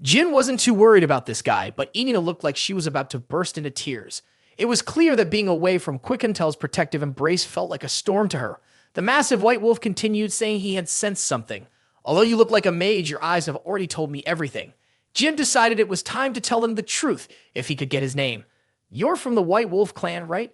Jin wasn't too worried about this guy, but Yona looked like she was about to burst into tears. It was clear that being away from Quickentel's protective embrace felt like a storm to her. The massive white wolf continued, saying he had sensed something. Although you look like a mage, your eyes have already told me everything. Jin decided it was time to tell him the truth if he could get his name. You're from the White Wolf clan, right?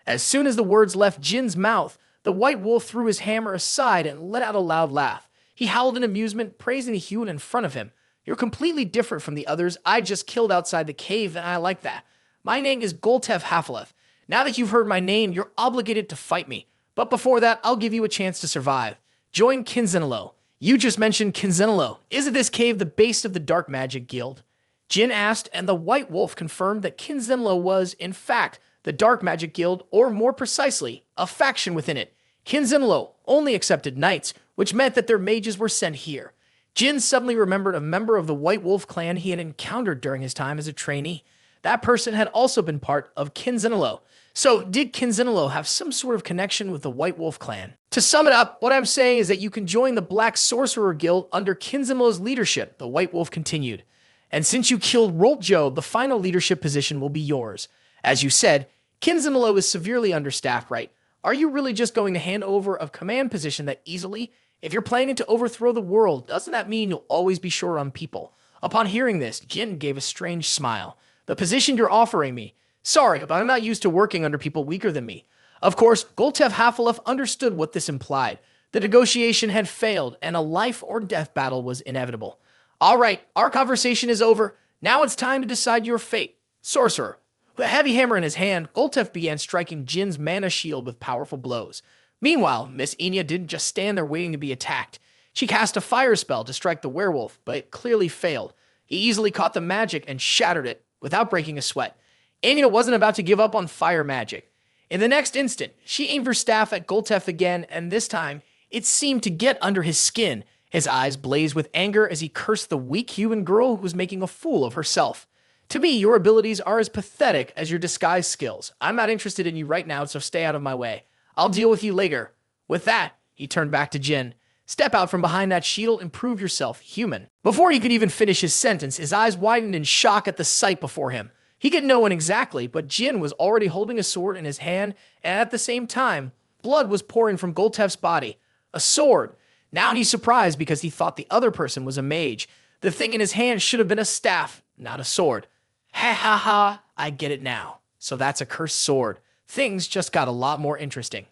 As soon as the words left Jin's mouth, the white wolf threw his hammer aside and let out a loud laugh. He howled in amusement, praising the human in front of him. You're completely different from the others I just killed outside the cave, and I like that. My name is Goltef Hafaleth. Now that you've heard my name, you're obligated to fight me. But before that, I'll give you a chance to survive. Join Kinzenelo. You just mentioned Kinzenelo. Isn't this cave the base of the Dark Magic Guild? Jin asked, and the White Wolf confirmed that Kinzenelo was, in fact, the Dark Magic Guild, or more precisely, a faction within it. Kinzenelo only accepted knights, which meant that their mages were sent here. Jin suddenly remembered a member of the White Wolf clan he had encountered during his time as a trainee. That person had also been part of Kinzenelo. So, did Kinzenelo have some sort of connection with the White Wolf clan? To sum it up, what I'm saying is that you can join the Black Sorcerer Guild under Kinzenlo's leadership, the White Wolf continued. And since you killed Roltjo, the final leadership position will be yours. As you said, Kinzenelo is severely understaffed, right? Are you really just going to hand over a command position that easily? If you're planning to overthrow the world, doesn't that mean you'll always be short on people? Upon hearing this, Jin gave a strange smile. The position you're offering me. Sorry, but I'm not used to working under people weaker than me. Of course, Goltef Hafalef understood what this implied. The negotiation had failed, and a life or death battle was inevitable. All right, our conversation is over. Now it's time to decide your fate. Sorcerer. With a heavy hammer in his hand, Goltef began striking Jin's mana shield with powerful blows. Meanwhile, Miss Yona didn't just stand there waiting to be attacked. She cast a fire spell to strike the werewolf, but it clearly failed. He easily caught the magic and shattered it without breaking a sweat. Yona wasn't about to give up on fire magic. In the next instant, she aimed her staff at Goltef again, and this time, it seemed to get under his skin. His eyes blazed with anger as he cursed the weak human girl who was making a fool of herself. To me, your abilities are as pathetic as your disguise skills. I'm not interested in you right now, so stay out of my way. I'll deal with you later. With that, he turned back to Jin. Step out from behind that shield and prove yourself human. Before he could even finish his sentence, his eyes widened in shock at the sight before him. He could know one exactly, but Jin was already holding a sword in his hand, and at the same time, blood was pouring from Goltef's body. A sword. Now he's surprised because he thought the other person was a mage. The thing in his hand should have been a staff, not a sword. Ha ha ha, I get it now. So that's a cursed sword. Things just got a lot more interesting.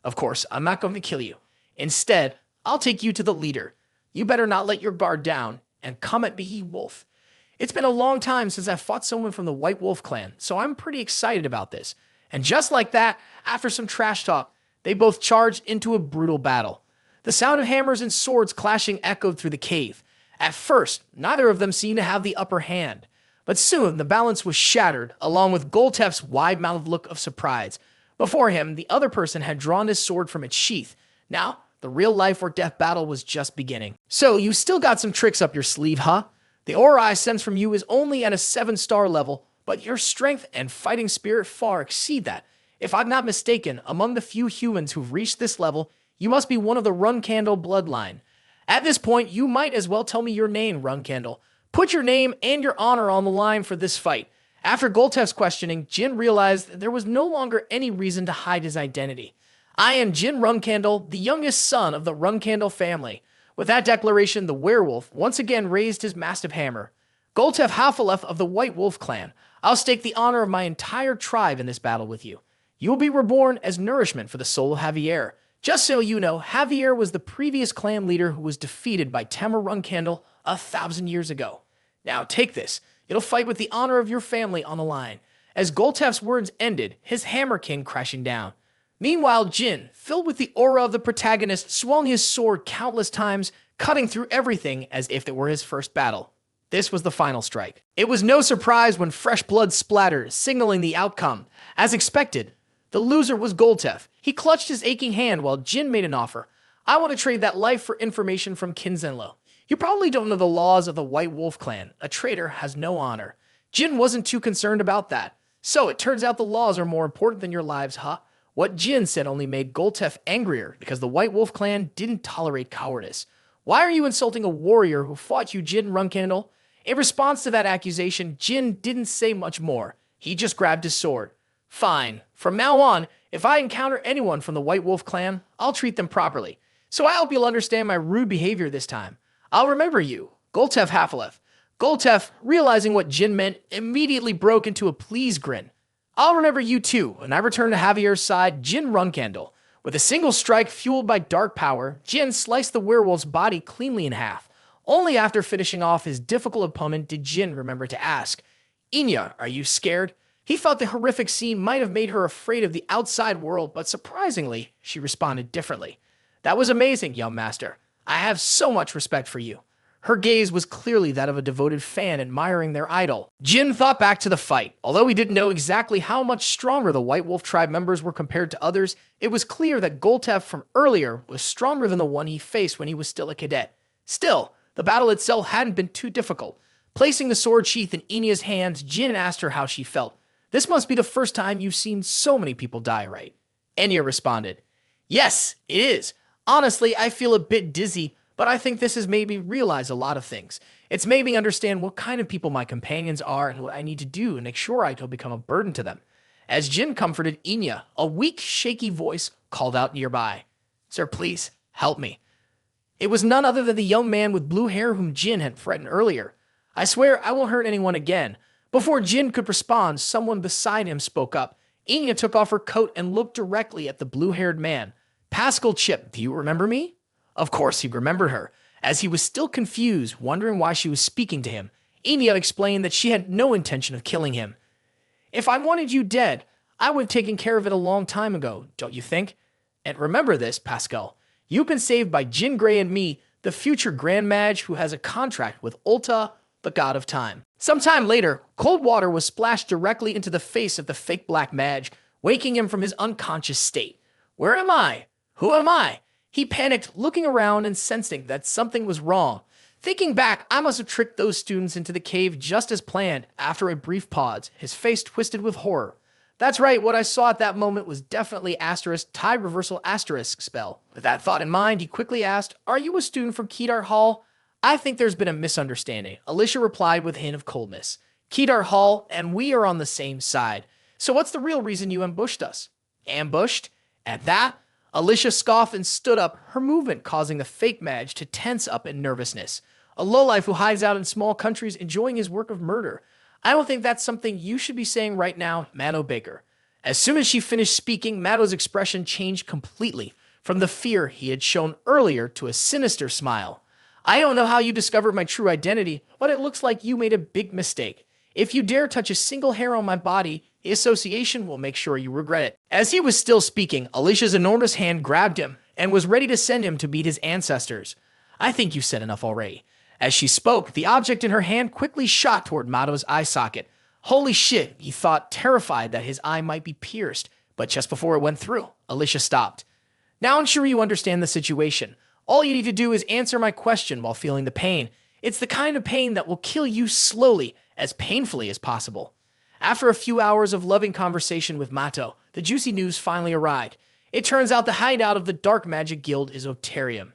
Of course, I'm not going to kill you. Instead, I'll take you to the leader. You better not let your guard down, and come at me, wolf. It's been a long time since I've fought someone from the White Wolf clan, so I'm pretty excited about this. And just like that, after some trash talk, they both charged into a brutal battle. The sound of hammers and swords clashing echoed through the cave. At first, neither of them seemed to have the upper hand. But soon, the balance was shattered, along with Goltef's wide-mouthed look of surprise. Before him, the other person had drawn his sword from its sheath. Now, the real life or death battle was just beginning. So, you still got some tricks up your sleeve, huh? The aura I sense from you is only at a 7-star level, but your strength and fighting spirit far exceed that. If I'm not mistaken, among the few humans who've reached this level, you must be one of the Runcandel bloodline. At this point, you might as well tell me your name, Runcandel. Put your name and your honor on the line for this fight. After Goltef's questioning, Jin realized that there was no longer any reason to hide his identity. I am Jin Runcandel, the youngest son of the Runcandel family. With that declaration, the werewolf once again raised his massive hammer. Goltef Hafalef of the White Wolf clan, I'll stake the honor of my entire tribe in this battle with you. You will be reborn as nourishment for the soul of Javier. Just so you know, Javier was the previous clan leader who was defeated by Tamar Runcandel 1,000 years ago. Now take this. It'll fight with the honor of your family on the line. As Goltef's words ended, his hammer came crashing down. Meanwhile, Jin, filled with the aura of the protagonist, swung his sword countless times, cutting through everything as if it were his first battle. This was the final strike. It was no surprise when fresh blood splattered, signaling the outcome. As expected, the loser was Goltef. He clutched his aching hand while Jin made an offer. I want to trade that life for information from Kinzenlo. You probably don't know the laws of the White Wolf clan. A traitor has no honor. Jin wasn't too concerned about that. So it turns out the laws are more important than your lives, huh? What Jin said only made Goltef angrier because the White Wolf clan didn't tolerate cowardice. Why are you insulting a warrior who fought you, Jin Runcandel? In response to that accusation, Jin didn't say much more. He just grabbed his sword. Fine. From now on, if I encounter anyone from the White Wolf clan, I'll treat them properly. So I hope you'll understand my rude behavior this time. I'll remember you. Goltef Hafalef. Goltef, realizing what Jin meant, immediately broke into a please grin. I'll remember you too, and I returned to Javier's side, Jin Runcandel. With a single strike fueled by dark power, Jin sliced the werewolf's body cleanly in half. Only after finishing off his difficult opponent did Jin remember to ask, Inya, are you scared? He felt the horrific scene might have made her afraid of the outside world, but surprisingly, she responded differently. That was amazing, young master. I have so much respect for you. Her gaze was clearly that of a devoted fan admiring their idol. Jin thought back to the fight. Although he didn't know exactly how much stronger the White Wolf tribe members were compared to others, it was clear that Goltef from earlier was stronger than the one he faced when he was still a cadet. Still, the battle itself hadn't been too difficult. Placing the sword sheath in Inya's hands, Jin asked her how she felt. This must be the first time you've seen so many people die, right? Enya responded, Yes, it is. Honestly, I feel a bit dizzy, but I think this has made me realize a lot of things. It's made me understand what kind of people my companions are and what I need to do to make sure I don't become a burden to them. As Jin comforted Inya, a weak, shaky voice called out nearby, Sir, please, help me. It was none other than the young man with blue hair whom Jin had threatened earlier. I swear I won't hurt anyone again. Before Jin could respond, someone beside him spoke up. Inya took off her coat and looked directly at the blue-haired man. Pascal Chip, do you remember me? Of course he remembered her. As he was still confused, wondering why she was speaking to him, Inya explained that she had no intention of killing him. If I wanted you dead, I would have taken care of it a long time ago, don't you think? And remember this, Pascal. You've been saved by Jin Grey and me, the future Grand Mage who has a contract with Ulta, the god of time. Sometime later, cold water was splashed directly into the face of the fake black mage, waking him from his unconscious state. Where am I? Who am I? He panicked, looking around and sensing that something was wrong. Thinking back, I must have tricked those students into the cave just as planned. After a brief pause, his face twisted with horror. That's right, what I saw at that moment was definitely asterisk tide reversal asterisk spell. With that thought in mind, he quickly asked, Are you a student from Kedar Hall? I think there's been a misunderstanding. Alicia replied with a hint of coldness. Kedar Hall, and we are on the same side. So what's the real reason you ambushed us? Ambushed? At that, Alicia scoffed and stood up, her movement causing the fake mage to tense up in nervousness. A lowlife who hides out in small countries enjoying his work of murder. I don't think that's something you should be saying right now, Maddo Baker. As soon as she finished speaking, Maddo's expression changed completely, from the fear he had shown earlier to a sinister smile. I don't know how you discovered my true identity, but it looks like you made a big mistake. If you dare touch a single hair on my body, the association will make sure you regret it. As he was still speaking, Alicia's enormous hand grabbed him and was ready to send him to meet his ancestors. I think you said enough already. As she spoke, the object in her hand quickly shot toward Maddo's eye socket. Holy shit, he thought, terrified that his eye might be pierced. But just before it went through, Alicia stopped. Now I'm sure you understand the situation. All you need to do is answer my question while feeling the pain. It's the kind of pain that will kill you slowly, as painfully as possible. After a few hours of loving conversation with Mato, the juicy news finally arrived. It turns out the hideout of the Dark Magic Guild is Oterium.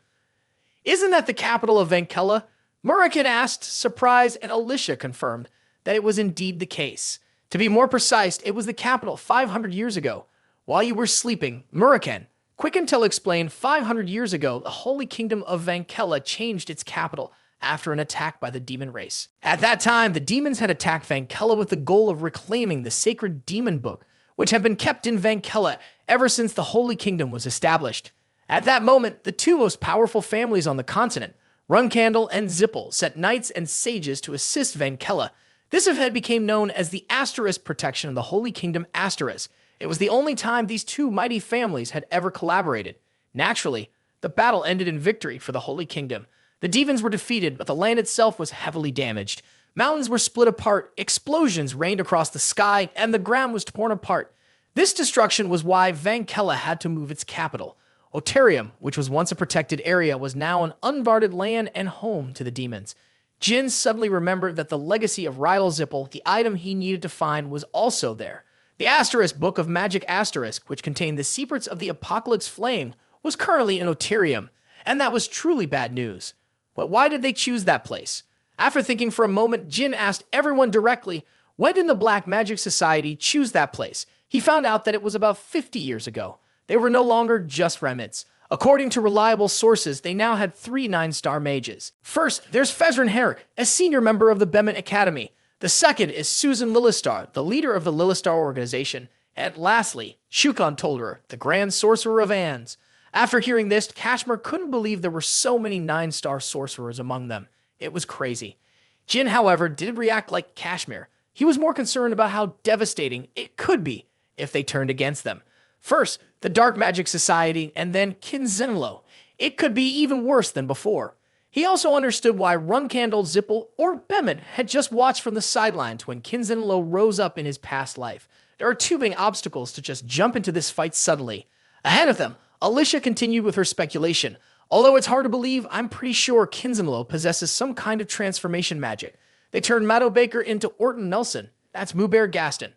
Isn't that the capital of Vankella? Murakan asked, surprised, and Alicia confirmed that it was indeed the case. To be more precise, it was the capital 500 years ago. While you were sleeping, Murakan, Quick Intel explained 500 years ago, the Holy Kingdom of Vankella changed its capital after an attack by the demon race. At that time, the demons had attacked Vankella with the goal of reclaiming the sacred demon book, which had been kept in Vankella ever since the Holy Kingdom was established. At that moment, the two most powerful families on the continent, Runcandel and Zippel, sent knights and sages to assist Vankella. This event became known as the Asterisk Protection of the Holy Kingdom Asterisk. It was the only time these two mighty families had ever collaborated. Naturally, the battle ended in victory for the Holy Kingdom. The demons were defeated, but the land itself was heavily damaged. Mountains were split apart, explosions rained across the sky, and the ground was torn apart. This destruction was why Vankella had to move its capital. Oterium, which was once a protected area, was now an unguarded land and home to the demons. Jin suddenly remembered that the legacy of Rydal Zippel, the item he needed to find, was also there. The Asterisk Book of Magic Asterisk, which contained the secrets of the Apocalypse Flame, was currently in Oterium, and that was truly bad news. But why did they choose that place? After thinking for a moment, Jin asked everyone directly, when did the Black Magic Society choose that place? He found out that it was about 50 years ago. They were no longer just remnants. According to reliable sources, they now had 3 9-star mages. First, there's Fezrin Herrick, a senior member of the Bemet Academy. The second is Susan Lillistar, the leader of the Lillistar organization. And lastly, Shukon Tolder, the Grand Sorcerer of Ans. After hearing this, Kashmir couldn't believe there were so many 9-star sorcerers among them. It was crazy. Jin, however, didn't react like Kashmir. He was more concerned about how devastating it could be if they turned against them. First, the Dark Magic Society, and then Kinzenlo. It could be even worse than before. He also understood why Runcandel, Zippel, or Bemet had just watched from the sidelines when Kinzenlo rose up in his past life. There are too many obstacles to just jump into this fight suddenly. Ahead of them, Alicia continued with her speculation. Although it's hard to believe, I'm pretty sure Kinzenlo possesses some kind of transformation magic. They turned Maddo Baker into Orton Nelson. That's Mubair Gaston.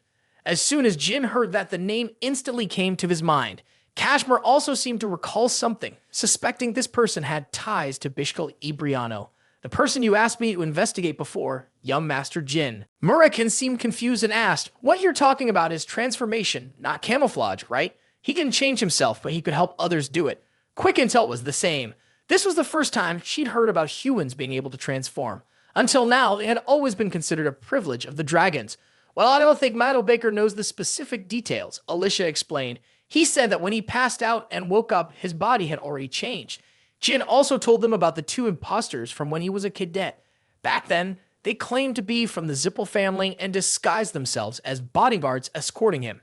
As soon as Jin heard that, the name instantly came to his mind. Kashmir also seemed to recall something, suspecting this person had ties to Bishkal Ibriano, the person you asked me to investigate before, young Master Jin. Murakin seemed confused and asked, what you're talking about is transformation, not camouflage, right? He can change himself, but he could help others do it. Quick Intel was the same. This was the first time she'd heard about humans being able to transform. Until now, it had always been considered a privilege of the dragons. Well, I don't think Maddo Baker knows the specific details, Alicia explained. He said that when he passed out and woke up, his body had already changed. Jin also told them about the 2 imposters from when he was a cadet. Back then, they claimed to be from the Zippel family and disguised themselves as bodyguards escorting him.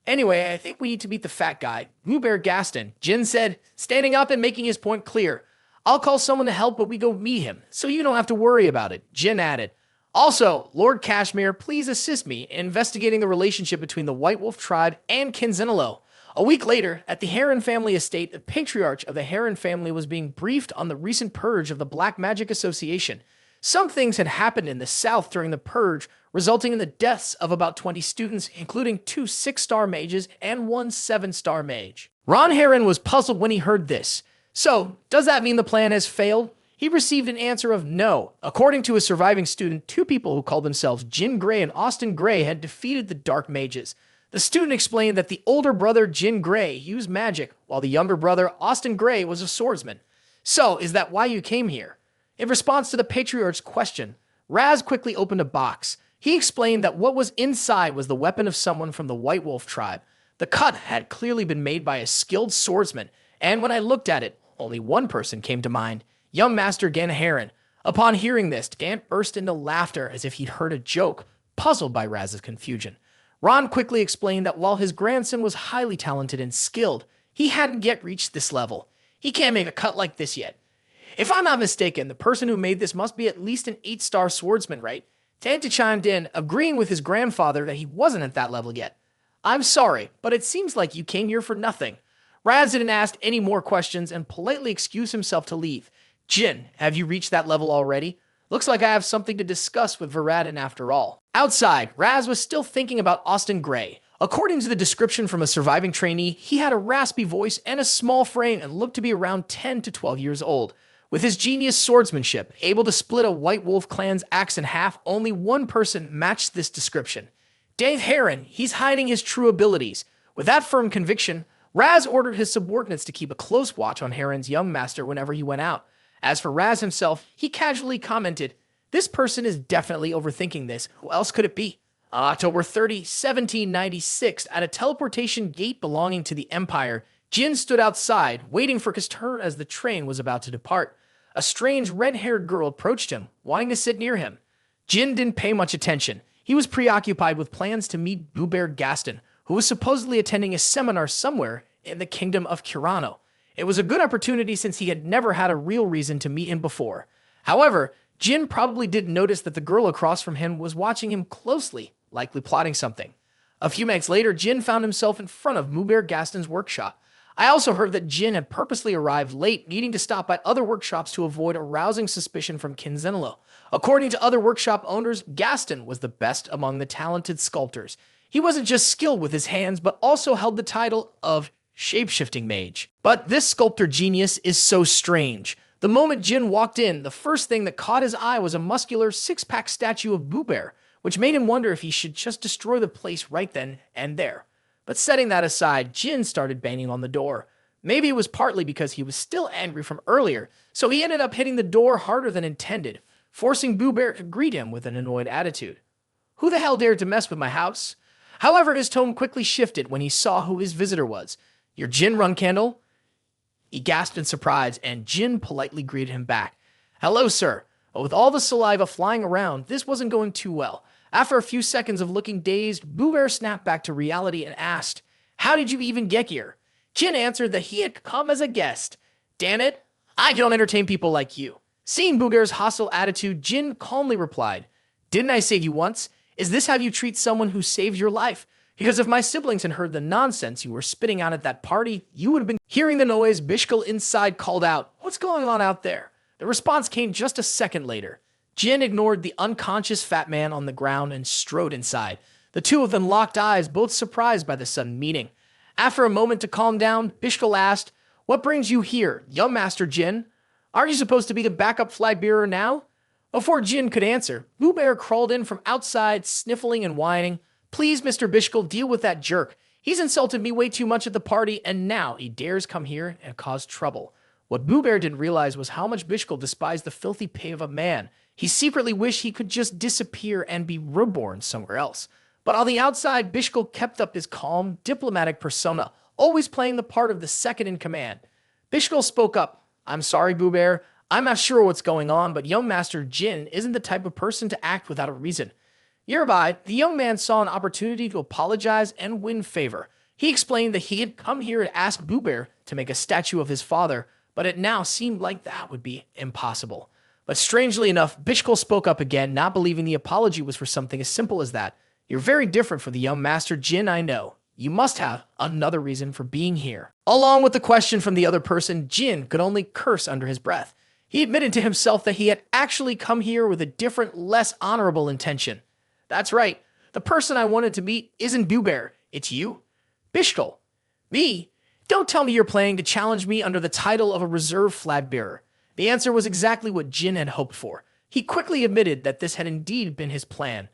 Anyway, I think we need to meet the fat guy, Mubair Gaston, Jin said, standing up and making his point clear. I'll call someone to help, but we go meet him, so you don't have to worry about it, Jin added. Also, Lord Kashmir, please assist me in investigating the relationship between the White Wolf tribe and Kinzenlo. A week later, at the Heron family estate, the patriarch of the Heron family was being briefed on the recent purge of the Black Magic Association. Some things had happened in the south during the purge, resulting in the deaths of about 20 students, including 2 6-star mages and 1 7-star mage. Ron Heron was puzzled when he heard this. So, does that mean the plan has failed? He received an answer of no. According to a surviving student, 2 people who called themselves Jin Gray and Austin Gray had defeated the Dark Mages. The student explained that the older brother, Jin Gray, used magic, while the younger brother, Austin Gray, was a swordsman. So, is that why you came here? In response to the patriarch's question, Raz quickly opened a box. He explained that what was inside was the weapon of someone from the White Wolf tribe. The cut had clearly been made by a skilled swordsman, and when I looked at it, only one person came to mind. Young Master Gan Heron. Upon hearing this, Gant burst into laughter as if he'd heard a joke, puzzled by Raz's confusion. Ron quickly explained that while his grandson was highly talented and skilled, he hadn't yet reached this level. He can't make a cut like this yet. If I'm not mistaken, the person who made this must be at least an 8-star swordsman, right? Tanta chimed in, agreeing with his grandfather that he wasn't at that level yet. I'm sorry, but it seems like you came here for nothing. Raz didn't ask any more questions and politely excused himself to leave. Jin, have you reached that level already? Looks like I have something to discuss with Viradin after all. Outside, Raz was still thinking about Austin Gray. According to the description from a surviving trainee, he had a raspy voice and a small frame and looked to be around 10 to 12 years old. With his genius swordsmanship, able to split a White Wolf clan's axe in half, only one person matched this description. Dave Heron, he's hiding his true abilities. With that firm conviction, Raz ordered his subordinates to keep a close watch on Heron's young master whenever he went out. As for Raz himself, he casually commented, this person is definitely overthinking this. Who else could it be? October 30, 1796, at a teleportation gate belonging to the Empire, Jin stood outside, waiting for his turn as the train was about to depart. A strange red-haired girl approached him, wanting to sit near him. Jin didn't pay much attention. He was preoccupied with plans to meet Mubair Gaston, who was supposedly attending a seminar somewhere in the kingdom of Kirano. It was a good opportunity since he had never had a real reason to meet him before. However, Jin probably didn't notice that the girl across from him was watching him closely, likely plotting something. A few minutes later, Jin found himself in front of Mubair Gaston's workshop. I also heard that Jin had purposely arrived late, needing to stop by other workshops to avoid arousing suspicion from Kinzenlo. According to other workshop owners, Gaston was the best among the talented sculptors. He wasn't just skilled with his hands, but also held the title of shapeshifting mage. But this sculptor genius is so strange. The moment Jin walked in, the first thing that caught his eye was a muscular six-pack statue of Boo Bear, which made him wonder if he should just destroy the place right then and there. But setting that aside, Jin started banging on the door. Maybe it was partly because he was still angry from earlier, so he ended up hitting the door harder than intended, forcing Boo Bear to greet him with an annoyed attitude. Who the hell dared to mess with my house? However, his tone quickly shifted when he saw who his visitor was. You're Jin Runcandel? He gasped in surprise, and Jin politely greeted him back. Hello, sir. But with all the saliva flying around, this wasn't going too well. After a few seconds of looking dazed, Boo Bear snapped back to reality and asked, How did you even get here? Jin answered that he had come as a guest. Damn it, I don't entertain people like you. Seeing Boo Bear's hostile attitude, Jin calmly replied, Didn't I save you once? Is this how you treat someone who saved your life? Because if my siblings had heard the nonsense you were spitting out at that party, you would have been hearing the noise. Bishkal inside called out, What's going on out there? The response came just a second later. Jin ignored the unconscious fat man on the ground and strode inside. The two of them locked eyes, both surprised by the sudden meeting. After a moment to calm down, Bishkal asked, What brings you here, young Master Jin? Aren't you supposed to be the backup flag bearer now? Before Jin could answer, Boo Bear crawled in from outside, sniffling and whining. Please, Mr. Bishkal, deal with that jerk. He's insulted me way too much at the party, and now he dares come here and cause trouble. What Boo Bear didn't realize was how much Bishkal despised the filthy pay of a man. He secretly wished he could just disappear and be reborn somewhere else. But on the outside, Bishkal kept up his calm, diplomatic persona, always playing the part of the second in command. Bishkal spoke up. I'm sorry, Boo Bear. I'm not sure what's going on, but young Master Jin isn't the type of person to act without a reason. Nearby, the young man saw an opportunity to apologize and win favor. He explained that he had come here to ask Boo Bear to make a statue of his father, but it now seemed like that would be impossible. But strangely enough, Bishkal spoke up again, not believing the apology was for something as simple as that. You're very different from the young Master Jin I know. You must have another reason for being here. Along with the question from the other person, Jin could only curse under his breath. He admitted to himself that he had actually come here with a different, less honorable intention. That's right. The person I wanted to meet isn't Boo Bear. It's you. Bishkal. Me? Don't tell me you're planning to challenge me under the title of a reserve flag bearer. The answer was exactly what Jin had hoped for. He quickly admitted that this had indeed been his plan.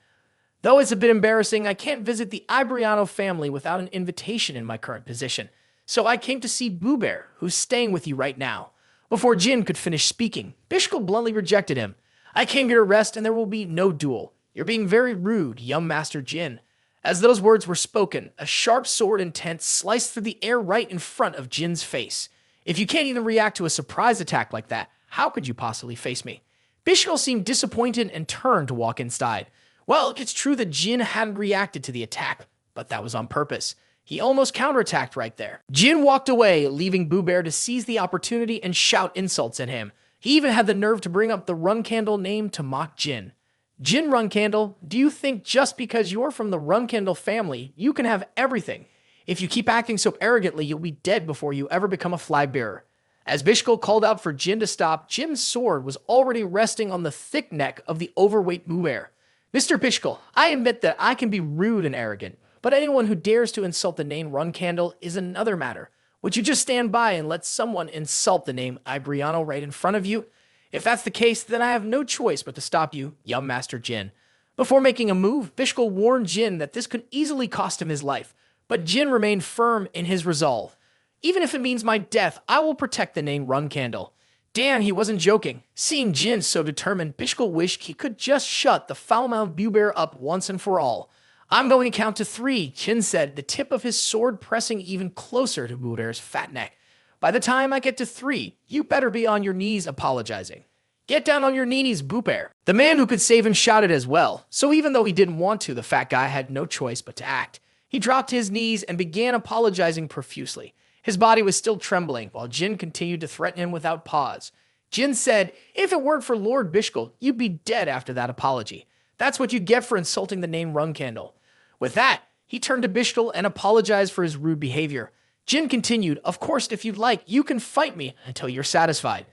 Though it's a bit embarrassing, I can't visit the Ibriano family without an invitation in my current position. So I came to see Boo Bear, who's staying with you right now. Before Jin could finish speaking, Bishkal bluntly rejected him. I came here to rest and there will be no duel. You're being very rude, young Master Jin. As those words were spoken, a sharp sword intent sliced through the air right in front of Jin's face. If you can't even react to a surprise attack like that, how could you possibly face me? Bishkal seemed disappointed and turned to walk inside. Well, it's true that Jin hadn't reacted to the attack, but that was on purpose. He almost counterattacked right there. Jin walked away, leaving Boo Bear to seize the opportunity and shout insults at him. He even had the nerve to bring up the Runcandel name to mock Jin. Jin Runcandel, do you think just because you're from the Runcandel family, you can have everything? If you keep acting so arrogantly, you'll be dead before you ever become a flag bearer. As Bishkal called out for Jin to stop, Jin's sword was already resting on the thick neck of the overweight Boo Bear. Mr. Bishkal, I admit that I can be rude and arrogant, but anyone who dares to insult the name Runcandel is another matter. Would you just stand by and let someone insult the name Ibriano right in front of you? If that's the case, then I have no choice but to stop you, young Master Jin. Before making a move, Bishkal warned Jin that this could easily cost him his life, but Jin remained firm in his resolve. Even if it means my death, I will protect the name Runcandel. Damn, he wasn't joking. Seeing Jin so determined, Bishkal wished he could just shut the foul-mouthed Boo Bear up once and for all. I'm going to count to 3, Jin said, the tip of his sword pressing even closer to Boo Bear's fat neck. By the time I get to 3, you better be on your knees apologizing. Get down on your knees, Boo Bear. The man who could save him shouted as well, so even though he didn't want to, the fat guy had no choice but to act. He dropped to his knees and began apologizing profusely. His body was still trembling, while Jin continued to threaten him without pause. Jin said, if it weren't for Lord Bishkal, you'd be dead after that apology. That's what you get for insulting the name Runcandel. With that, he turned to Bishkal and apologized for his rude behavior. Jin continued, of course, if you'd like, you can fight me until you're satisfied.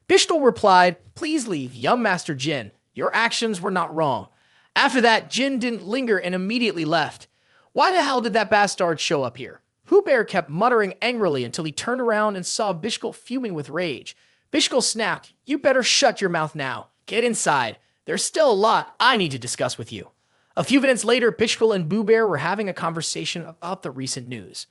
Bishkal replied, please leave, young Master Jin. Your actions were not wrong. After that, Jin didn't linger and immediately left. Why the hell did that bastard show up here? Boo Bear kept muttering angrily until he turned around and saw Bishkal fuming with rage. Bishkul snapped, "You better shut your mouth now. Get inside. There's still a lot I need to discuss with you." A few minutes later, Bishkul and Boo Bear were having a conversation about the recent news.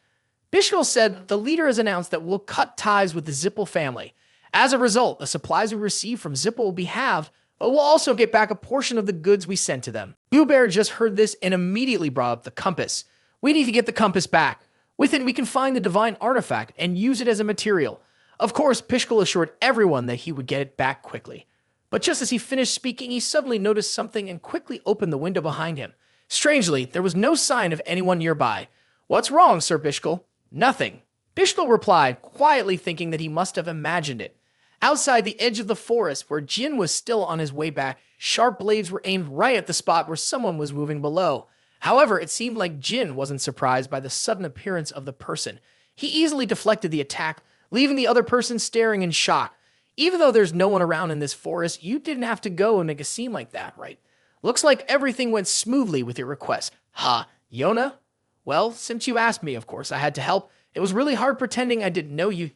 Bishkul said the leader has announced that we'll cut ties with the Zippel family. As a result, the supplies we receive from Zippel will be halved, but we'll also get back a portion of the goods we sent to them. Boo Bear just heard this and immediately brought up the compass. "We need to get the compass back. With it, we can find the divine artifact and use it as a material." Of course, Bishkul assured everyone that he would get it back quickly. But just as he finished speaking, he suddenly noticed something and quickly opened the window behind him. Strangely, there was no sign of anyone nearby. "What's wrong, Sir Bishkul?" "Nothing," Bishkul replied, quietly thinking that he must have imagined it. Outside the edge of the forest, where Jin was still on his way back, sharp blades were aimed right at the spot where someone was moving below. However, it seemed like Jin wasn't surprised by the sudden appearance of the person. He easily deflected the attack, leaving the other person staring in shock. Even though there's no one around in this forest, you didn't have to go and make a scene like that, right? Looks like everything went smoothly with your request. "Ha, Yona? Well, since you asked me, of course, I had to help. It was really hard pretending I didn't know you,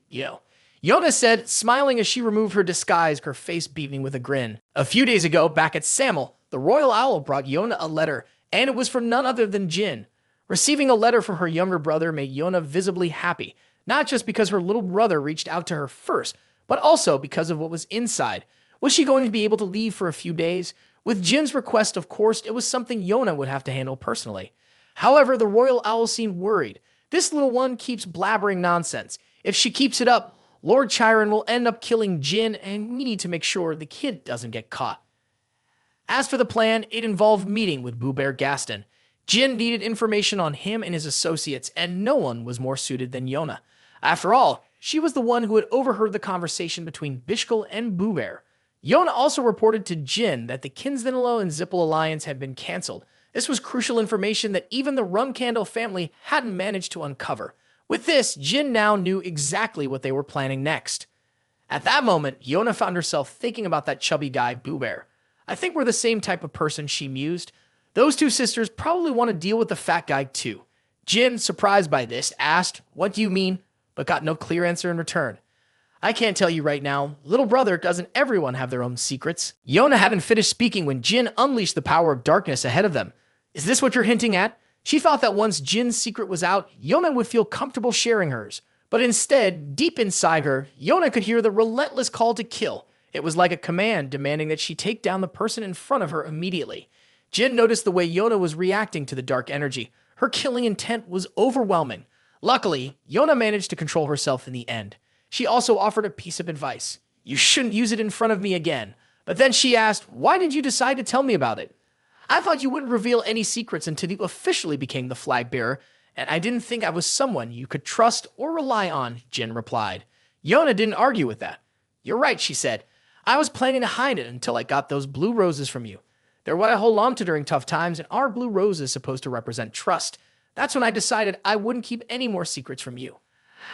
Yona said, smiling as she removed her disguise, her face beaming with a grin. A few days ago, back at Samel, the royal owl brought Yona a letter, and it was from none other than Jin. Receiving a letter from her younger brother made Yona visibly happy, not just because her little brother reached out to her first, but also because of what was inside. Was she going to be able to leave for a few days? With Jin's request, of course, it was something Yona would have to handle personally. However, the royal owl seemed worried. This little one keeps blabbering nonsense. If she keeps it up, Lord Chiron will end up killing Jin, and we need to make sure the kid doesn't get caught. As for the plan, it involved meeting with Boo Bear Gaston. Jin needed information on him and his associates, and no one was more suited than Yona. After all, she was the one who had overheard the conversation between Bishkul and Boo Bear. Yona also reported to Jin that the Kinsdenalo and Zippel alliance had been cancelled. This was crucial information that even the Runcandel family hadn't managed to uncover. With this, Jin now knew exactly what they were planning next. At that moment, Yona found herself thinking about that chubby guy, Boo Bear. "I think we're the same type of person," she mused. "Those two sisters probably want to deal with the fat guy too." Jin, surprised by this, asked, "What do you mean?" but got no clear answer in return. "I can't tell you right now. Little brother, doesn't everyone have their own secrets?" Yona hadn't finished speaking when Jin unleashed the power of darkness ahead of them. "Is this what you're hinting at?" She thought that once Jin's secret was out, Yona would feel comfortable sharing hers. But instead, deep inside her, Yona could hear the relentless call to kill. It was like a command demanding that she take down the person in front of her immediately. Jin noticed the way Yona was reacting to the dark energy. Her killing intent was overwhelming. Luckily, Yona managed to control herself in the end. She also offered a piece of advice. "You shouldn't use it in front of me again." But then she asked, "Why did you decide to tell me about it?" "I thought you wouldn't reveal any secrets until you officially became the flag bearer, and I didn't think I was someone you could trust or rely on," Jin replied. Yona didn't argue with that. "You're right," she said. "I was planning to hide it until I got those blue roses from you. They're what I hold on to during tough times, and our blue rose is supposed to represent trust. That's when I decided I wouldn't keep any more secrets from you."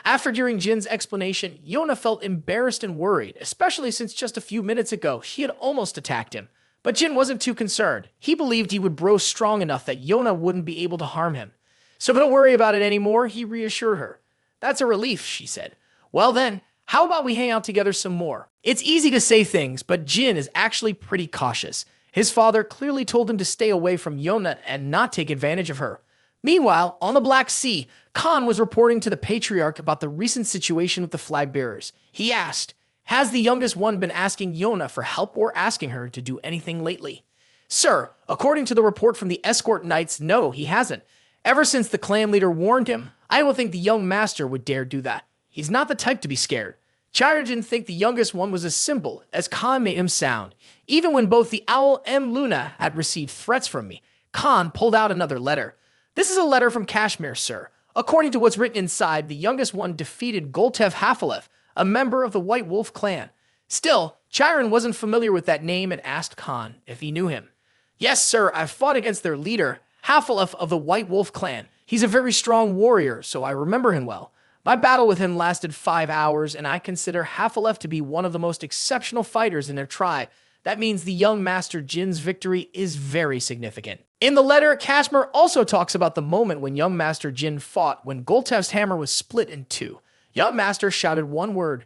After hearing Jin's explanation, Yona felt embarrassed and worried, especially since just a few minutes ago she had almost attacked him. But Jin wasn't too concerned. He believed he would grow strong enough that Yona wouldn't be able to harm him. "So don't worry about it anymore," he reassured her. "That's a relief," she said. "Well then, how about we hang out together some more?" It's easy to say things, but Jin is actually pretty cautious. His father clearly told him to stay away from Yona and not take advantage of her. Meanwhile, on the Black Sea, Khan was reporting to the Patriarch about the recent situation with the flag bearers. He asked, "Has the youngest one been asking Yona for help or asking her to do anything lately?" "Sir, according to the report from the escort knights, no, he hasn't. Ever since the clan leader warned him, I don't think the young master would dare do that. He's not the type to be scared." Chira didn't think the youngest one was as simple as Khan made him sound. Even when both the owl and Luna had received threats from me, Khan pulled out another letter. "This is a letter from Kashmir, sir. According to what's written inside, the youngest one defeated Goltev Hafalef, a member of the White Wolf clan." Still, Chiron wasn't familiar with that name and asked Khan if he knew him. "Yes, sir, I've fought against their leader, Hafalef of the White Wolf clan. He's a very strong warrior, so I remember him well. My battle with him lasted 5 hours, and I consider Hafalef to be one of the most exceptional fighters in their tribe. That means the young master Jin's victory is very significant." In the letter, Kashmir also talks about the moment when young master Jin fought when Goltev's hammer was split in two. Young master shouted one word,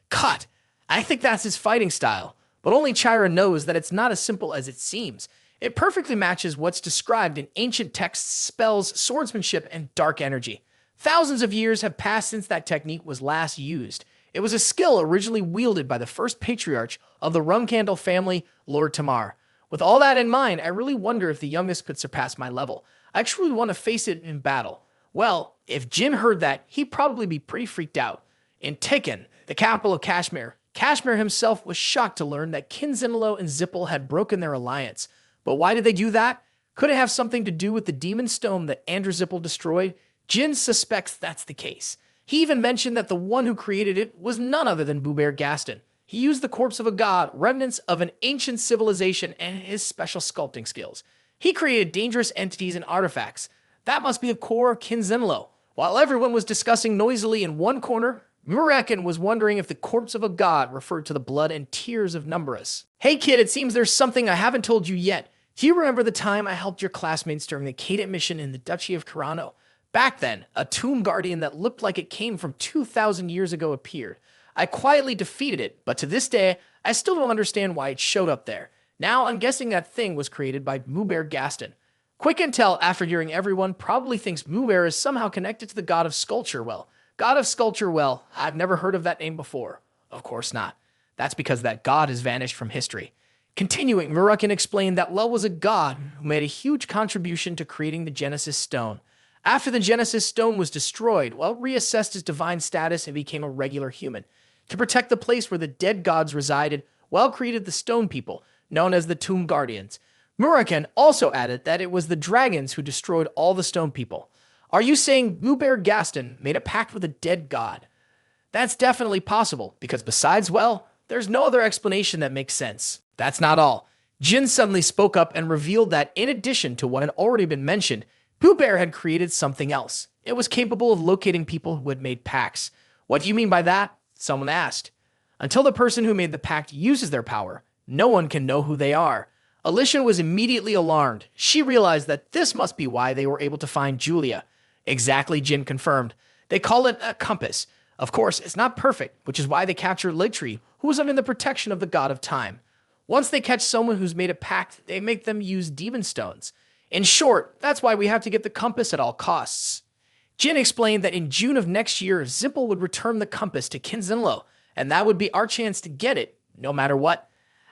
"Cut!" I think that's his fighting style, but only Chira knows that it's not as simple as it seems. It perfectly matches what's described in ancient texts, spells, swordsmanship, and dark energy. Thousands of years have passed since that technique was last used. It was a skill originally wielded by the first patriarch of the Runcandel family, Lord Tamar. With all that in mind, I really wonder if the youngest could surpass my level. I truly want to face it in battle. Well, if Jin heard that, he'd probably be pretty freaked out. In Tikkun, the capital of Kashmir, Kashmir himself was shocked to learn that Kinzinlo and Zippel had broken their alliance. But why did they do that? Could it have something to do with the demon stone that Andrew Zippel destroyed? Jin suspects that's the case. He even mentioned that the one who created it was none other than Buber Gaston. He used the corpse of a god, remnants of an ancient civilization, and his special sculpting skills. He created dangerous entities and artifacts. That must be the core of Kinzinlo. While everyone was discussing noisily in one corner, Murakin was wondering if the corpse of a god referred to the blood and tears of Numberus. Hey kid, it seems there's something I haven't told you yet. Do you remember the time I helped your classmates during the Cadent mission in the Duchy of Carano? Back then, a tomb guardian that looked like it came from 2,000 years ago appeared. I quietly defeated it, but to this day, I still don't understand why it showed up there. Now I'm guessing that thing was created by Muber Gaston. Quick intel after hearing everyone probably thinks Muber is somehow connected to the god of sculpture. Well, god of sculpture, well, I've never heard of that name before. Of course not. That's because that god has vanished from history. Continuing, Murakin explained that Lel was a god who made a huge contribution to creating the Genesis Stone. After the Genesis Stone was destroyed, Lel reassessed his divine status and became a regular human. To protect the place where the dead gods resided, Lel created the Stone People, known as the Tomb Guardians. Murakin also added that it was the dragons who destroyed all the Stone People. Are you saying Buber Gaston made a pact with a dead god? That's definitely possible, because besides, well, there's no other explanation that makes sense. That's not all. Jin suddenly spoke up and revealed that in addition to what had already been mentioned, Buber had created something else. It was capable of locating people who had made pacts. What do you mean by that? Someone asked. Until the person who made the pact uses their power, no one can know who they are. Alicia was immediately alarmed. She realized that this must be why they were able to find Julia. Exactly, Jin confirmed. They call it a compass. Of course, it's not perfect, which is why they captured Ligtree, who was under the protection of the god of time. Once they catch someone who's made a pact, they make them use demon stones. In short, that's why we have to get the compass at all costs. Jin explained that in June of next year, Zippel would return the compass to Kinzinlo, and that would be our chance to get it, no matter what.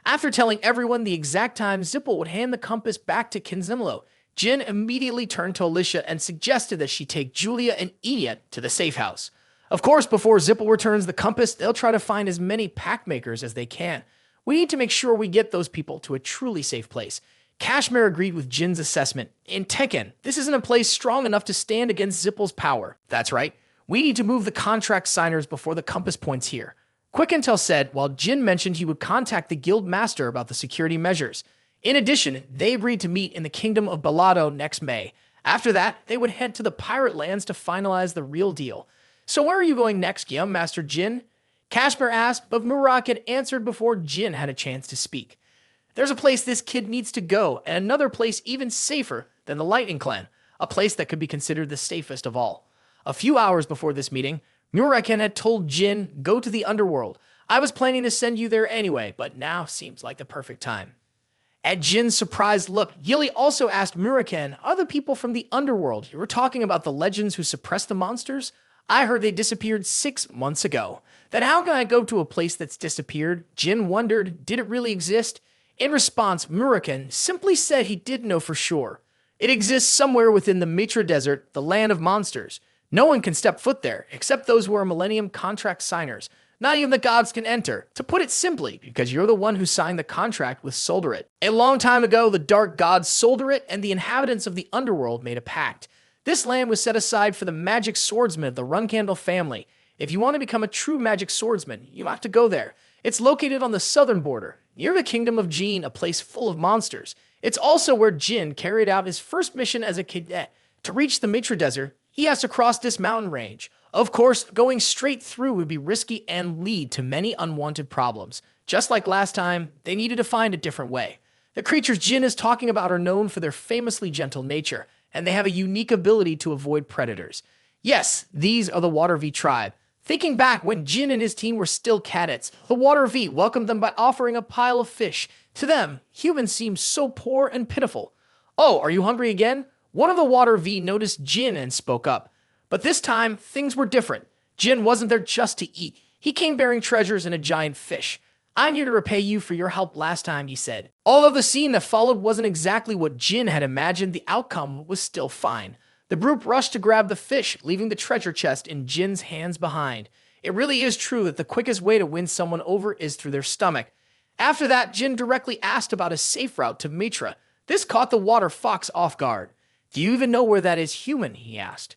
After telling everyone the exact time Zippel would hand the compass back to Kinzinlo, Jin immediately turned to Alicia and suggested that she take Julia and Enya to the safe house. Of course, before Zippel returns the compass, they'll try to find as many pact makers as they can. We need to make sure we get those people to a truly safe place. Kashmir agreed with Jin's assessment. In Tekken, this isn't a place strong enough to stand against Zippel's power. That's right. We need to move the contract signers before the compass points here. Quick Intel said, while Jin mentioned he would contact the guild master about the security measures. In addition, they agreed to meet in the kingdom of Balado next May. After that, they would head to the pirate lands to finalize the real deal. So where are you going next, young Master Jin? Kashmir asked, but Murak had answered before Jin had a chance to speak. There's a place this kid needs to go, and another place even safer than the Lightning Clan, a place that could be considered the safest of all. A few hours before this meeting, Muraken had told Jin, go to the underworld. I was planning to send you there anyway, but now seems like the perfect time. At Jin's surprised look, Yili also asked Muraken, are the people from the underworld? You were talking about the legends who suppressed the monsters? I heard they disappeared 6 months ago. Then how can I go to a place that's disappeared? Jin wondered, did it really exist? In response, Muraken simply said he didn't know for sure. It exists somewhere within the Mitra Desert, the land of monsters. No one can step foot there, except those who are Millennium contract signers. Not even the gods can enter. To put it simply, because you're the one who signed the contract with Solderit. A long time ago, the dark gods Solderit and the inhabitants of the underworld made a pact. This land was set aside for the magic swordsman of the Runcandel family. If you want to become a true magic swordsman, you have to go there. It's located on the southern border, near the kingdom of Jin, a place full of monsters. It's also where Jin carried out his first mission as a cadet. To reach the Mitra Desert, he has to cross this mountain range. Of course, going straight through would be risky and lead to many unwanted problems. Just like last time, they needed to find a different way. The creatures Jin is talking about are known for their famously gentle nature, and they have a unique ability to avoid predators. Yes, these are the Water V tribe. Thinking back when Jin and his team were still cadets, the Water V welcomed them by offering a pile of fish. To them, humans seemed so poor and pitiful. "Oh, are you hungry again?" One of the Water V noticed Jin and spoke up. But this time, things were different. Jin wasn't there just to eat. He came bearing treasures and a giant fish. "I'm here to repay you for your help last time," he said. Although the scene that followed wasn't exactly what Jin had imagined, the outcome was still fine. The group rushed to grab the fish, leaving the treasure chest in Jin's hands behind. It really is true that the quickest way to win someone over is through their stomach. After that, Jin directly asked about a safe route to Mitra. This caught the water fox off guard. "Do you even know where that is, human?" he asked.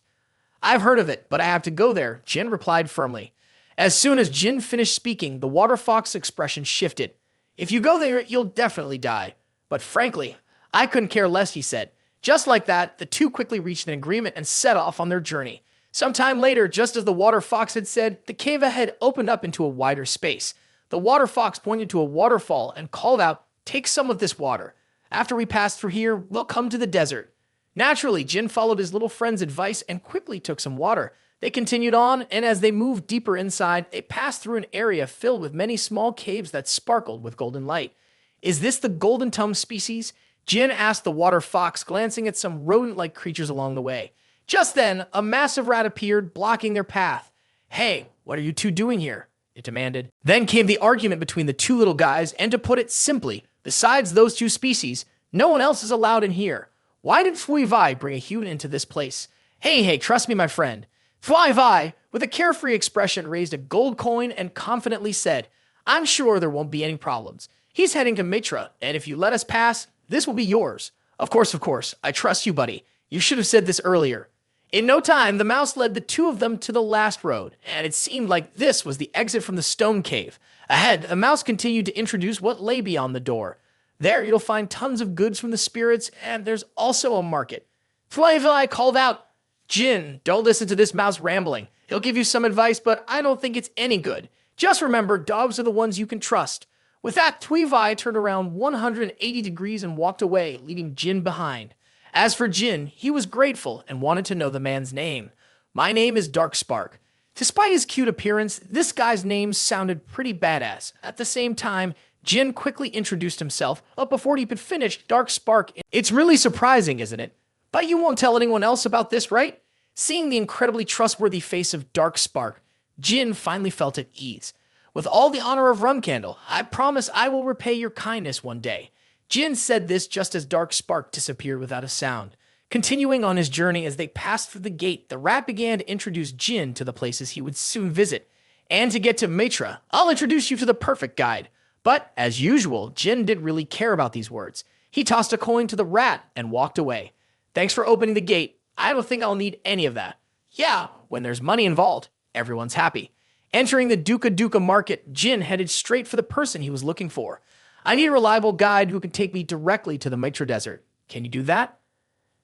"I've heard of it, but I have to go there," Jin replied firmly. As soon as Jin finished speaking, the water fox expression shifted. "If you go there, you'll definitely die. But frankly, I couldn't care less," he said. Just like that, the two quickly reached an agreement and set off on their journey. Sometime later, just as the water fox had said, the cave ahead opened up into a wider space. The water fox pointed to a waterfall and called out, "Take some of this water. After we pass through here, we'll come to the desert." Naturally, Jin followed his little friend's advice and quickly took some water. They continued on, and as they moved deeper inside, they passed through an area filled with many small caves that sparkled with golden light. "Is this the golden tum species?" Jin asked the water fox, glancing at some rodent-like creatures along the way. Just then, a massive rat appeared, blocking their path. "Hey, what are you two doing here?" it demanded. Then came the argument between the two little guys, and to put it simply, besides those two species, no one else is allowed in here. Why did Fui Vai bring a human into this place? Hey, trust me, my friend." Fui Vai, with a carefree expression, raised a gold coin and confidently said, "I'm sure there won't be any problems. He's heading to Mitra, and if you let us pass, this will be yours." Of course. I trust you, buddy. You should have said this earlier." In no time, the mouse led the two of them to the last road, and it seemed like this was the exit from the stone cave. Ahead, the mouse continued to introduce what lay beyond the door. There, you'll find tons of goods from the spirits, and there's also a market. Fui Vai called out, "Jin, don't listen to this mouse rambling. He'll give you some advice, but I don't think it's any good. Just remember, dogs are the ones you can trust." With that, Fui Vai turned around 180 degrees and walked away, leaving Jin behind. As for Jin, he was grateful and wanted to know the man's name. "My name is Darkspark." Despite his cute appearance, this guy's name sounded pretty badass. At the same time, Jin quickly introduced himself, but before he could finish, Darkspark. "It's really surprising, isn't it? But you won't tell anyone else about this, right?" Seeing the incredibly trustworthy face of Darkspark, Jin finally felt at ease. "With all the honor of Runcandel, I promise I will repay your kindness one day." Jin said this just as Darkspark disappeared without a sound. Continuing on his journey as they passed through the gate, the rat began to introduce Jin to the places he would soon visit. "And to get to Mitra, I'll introduce you to the perfect guide." But, as usual, Jin didn't really care about these words. He tossed a coin to the rat and walked away. "Thanks for opening the gate. I don't think I'll need any of that." Yeah, when there's money involved, everyone's happy. Entering the Duka market, Jin headed straight for the person he was looking for. "I need a reliable guide who can take me directly to the Mitra Desert. Can you do that?"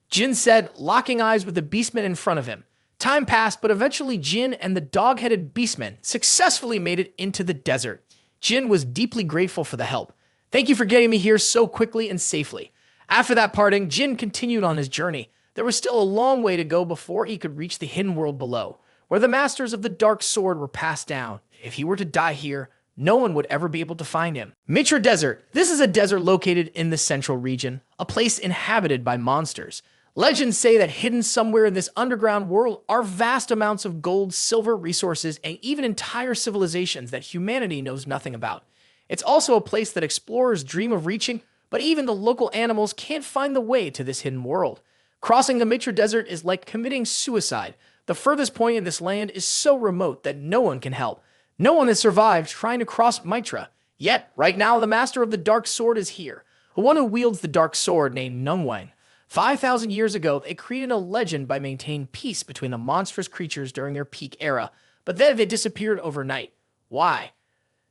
Jin said, locking eyes with the beastman in front of him. Time passed, but eventually Jin and the dog-headed beastman successfully made it into the desert. Jin was deeply grateful for the help. "Thank you for getting me here so quickly and safely." After that parting, Jin continued on his journey. There was still a long way to go before he could reach the hidden world below, where the masters of the dark sword were passed down. If he were to die here, no one would ever be able to find him. Mitra Desert. This is a desert located in the central region, a place inhabited by monsters. Legends say that hidden somewhere in this underground world are vast amounts of gold, silver, resources, and even entire civilizations that humanity knows nothing about. It's also a place that explorers dream of reaching, but even the local animals can't find the way to this hidden world. Crossing the Mitra Desert is like committing suicide. The furthest point in this land is so remote that no one can help. No one has survived trying to cross Mitra. Yet, right now, the master of the dark sword is here. The one who wields the dark sword named Nungwen. 5,000 years ago, they created a legend by maintaining peace between the monstrous creatures during their peak era, but then they disappeared overnight. Why?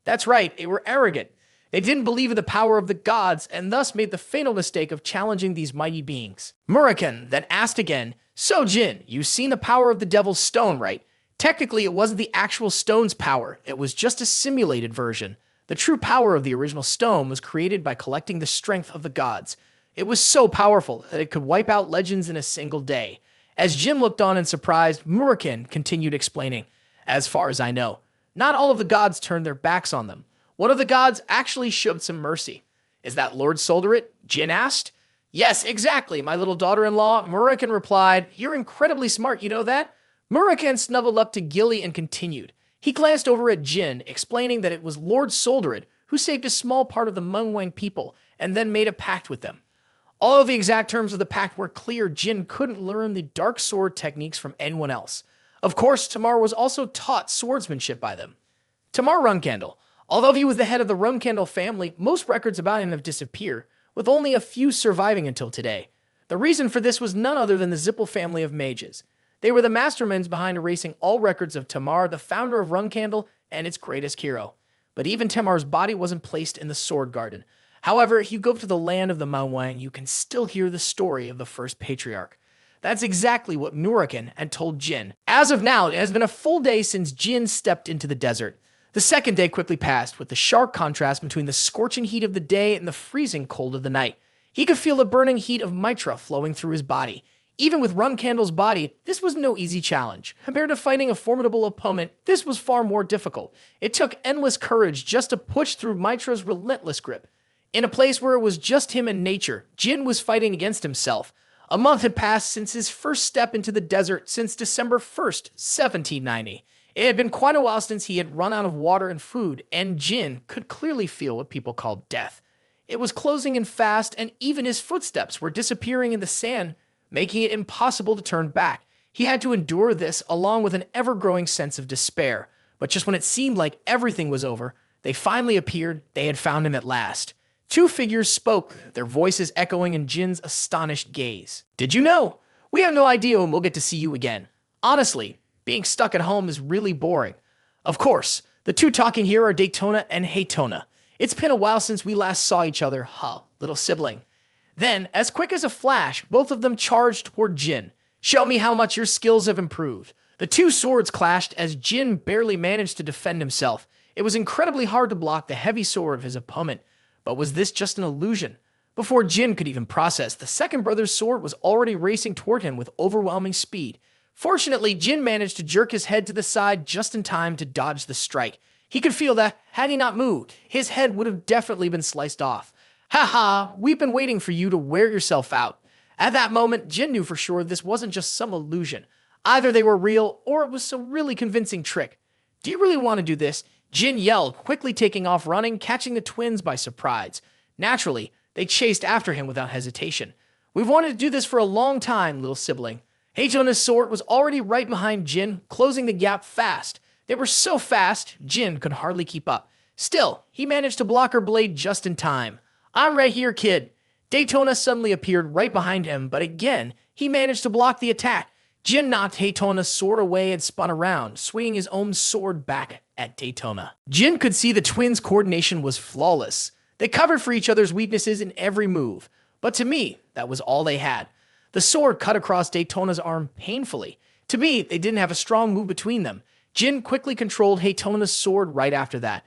That's right, they were arrogant. They didn't believe in the power of the gods, and thus made the fatal mistake of challenging these mighty beings. Muraken then asked again, "So Jin, you've seen the power of the devil's stone, right? Technically, it wasn't the actual stone's power, it was just a simulated version. The true power of the original stone was created by collecting the strength of the gods. It was so powerful that it could wipe out legends in a single day." As Jin looked on in surprise, Muraken continued explaining, as far as I know. Not all of the gods turned their backs on them. One of the gods actually showed some mercy. Is that Lord Solderit? Jin asked. Yes, exactly, my little daughter-in-law, Murakan replied. You're incredibly smart, you know that? Murakan snuggled up to Gilly and continued. He glanced over at Jin, explaining that it was Lord Solderit who saved a small part of the Mengwang people and then made a pact with them. All the exact terms of the pact were clear. Jin couldn't learn the dark sword techniques from anyone else. Of course, Tamar was also taught swordsmanship by them. Tamar Runcandel. Although he was the head of the Runcandel family, most records about him have disappeared, with only a few surviving until today. The reason for this was none other than the Zippel family of mages. They were the masterminds behind erasing all records of Tamar, the founder of Runcandel, and its greatest hero. But even Tamar's body wasn't placed in the sword garden. However, if you go to the land of the Manhwa, you can still hear the story of the first patriarch. That's exactly what Murakan had told Jin. As of now, it has been a full day since Jin stepped into the desert. The second day quickly passed, with the sharp contrast between the scorching heat of the day and the freezing cold of the night. He could feel the burning heat of Mitra flowing through his body. Even with Runcandel's body, this was no easy challenge. Compared to fighting a formidable opponent, this was far more difficult. It took endless courage just to push through Mitra's relentless grip. In a place where it was just him and nature, Jin was fighting against himself. A month had passed since his first step into the desert since December 1st, 1790. It had been quite a while since he had run out of water and food, and Jin could clearly feel what people called death. It was closing in fast, and even his footsteps were disappearing in the sand, making it impossible to turn back. He had to endure this along with an ever-growing sense of despair. But just when it seemed like everything was over, they finally appeared. They had found him at last. Two figures spoke, their voices echoing in Jin's astonished gaze. Did you know? We have no idea when we'll get to see you again. Honestly, being stuck at home is really boring. Of course, the two talking here are Daytona and Haytona. It's been a while since we last saw each other, little sibling. Then, as quick as a flash, both of them charged toward Jin. Show me how much your skills have improved. The two swords clashed as Jin barely managed to defend himself. It was incredibly hard to block the heavy sword of his opponent. But was this just an illusion? Before Jin could even process, the second brother's sword was already racing toward him with overwhelming speed. Fortunately, Jin managed to jerk his head to the side just in time to dodge the strike. He could feel that, had he not moved, his head would have definitely been sliced off. Ha, we've been waiting for you to wear yourself out. At that moment, Jin knew for sure this wasn't just some illusion. Either they were real, or it was some really convincing trick. Do you really want to do this? Jin yelled, quickly taking off running, catching the twins by surprise. Naturally, they chased after him without hesitation. We've wanted to do this for a long time, little sibling. Haytona's sword was already right behind Jin, closing the gap fast. They were so fast, Jin could hardly keep up. Still, he managed to block her blade just in time. I'm right here, kid. Daytona suddenly appeared right behind him, but again, he managed to block the attack. Jin knocked Haytona's sword away and spun around, swinging his own sword back at Daytona. Jin could see the twins' coordination was flawless. They covered for each other's weaknesses in every move, but to me, that was all they had. The sword cut across Daytona's arm painfully. To me, they didn't have a strong move between them. Jin quickly controlled Haytona's sword right after that.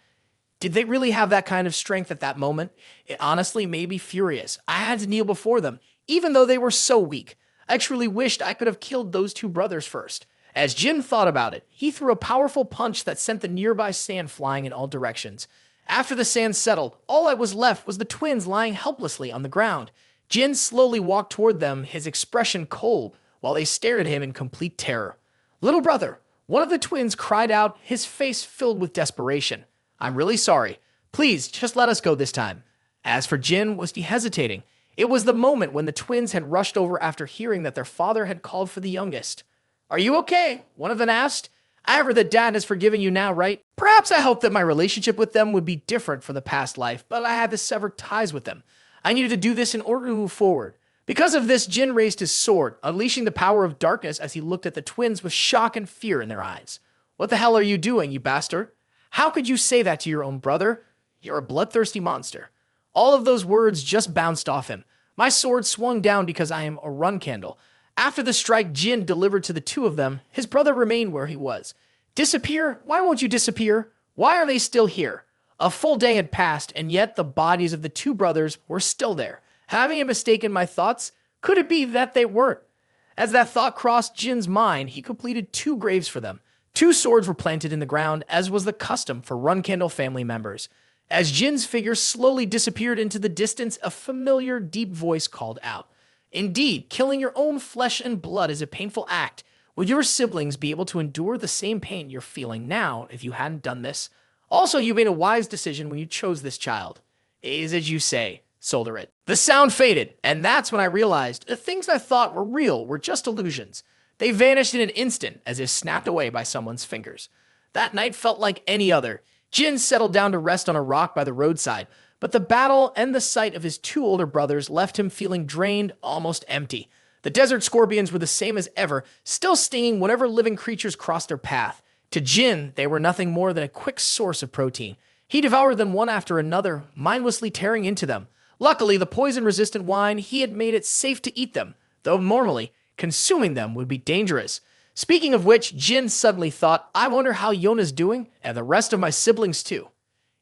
Did they really have that kind of strength at that moment? It honestly made me furious. I had to kneel before them, even though they were so weak. I truly wished I could have killed those two brothers first. As Jin thought about it, he threw a powerful punch that sent the nearby sand flying in all directions. After the sand settled, all that was left was the twins lying helplessly on the ground. Jin slowly walked toward them, his expression cold, while they stared at him in complete terror. Little brother, one of the twins cried out, his face filled with desperation. I'm really sorry. Please, just let us go this time. As for Jin, was he hesitating? It was the moment when the twins had rushed over after hearing that their father had called for the youngest. Are you okay? One of them asked. I heard that Dad has forgiven you now, right? Perhaps I hoped that my relationship with them would be different from the past life, but I had to sever ties with them. I needed to do this in order to move forward. Because of this, Jin raised his sword, unleashing the power of darkness as he looked at the twins with shock and fear in their eyes. What the hell are you doing, you bastard? How could you say that to your own brother? You're a bloodthirsty monster. All of those words just bounced off him. My sword swung down because I am a Runcandel. After the strike Jin delivered to the two of them, his brother remained where he was. Disappear? Why won't you disappear? Why are they still here? A full day had passed, and yet the bodies of the two brothers were still there. Having I mistaken my thoughts? Could it be that they weren't? As that thought crossed Jin's mind, he completed 2 graves for them. 2 swords were planted in the ground, as was the custom for Runcandel family members. As Jin's figure slowly disappeared into the distance, a familiar, deep voice called out, "Indeed, killing your own flesh and blood is a painful act. Would your siblings be able to endure the same pain you're feeling now if you hadn't done this? Also, you made a wise decision when you chose this child. It is as you say, soldier it." The sound faded, and that's when I realized the things I thought were real were just illusions. They vanished in an instant, as if snapped away by someone's fingers. That night felt like any other. Jin settled down to rest on a rock by the roadside, but the battle and the sight of his 2 older brothers left him feeling drained, almost empty. The desert scorpions were the same as ever, still stinging whatever living creatures crossed their path. To Jin, they were nothing more than a quick source of protein. He devoured them one after another, mindlessly tearing into them. Luckily, the poison-resistant wine, he had made it safe to eat them, though normally, consuming them would be dangerous. Speaking of which, Jin suddenly thought, I wonder how Yona's doing, and the rest of my siblings too.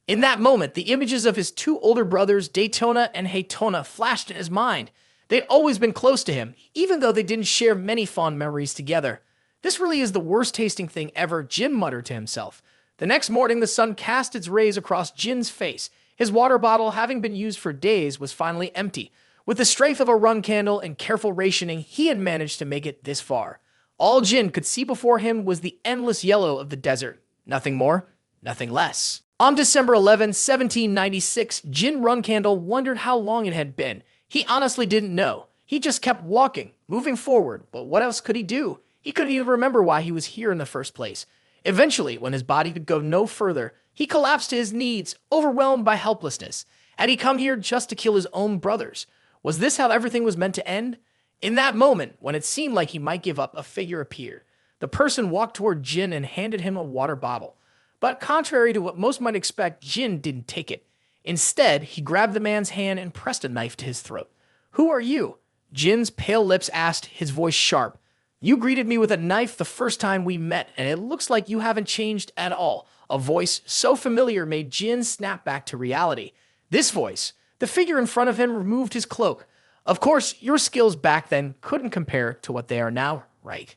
In that moment, the images of his 2 older brothers, Daytona and Haytona, flashed in his mind. They'd always been close to him, even though they didn't share many fond memories together. This really is the worst-tasting thing ever, Jin muttered to himself. The next morning, the sun cast its rays across Jin's face. His water bottle, having been used for days, was finally empty. With the strength of a Runcandel and careful rationing, he had managed to make it this far. All Jin could see before him was the endless yellow of the desert. Nothing more, nothing less. On December 11, 1796, Jin Runcandel wondered how long it had been. He honestly didn't know. He just kept walking, moving forward, but what else could he do? He couldn't even remember why he was here in the first place. Eventually, when his body could go no further, he collapsed to his knees, overwhelmed by helplessness. Had he come here just to kill his own brothers? Was this how everything was meant to end? In that moment, when it seemed like he might give up, a figure appeared. The person walked toward Jin and handed him a water bottle. But contrary to what most might expect, Jin didn't take it. Instead, he grabbed the man's hand and pressed a knife to his throat. "Who are you?" Jin's pale lips asked, his voice sharp. "You greeted me with a knife the first time we met, and it looks like you haven't changed at all." A voice so familiar made Jin snap back to reality. This voice, the figure in front of him, removed his cloak. "Of course, your skills back then couldn't compare to what they are now, right?"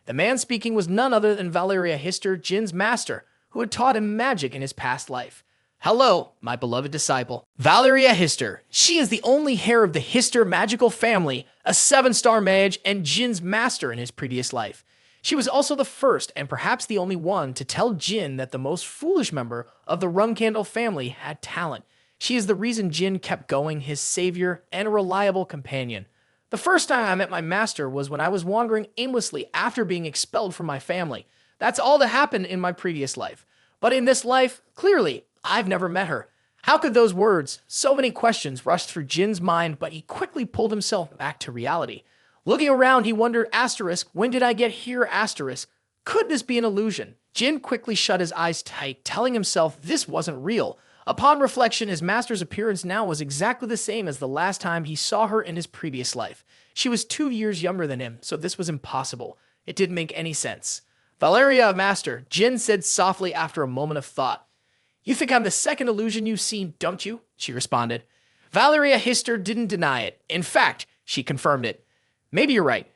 The man speaking was none other than Valeria Hister, Jin's master, who had taught him magic in his past life. "Hello, my beloved disciple." Valeria Hister. She is the only heir of the Hister magical family, a 7-star mage, and Jin's master in his previous life. She was also the first, and perhaps the only one, to tell Jin that the most foolish member of the Runcandel family had talent. She is the reason Jin kept going, his savior and a reliable companion. The first time I met my master was when I was wandering aimlessly after being expelled from my family. That's all that happened in my previous life. But in this life, clearly, I've never met her. How could those words, so many questions, rushed through Jin's mind, but he quickly pulled himself back to reality. Looking around, he wondered, when did I get here, Could this be an illusion? Jin quickly shut his eyes tight, telling himself this wasn't real. Upon reflection, his master's appearance now was exactly the same as the last time he saw her in his previous life. She was 2 years younger than him, so this was impossible. It didn't make any sense. "Valeria, master," Jin said softly after a moment of thought. "You think I'm the second illusion you've seen, don't you?" she responded. Valeria Hister didn't deny it. In fact, she confirmed it. "Maybe you're right.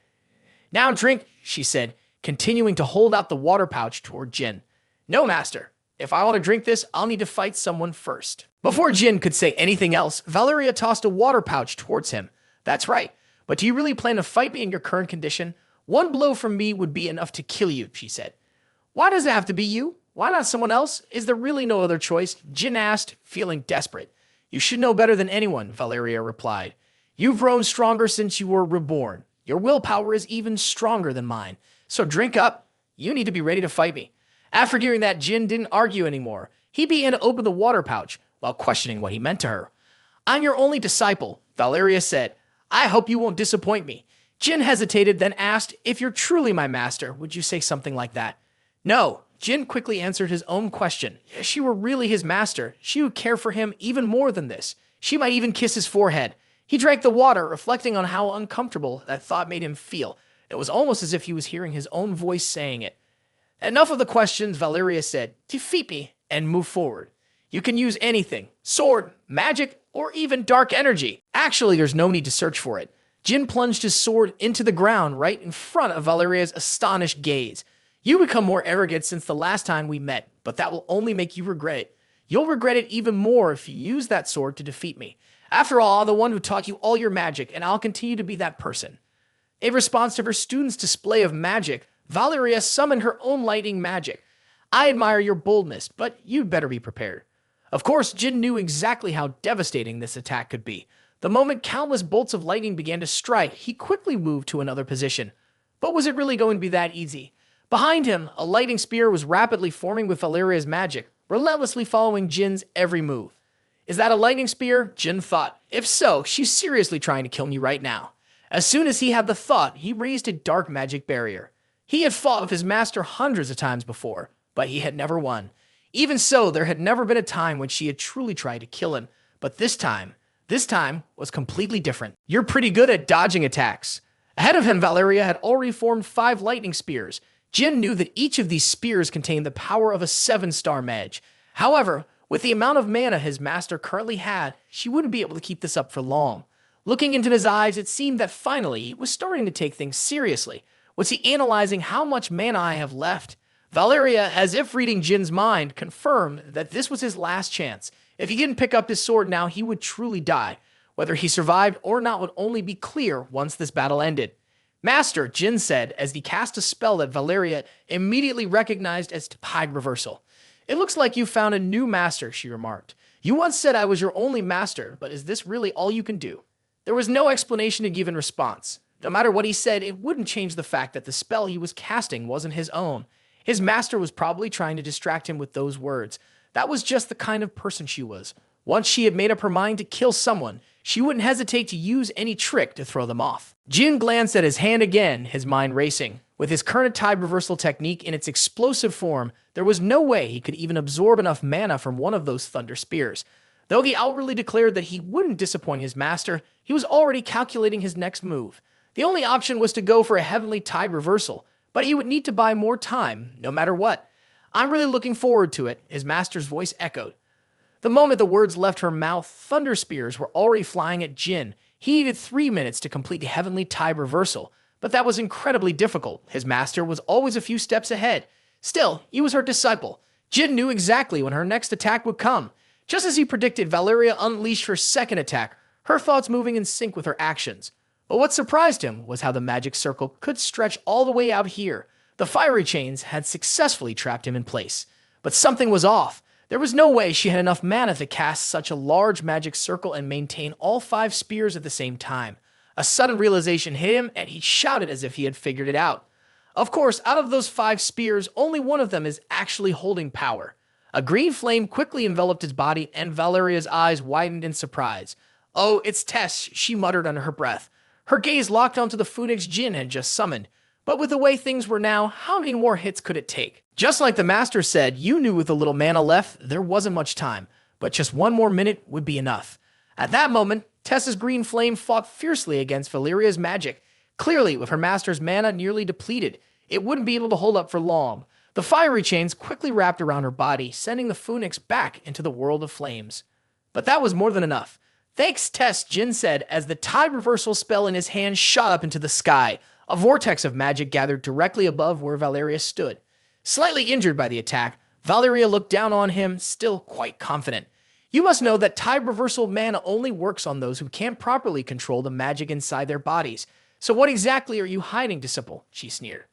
Now drink," she said, continuing to hold out the water pouch toward Jin. "No, master. If I want to drink this, I'll need to fight someone first." Before Jin could say anything else, Valeria tossed a water pouch towards him. "That's right. But do you really plan to fight me in your current condition? 1 blow from me would be enough to kill you," she said. "Why does it have to be you? Why not someone else? Is there really no other choice?" Jin asked, feeling desperate. "You should know better than anyone," Valeria replied. "You've grown stronger since you were reborn. Your willpower is even stronger than mine. So drink up. You need to be ready to fight me." After hearing that, Jin didn't argue anymore. He began to open the water pouch while questioning what he meant to her. "I'm your only disciple," Valeria said. "I hope you won't disappoint me." Jin hesitated, then asked, "If you're truly my master, would you say something like that?" "No." Jin quickly answered his own question. If she were really his master, she would care for him even more than this. She might even kiss his forehead. He drank the water, reflecting on how uncomfortable that thought made him feel. It was almost as if he was hearing his own voice saying it. "Enough of the questions," Valeria said. "Defeat me and move forward. You can use anything, sword, magic, or even dark energy. Actually, there's no need to search for it." Jin plunged his sword into the ground right in front of Valeria's astonished gaze. You become more arrogant since the last time we met, but that will only make you regret it. You'll regret it even more if you use that sword to defeat me. After all, I'm the one who taught you all your magic, and I'll continue to be that person. In response to her students' display of magic, Valeria summoned her own lightning magic. I admire your boldness, but you'd better be prepared. Of course, Jin knew exactly how devastating this attack could be. The moment countless bolts of lightning began to strike, he quickly moved to another position. But was it really going to be that easy? Behind him, a lightning spear was rapidly forming with Valeria's magic, relentlessly following Jin's every move. Is that a lightning spear? Jin thought. If so, she's seriously trying to kill me right now. As soon as he had the thought, he raised a dark magic barrier. He had fought with his master hundreds of times before, but he had never won. Even so, there had never been a time when she had truly tried to kill him. But this time was completely different. You're pretty good at dodging attacks. Ahead of him, Valeria had already formed 5 lightning spears. Jin knew that each of these spears contained the power of a 7-star mage. However, with the amount of mana his master currently had, she wouldn't be able to keep this up for long. Looking into his eyes, it seemed that finally he was starting to take things seriously. Was he analyzing how much mana I have left? Valeria, as if reading Jin's mind, confirmed that this was his last chance. If he didn't pick up his sword now, he would truly die. Whether he survived or not would only be clear once this battle ended. Master, Jin said, as he cast a spell that Valeria immediately recognized as tide reversal. It looks like you found a new master, she remarked. You once said I was your only master, but is this really all you can do? There was no explanation to give in response. No matter what he said, it wouldn't change the fact that the spell he was casting wasn't his own. His master was probably trying to distract him with those words. That was just the kind of person she was. Once she had made up her mind to kill someone, she wouldn't hesitate to use any trick to throw them off. Jin glanced at his hand again, his mind racing. With his current tide reversal technique in its explosive form, there was no way he could even absorb enough mana from one of those thunder spears. Though he outwardly declared that he wouldn't disappoint his master, he was already calculating his next move. The only option was to go for a heavenly tide reversal, but he would need to buy more time, no matter what. I'm really looking forward to it, his master's voice echoed. The moment the words left her mouth, thunder spears were already flying at Jin. He needed 3 minutes to complete the heavenly tide reversal, but that was incredibly difficult. His master was always a few steps ahead. Still, he was her disciple. Jin knew exactly when her next attack would come. Just as he predicted, Valeria unleashed her second attack, her thoughts moving in sync with her actions. But what surprised him was how the magic circle could stretch all the way out here. The fiery chains had successfully trapped him in place. But something was off. There was no way she had enough mana to cast such a large magic circle and maintain all 5 spears at the same time. A sudden realization hit him, and he shouted as if he had figured it out. Of course, out of those 5 spears, only one of them is actually holding power. A green flame quickly enveloped his body, and Valeria's eyes widened in surprise. Oh, it's Tess, she muttered under her breath. Her gaze locked onto the phoenix Jin had just summoned. But with the way things were now, how many more hits could it take? Just like the master said, you knew with the little mana left, there wasn't much time. But just 1 more minute would be enough. At that moment, Tessa's green flame fought fiercely against Valeria's magic. Clearly, with her master's mana nearly depleted, it wouldn't be able to hold up for long. The fiery chains quickly wrapped around her body, sending the phoenix back into the world of flames. But that was more than enough. Thanks, Tess, Jin said as the tide reversal spell in his hand shot up into the sky. A vortex of magic gathered directly above where Valeria stood. Slightly injured by the attack, Valeria looked down on him, still quite confident. You must know that tide reversal mana only works on those who can't properly control the magic inside their bodies. So what exactly are you hiding, disciple? She sneered.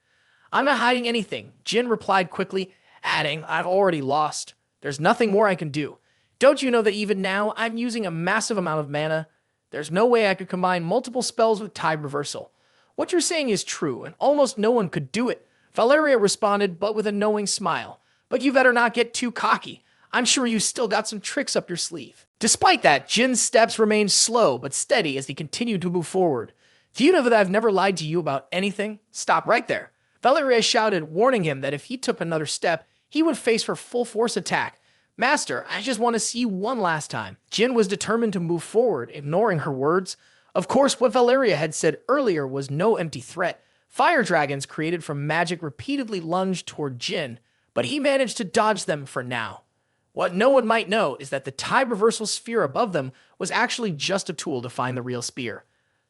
I'm not hiding anything, Jin replied quickly, adding, I've already lost. There's nothing more I can do. Don't you know that even now, I'm using a massive amount of mana? There's no way I could combine multiple spells with tide reversal. What you're saying is true, and almost no one could do it. Valeria responded, but with a knowing smile. But you better not get too cocky. I'm sure you still got some tricks up your sleeve. Despite that, Jin's steps remained slow but steady as he continued to move forward. Do you know that I've never lied to you about anything? Stop right there. Valeria shouted, warning him that if he took another step, he would face her full force attack. Master, I just want to see you one last time. Jin was determined to move forward, ignoring her words. Of course, what Valeria had said earlier was no empty threat. Fire dragons created from magic repeatedly lunged toward Jin, but he managed to dodge them for now. What no one might know is that the tide reversal sphere above them was actually just a tool to find the real spear.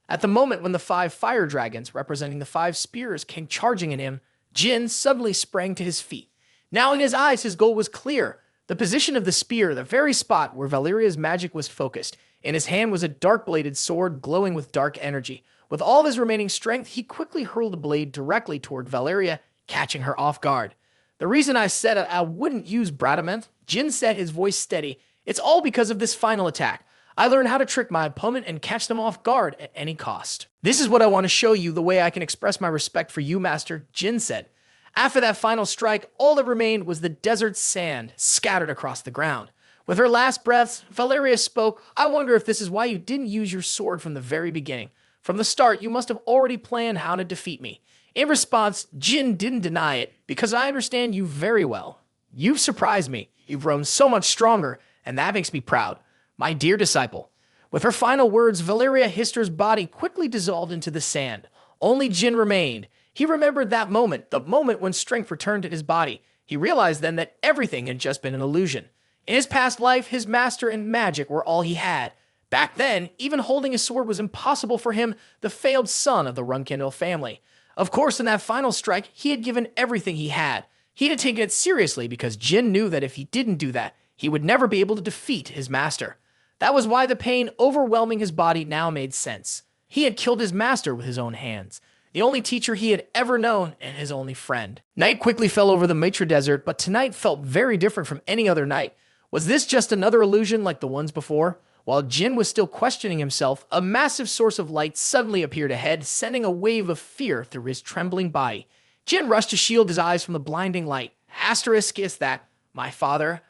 At the moment when the 5 fire dragons representing the 5 spears came charging at him, Jin suddenly sprang to his feet. Now in his eyes, his goal was clear. The position of the spear, the very spot where Valeria's magic was focused. In his hand was a dark-bladed sword glowing with dark energy. With all of his remaining strength, he quickly hurled the blade directly toward Valeria, catching her off guard. The reason I said I wouldn't use Bradament, Jin said, his voice steady, it's all because of this final attack. I learned how to trick my opponent and catch them off guard at any cost. This is what I want to show you the way I can express my respect for you, Master, Jin said. After that final strike, all that remained was the desert sand scattered across the ground. With her last breaths, Valeria spoke, I wonder if this is why you didn't use your sword from the very beginning. From the start, you must have already planned how to defeat me. In response, Jin didn't deny it, because I understand you very well. You've surprised me. You've grown so much stronger, and that makes me proud. My dear disciple. With her final words, Valeria Hister's body quickly dissolved into the sand. Only Jin remained. He remembered that moment, the moment when strength returned to his body. He realized then that everything had just been an illusion. In his past life, his master and magic were all he had. Back then, even holding his sword was impossible for him, the failed son of the Runcandel family. Of course, in that final strike, he had given everything he had. He had taken it seriously because Jin knew that if he didn't do that, he would never be able to defeat his master. That was why the pain overwhelming his body now made sense. He had killed his master with his own hands, the only teacher he had ever known and his only friend. Night quickly fell over the Matra Desert, but tonight felt very different from any other night. Was this just another illusion like the ones before? While Jin was still questioning himself, a massive source of light suddenly appeared ahead, sending a wave of fear through his trembling body. Jin rushed to shield his eyes from the blinding light. Asterisk is that, my father.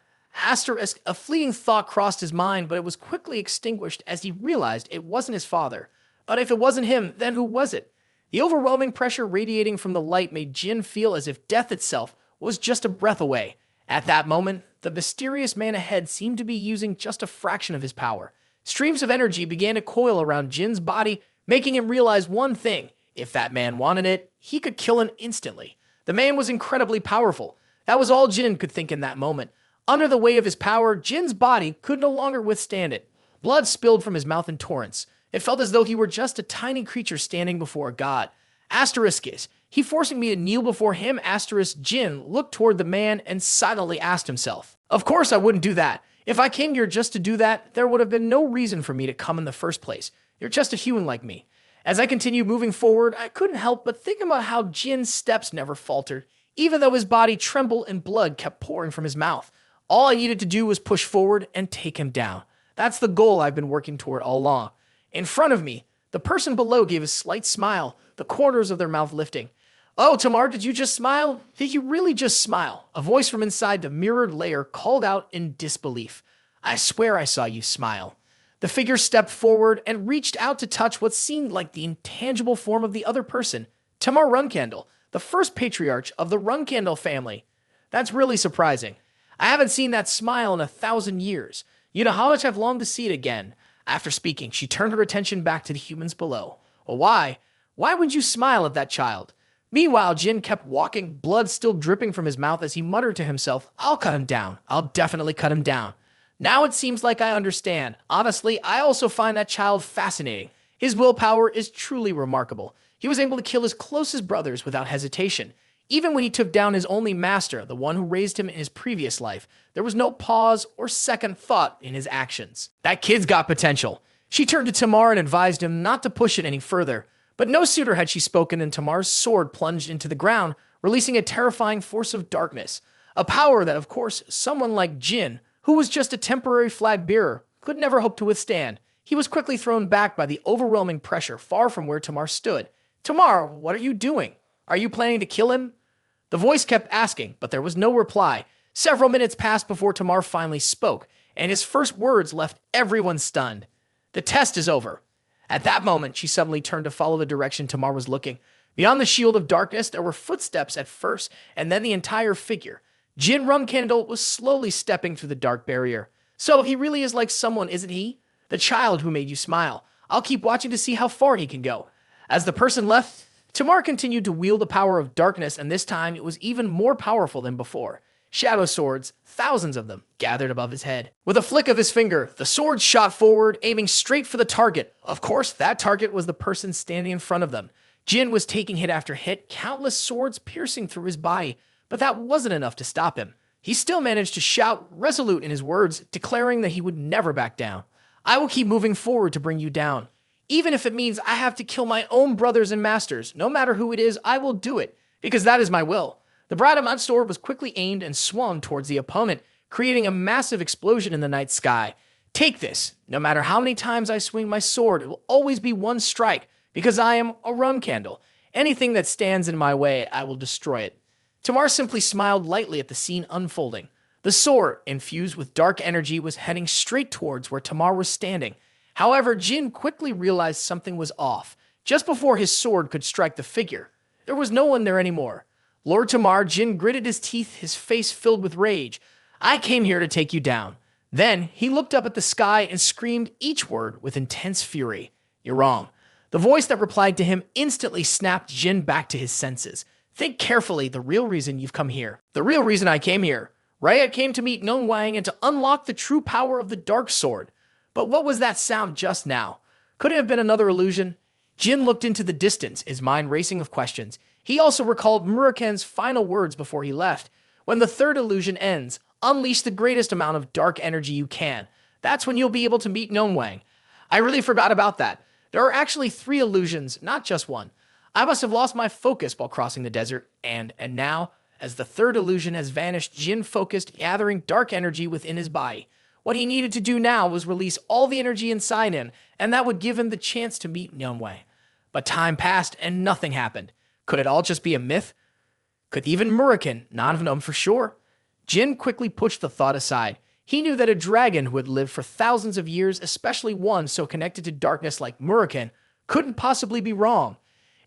Asterisk, a fleeting thought crossed his mind, but it was quickly extinguished as he realized it wasn't his father. But if it wasn't him, then who was it? The overwhelming pressure radiating from the light made Jin feel as if death itself was just a breath away. At that moment, the mysterious man ahead seemed to be using just a fraction of his power. Streams of energy began to coil around Jin's body, making him realize one thing. If that man wanted it, he could kill him instantly. The man was incredibly powerful. That was all Jin could think in that moment. Under the weight of his power, Jin's body could no longer withstand it. Blood spilled from his mouth in torrents. It felt as though he were just a tiny creature standing before a god. Asterisk is, he forcing me to kneel before him, asterisk Jin looked toward the man and silently asked himself. Of course I wouldn't do that. If I came here just to do that, there would have been no reason for me to come in the first place. You're just a human like me. As I continued moving forward, I couldn't help but think about how Jin's steps never faltered, even though his body trembled and blood kept pouring from his mouth. All I needed to do was push forward and take him down. That's the goal I've been working toward all along. In front of me, the person below gave a slight smile, the corners of their mouth lifting. Oh, Tamar, did you just smile? Did you really just smile? A voice from inside the mirrored layer called out in disbelief. I swear I saw you smile. The figure stepped forward and reached out to touch what seemed like the intangible form of the other person, Tamar Runcandel, the first patriarch of the Runcandel family. That's really surprising. I haven't seen that smile in 1,000 years. You know how much I've longed to see it again. After speaking, she turned her attention back to the humans below. Well, why? Why would you smile at that child? Meanwhile, Jin kept walking, blood still dripping from his mouth as he muttered to himself, I'll cut him down. I'll definitely cut him down. Now it seems like I understand. Honestly, I also find that child fascinating. His willpower is truly remarkable. He was able to kill his closest brothers without hesitation. Even when he took down his only master, the one who raised him in his previous life, there was no pause or second thought in his actions. That kid's got potential. She turned to Tamar and advised him not to push it any further. But no sooner had she spoken than Tamar's sword plunged into the ground, releasing a terrifying force of darkness. A power that, of course, someone like Jin, who was just a temporary flag bearer, could never hope to withstand. He was quickly thrown back by the overwhelming pressure far from where Tamar stood. Tamar, what are you doing? Are you planning to kill him? The voice kept asking, but there was no reply. Several minutes passed before Tamar finally spoke, and his first words left everyone stunned. The test is over. At that moment, she suddenly turned to follow the direction Tamar was looking. Beyond the shield of darkness, there were footsteps at first, and then the entire figure. Jin Runcandel was slowly stepping through the dark barrier. So he really is like someone, isn't he? The child who made you smile. I'll keep watching to see how far he can go. As the person left, Tamar continued to wield the power of darkness, and this time it was even more powerful than before. Shadow swords, thousands of them, gathered above his head. With a flick of his finger, the sword shot forward, aiming straight for the target. Of course, that target was the person standing in front of them. Jin was taking hit after hit, countless swords piercing through his body, but that wasn't enough to stop him. He still managed to shout, resolute in his words, declaring that he would never back down. I will keep moving forward to bring you down. Even if it means I have to kill my own brothers and masters, no matter who it is, I will do it, because that is my will. The Bradamant sword was quickly aimed and swung towards the opponent, creating a massive explosion in the night sky. Take this. No matter how many times I swing my sword, it will always be one strike, because I am a Runcandel. Anything that stands in my way, I will destroy it. Tamar simply smiled lightly at the scene unfolding. The sword, infused with dark energy, was heading straight towards where Tamar was standing. However, Jin quickly realized something was off. Just before his sword could strike the figure, there was no one there anymore. Lord Tamar, Jin gritted his teeth, his face filled with rage. I came here to take you down. Then he looked up at the sky and screamed each word with intense fury. You're wrong. The voice that replied to him instantly snapped Jin back to his senses. Think carefully, the real reason you've come here. The real reason I came here. Raya came to meet Nongwang and to unlock the true power of the dark sword. But what was that sound just now? Could it have been another illusion? Jin looked into the distance, his mind racing with questions. He also recalled Muroken's final words before he left. When the third illusion ends, unleash the greatest amount of dark energy you can. That's when you'll be able to meet Nongwang. I really forgot about that. There are actually 3 illusions, not just one. I must have lost my focus while crossing the desert, and now, as the third illusion has vanished, Jin focused, gathering dark energy within his body. What he needed to do now was release all the energy inside him, and that would give him the chance to meet Nongwang. But time passed, and nothing happened. Could it all just be a myth? Could even Muroken not have known for sure? Jin quickly pushed the thought aside. He knew that a dragon who had lived for thousands of years, especially one so connected to darkness like Muroken, couldn't possibly be wrong.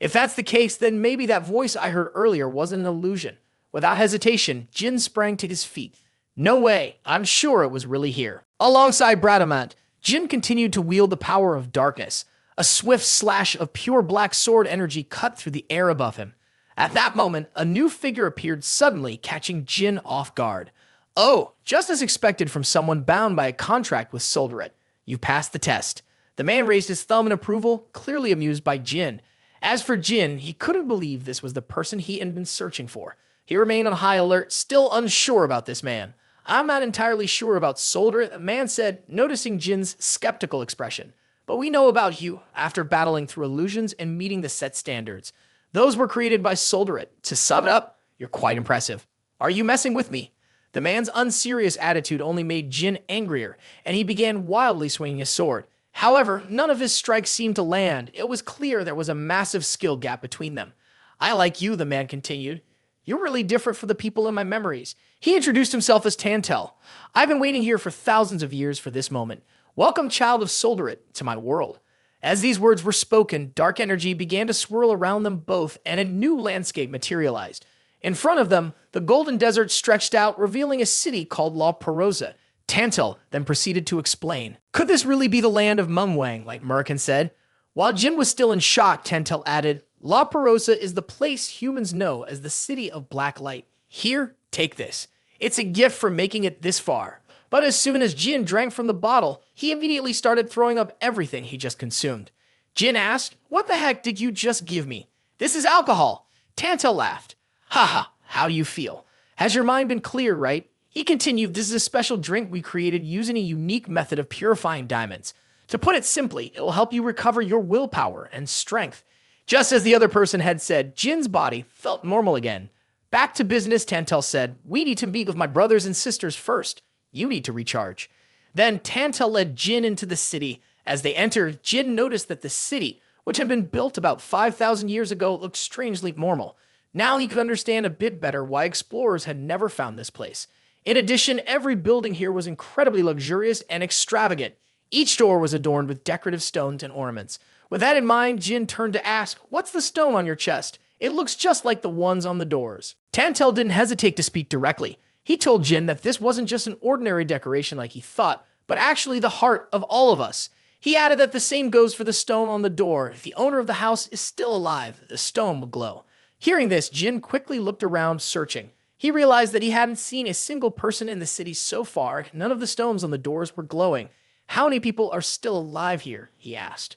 If that's the case, then maybe that voice I heard earlier wasn't an illusion. Without hesitation, Jin sprang to his feet. No way, I'm sure it was really here. Alongside Bradamant, Jin continued to wield the power of darkness. A swift slash of pure black sword energy cut through the air above him. At that moment, a new figure appeared suddenly, catching Jin off guard. Oh, just as expected from someone bound by a contract with Solderit. You passed the test. The man raised his thumb in approval, clearly amused by Jin. As for Jin, he couldn't believe this was the person he had been searching for. He remained on high alert, still unsure about this man. I'm not entirely sure about Solderit, the man said, noticing Jin's skeptical expression. But we know about you after battling through illusions and meeting the set standards. Those were created by Solderit. To sum it up, you're quite impressive. Are you messing with me? The man's unserious attitude only made Jin angrier, and he began wildly swinging his sword. However, none of his strikes seemed to land. It was clear there was a massive skill gap between them. I like you, the man continued. You're really different from the people in my memories. He introduced himself as Tantel. I've been waiting here for thousands of years for this moment. Welcome, child of Solderit, to my world. As these words were spoken, dark energy began to swirl around them both, and a new landscape materialized. In front of them, the golden desert stretched out, revealing a city called La Perosa. Tantel then proceeded to explain. Could this really be the land of Mumwang, like Muroken said? While Jin was still in shock, Tantel added, La Perosa is the place humans know as the City of Black Light. Here, take this. It's a gift for making it this far. But as soon as Jin drank from the bottle, he immediately started throwing up everything he just consumed. Jin asked, what the heck did you just give me? This is alcohol. Tantel laughed. Haha, how do you feel? Has your mind been clear, right? He continued, this is a special drink we created using a unique method of purifying diamonds. To put it simply, it will help you recover your willpower and strength. Just as the other person had said, Jin's body felt normal again. Back to business, Tantel said, we need to meet with my brothers and sisters first. You need to recharge. Then Tantel led Jin into the city. As they entered, Jin noticed that the city, which had been built about 5,000 years ago, looked strangely normal. Now he could understand a bit better why explorers had never found this place. In addition, every building here was incredibly luxurious and extravagant. Each door was adorned with decorative stones and ornaments. With that in mind, Jin turned to ask, what's the stone on your chest? It looks just like the ones on the doors. Tantel didn't hesitate to speak directly. He told Jin that this wasn't just an ordinary decoration like he thought, but actually the heart of all of us. He added that the same goes for the stone on the door. If the owner of the house is still alive, the stone will glow. Hearing this, Jin quickly looked around, searching. He realized that he hadn't seen a single person in the city so far. None of the stones on the doors were glowing. How many people are still alive here? He asked.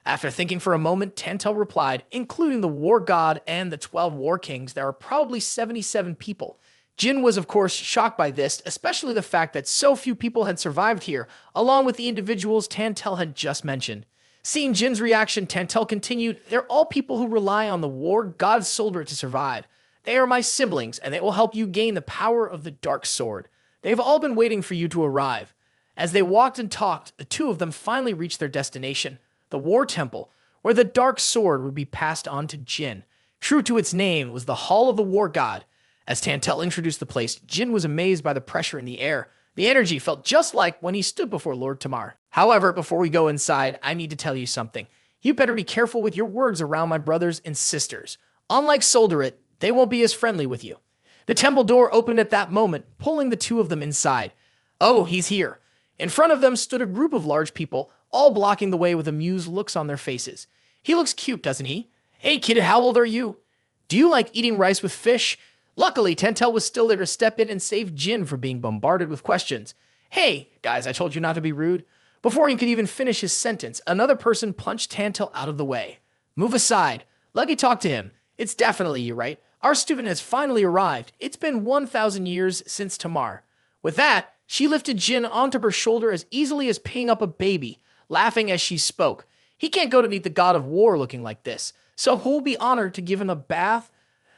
After thinking for a moment, Tantel replied, including the war god and the 12 war kings, there are probably 77 people. Jin was, of course, shocked by this, especially the fact that so few people had survived here, along with the individuals Tantel had just mentioned. Seeing Jin's reaction, Tantel continued, they're all people who rely on the war god's soldier to survive. They are my siblings, and they will help you gain the power of the dark sword. They've all been waiting for you to arrive. As they walked and talked, the two of them finally reached their destination, the War Temple, where the dark sword would be passed on to Jin. True to its name was the Hall of the War God. As Tantel introduced the place, Jin was amazed by the pressure in the air. The energy felt just like when he stood before Lord Tamar. However, before we go inside, I need to tell you something. You better be careful with your words around my brothers and sisters. Unlike Solderit, they won't be as friendly with you. The temple door opened at that moment, pulling the two of them inside. Oh, he's here. In front of them stood a group of large people, all blocking the way with amused looks on their faces. He looks cute, doesn't he? Hey kid, how old are you? Do you like eating rice with fish? Luckily, Tantel was still there to step in and save Jin from being bombarded with questions. Hey, guys, I told you not to be rude. Before he could even finish his sentence, another person punched Tantel out of the way. Move aside. Let me talk to him. It's definitely you, right? Our student has finally arrived. It's been 1,000 years since Tamar. With that, she lifted Jin onto her shoulder as easily as picking up a baby, laughing as she spoke. He can't go to meet the god of war looking like this, so who'll be honored to give him a bath?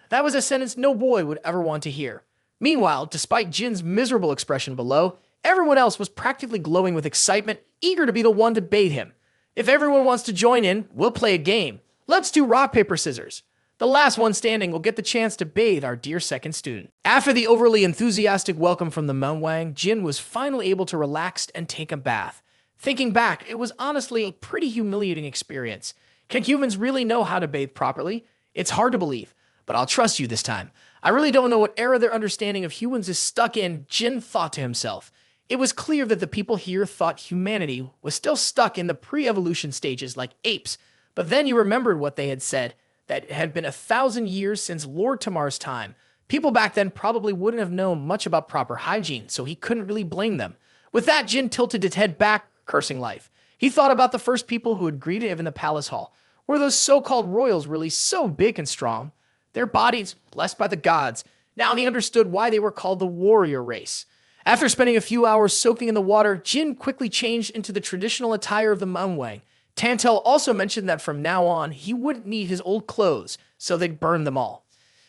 That was a sentence no boy would ever want to hear. Meanwhile, despite Jin's miserable expression below, everyone else was practically glowing with excitement, eager to be the one to bathe him. If everyone wants to join in, we'll play a game. Let's do rock, paper, scissors. The last one standing will get the chance to bathe our dear second student. After the overly enthusiastic welcome from the Manhwa, Jin was finally able to relax and take a bath. Thinking back, it was honestly a pretty humiliating experience. Can humans really know how to bathe properly? It's hard to believe, but I'll trust you this time. I really don't know what era their understanding of humans is stuck in, Jin thought to himself. It was clear that the people here thought humanity was still stuck in the pre-evolution stages like apes, but then he remembered what they had said, that it had been 1,000 years since Lord Tamar's time. People back then probably wouldn't have known much about proper hygiene, so he couldn't really blame them. With that, Jin tilted his head back, cursing life. He thought about the first people who had greeted him in the palace hall. Were those so-called royals really so big and strong? Their bodies, blessed by the gods. Now he understood why they were called the warrior race. After spending a few hours soaking in the water, Jin quickly changed into the traditional attire of the Manhwa. Tantel also mentioned that from now on, he wouldn't need his old clothes, so they'd burn them all.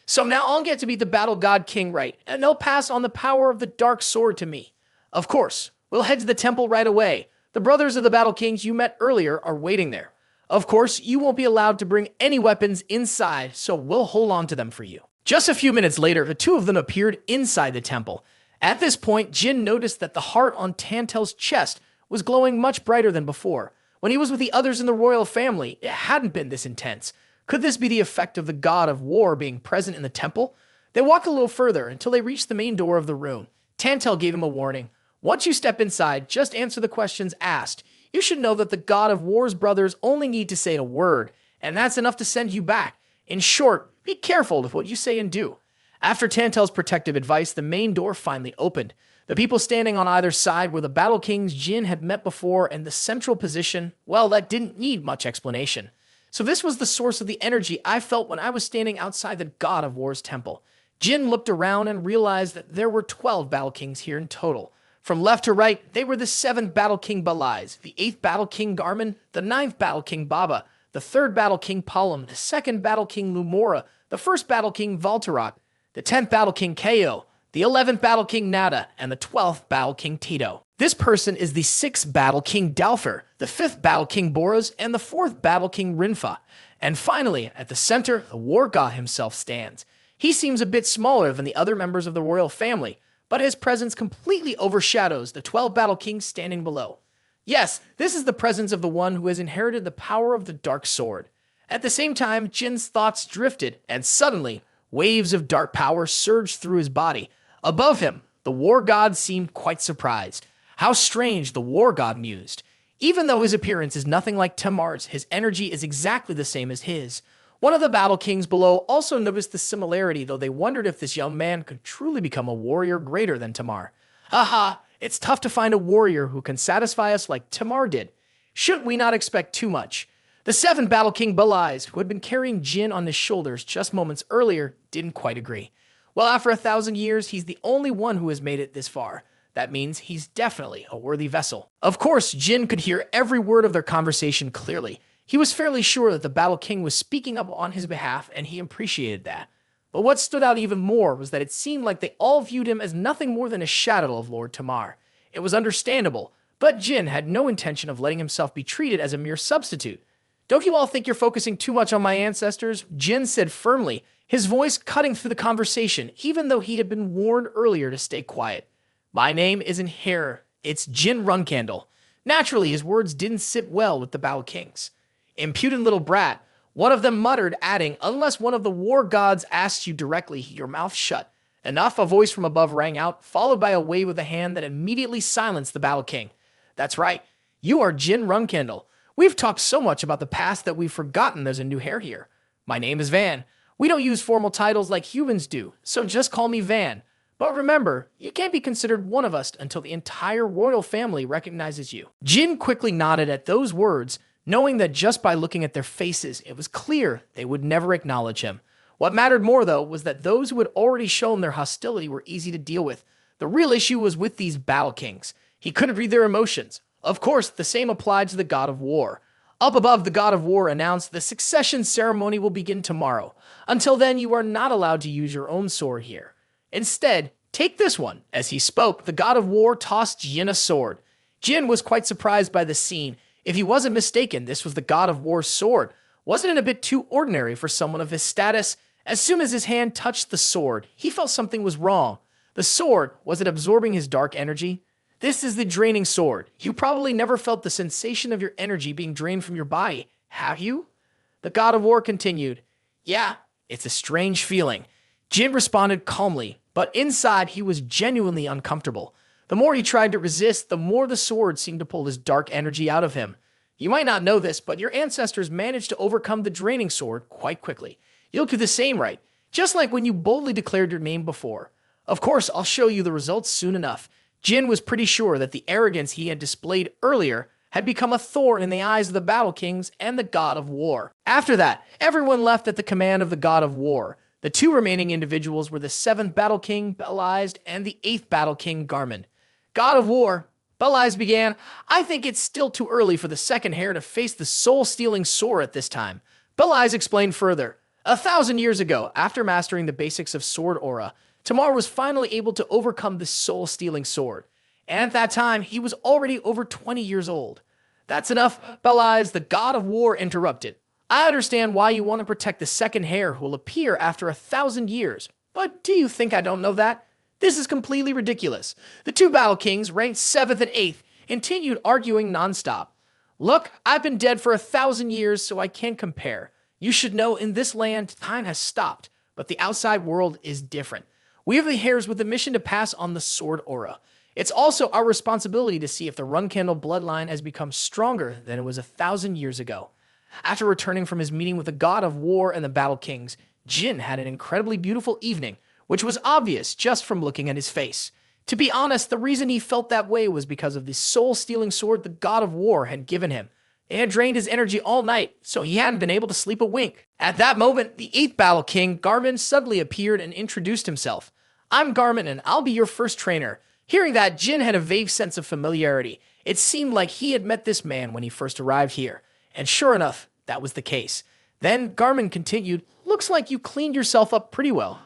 So now I'll get to be the battle god king, right? And they'll pass on the power of the dark sword to me. Of course, we'll head to the temple right away. The brothers of the battle kings you met earlier are waiting there. Of course, you won't be allowed to bring any weapons inside, so we'll hold on to them for you. Just a few minutes later, the two of them appeared inside the temple. At this point, Jin noticed that the heart on Tantel's chest was glowing much brighter than before. When he was with the others in the royal family, it hadn't been this intense. Could this be the effect of the god of war being present in the temple? They walked a little further until they reached the main door of the room. Tantel gave him a warning. Once you step inside, just answer the questions asked. You should know that the god of war's brothers only need to say a word, and that's enough to send you back. In short, be careful with what you say and do. After Tantel's protective advice, the main door finally opened. The people standing on either side were the battle kings Jin had met before, and the central position, well, that didn't need much explanation. So this was the source of the energy I felt when I was standing outside the god of war's temple. Jin looked around and realized that there were 12 battle kings here in total. From left to right, they were the 7th battle king Balais, the 8th battle king Garmin, the 9th battle king Baba, the 3rd battle king Palom, the 2nd battle king Lumora, the 1st battle king Valtarak, the 10th battle king Ko, the 11th battle king Nada, and the 12th battle king Tito. This person is the 6th battle king Dalfer, the 5th battle king Boros, and the 4th battle king Rinfa. And finally, at the center, the war god himself stands. He seems a bit smaller than the other members of the royal family, but his presence completely overshadows the 12 battle kings standing below. Yes, this is the presence of the one who has inherited the power of the dark sword. At the same time, Jin's thoughts drifted, and suddenly, waves of dark power surged through his body. Above him, the war god seemed quite surprised. How strange, the war god mused. Even though his appearance is nothing like Tamar's, his energy is exactly the same as his. One of the battle kings below also noticed the similarity, though they wondered if this young man could truly become a warrior greater than Tamar. Haha, it's tough to find a warrior who can satisfy us like Tamar did. Should we not expect too much? The seventh Battle King Belais, who had been carrying Jin on his shoulders just moments earlier, didn't quite agree. Well, after 1,000 years, he's the only one who has made it this far. That means he's definitely a worthy vessel. Of course, Jin could hear every word of their conversation clearly. He was fairly sure that the Battle King was speaking up on his behalf, and he appreciated that. But what stood out even more was that it seemed like they all viewed him as nothing more than a shadow of Lord Tamar. It was understandable, but Jin had no intention of letting himself be treated as a mere substitute. "Don't you all think you're focusing too much on my ancestors?" Jin said firmly, his voice cutting through the conversation, even though he had been warned earlier to stay quiet. "My name isn't Hare, it's Jin Runcandel." Naturally, his words didn't sit well with the Battle Kings. "Impudent little brat," one of them muttered, adding, "Unless one of the war gods asks you directly, your mouth shut." Enough, a voice from above rang out, followed by a wave of the hand that immediately silenced the Battle King. "That's right, you are Jin Runcandel. We've talked so much about the past that we've forgotten there's a new Hare here. My name is Van. We don't use formal titles like humans do, so just call me Van. But remember, you can't be considered one of us until the entire royal family recognizes you." Jin quickly nodded at those words, knowing that just by looking at their faces, it was clear they would never acknowledge him. What mattered more, though, was that those who had already shown their hostility were easy to deal with. The real issue was with these Battle Kings. He couldn't read their emotions. Of course, the same applied to the God of War. Up above, the God of War announced the succession ceremony will begin tomorrow. Until then, you are not allowed to use your own sword here. Instead, take this one. As he spoke, the God of War tossed Jin a sword. Jin was quite surprised by the scene. If he wasn't mistaken, this was the God of War's sword. Wasn't it a bit too ordinary for someone of his status? As soon as his hand touched the sword, he felt something was wrong. The sword, was it absorbing his dark energy? This is the draining sword. You probably never felt the sensation of your energy being drained from your body, have you? The God of War continued. "Yeah, it's a strange feeling." Jin responded calmly, but inside he was genuinely uncomfortable. The more he tried to resist, the more the sword seemed to pull his dark energy out of him. You might not know this, but your ancestors managed to overcome the draining sword quite quickly. You'll do the same, right? Just like when you boldly declared your name before. Of course, I'll show you the results soon enough. Jin was pretty sure that the arrogance he had displayed earlier had become a thorn in the eyes of the Battle Kings and the God of War. After that, everyone left at the command of the God of War. The two remaining individuals were the 7th Battle King, Belais, and the 8th Battle King, Garmin. "God of War," Belais began, "I think it's still too early for the second Hare to face the soul-stealing sword at this time." Belais explained further. 1,000 years ago, after mastering the basics of sword aura, Tamar was finally able to overcome the soul-stealing sword. And at that time, he was already over 20 years old. "That's enough, Belais," the God of War interrupted. "I understand why you want to protect the second Hare who will appear after 1,000 years. But do you think I don't know that? This is completely ridiculous." The two Battle Kings, ranked 7th and 8th, continued arguing nonstop. "Look, I've been dead for 1,000 years, so I can't compare. You should know in this land, time has stopped, but the outside world is different. We are the Hares with the mission to pass on the sword aura. It's also our responsibility to see if the Runcandel bloodline has become stronger than it was 1,000 years ago." After returning from his meeting with the God of War and the Battle Kings, Jin had an incredibly beautiful evening, which was obvious just from looking at his face. To be honest, the reason he felt that way was because of the soul-stealing sword the God of War had given him. It had drained his energy all night, so he hadn't been able to sleep a wink. At that moment, the 8th Battle King, Garmin, suddenly appeared and introduced himself. "I'm Garmin, and I'll be your first trainer." Hearing that, Jin had a vague sense of familiarity. It seemed like he had met this man when he first arrived here. And sure enough, that was the case. Then Garmin continued, "Looks like you cleaned yourself up pretty well.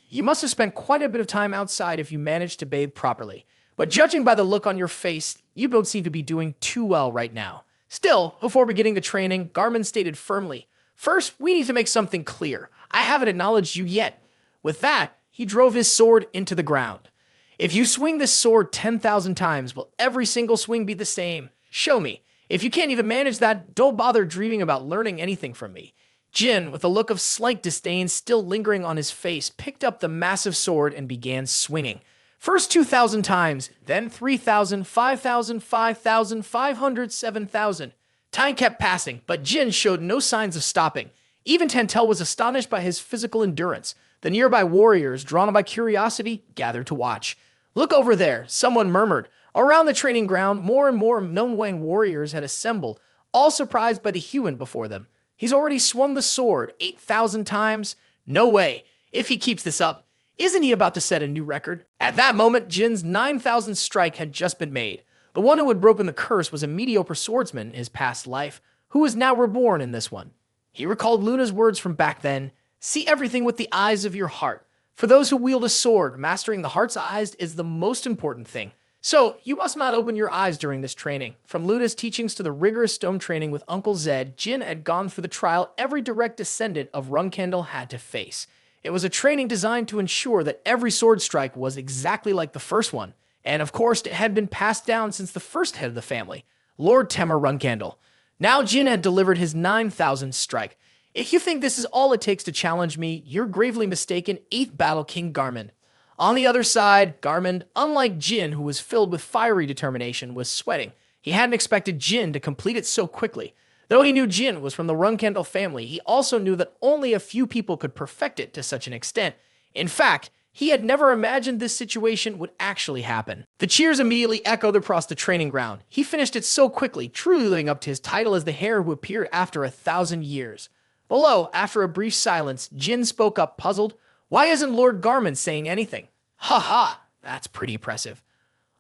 You must have spent quite a bit of time outside if you managed to bathe properly. But judging by the look on your face, you don't seem to be doing too well right now." Still, before beginning the training, Garmin stated firmly, "First, we need to make something clear. I haven't acknowledged you yet." With that, he drove his sword into the ground. "If you swing this sword 10,000 times, will every single swing be the same? Show me. If you can't even manage that, don't bother dreaming about learning anything from me." Jin, with a look of slight disdain still lingering on his face, picked up the massive sword and began swinging. First 2,000 times, then 3,000, 5,000, 5,000, 500, 7,000. Time kept passing, but Jin showed no signs of stopping. Even Tantel was astonished by his physical endurance. The nearby warriors, drawn by curiosity, gathered to watch. "Look over there," someone murmured. Around the training ground, more and more known warriors had assembled, all surprised by the human before them. He's already swung the sword 8,000 times. No way. If he keeps this up, isn't he about to set a new record? At that moment, Jin's 9,000th strike had just been made. The one who had broken the curse was a mediocre swordsman in his past life, who was now reborn in this one. He recalled Luna's words from back then, "See everything with the eyes of your heart. For those who wield a sword, mastering the heart's eyes is the most important thing. So, you must not open your eyes during this training." From Luna's teachings to the rigorous stone training with Uncle Zed, Jin had gone through the trial every direct descendant of Runcandel had to face. It was a training designed to ensure that every sword strike was exactly like the first one. And of course, it had been passed down since the first head of the family, Lord Tamar Runcandel. Now Jin had delivered his 9,000th strike. If you think this is all it takes to challenge me, you're gravely mistaken, 8th Battle King Garmin. On the other side, Garmin, unlike Jin, who was filled with fiery determination, was sweating. He hadn't expected Jin to complete it so quickly. Though he knew Jin was from the Runcandel family, he also knew that only a few people could perfect it to such an extent. In fact, he had never imagined this situation would actually happen. The cheers immediately echoed across the training ground. He finished it so quickly, truly living up to his title as the hare who appeared after 1,000 years. Below, after a brief silence, Jin spoke up, puzzled. Why isn't Lord Garmin saying anything? Ha ha, that's pretty impressive.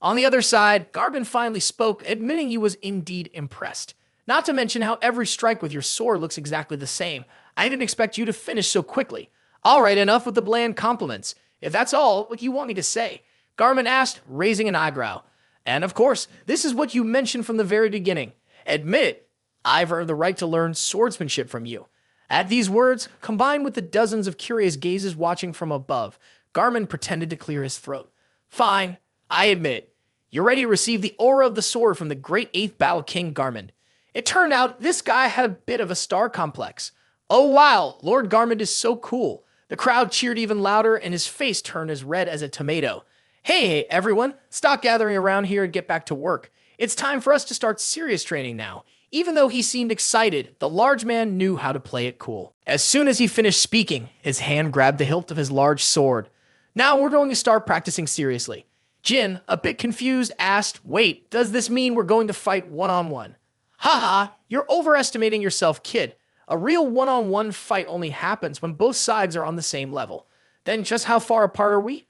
On the other side, Garmin finally spoke, admitting he was indeed impressed. Not to mention how every strike with your sword looks exactly the same. I didn't expect you to finish so quickly. All right, enough with the bland compliments. If that's all what you want me to say, Garmin asked, raising an eyebrow. And of course, this is what you mentioned from the very beginning. Admit it, I've earned the right to learn swordsmanship from you. At these words, combined with the dozens of curious gazes watching from above, Garmin pretended to clear his throat. Fine, I admit. You're ready to receive the aura of the sword from the great 8th Battle King Garmin. It turned out this guy had a bit of a star complex. Oh wow, Lord Garmin is so cool. The crowd cheered even louder and his face turned as red as a tomato. Hey everyone, stop gathering around here and get back to work. It's time for us to start serious training now. Even though he seemed excited, the large man knew how to play it cool. As soon as he finished speaking, his hand grabbed the hilt of his large sword. Now we're going to start practicing seriously. Jin, a bit confused, asked, wait, does this mean we're going to fight one-on-one? Haha, you're overestimating yourself, kid. A real one-on-one fight only happens when both sides are on the same level. Then just how far apart are we?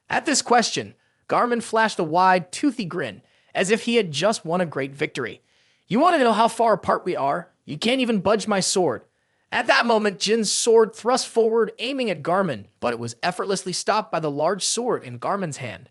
At this question, Garmin flashed a wide, toothy grin, as if he had just won a great victory. You want to know how far apart we are? You can't even budge my sword. At that moment, Jin's sword thrust forward, aiming at Garmin, but it was effortlessly stopped by the large sword in Garmin's hand.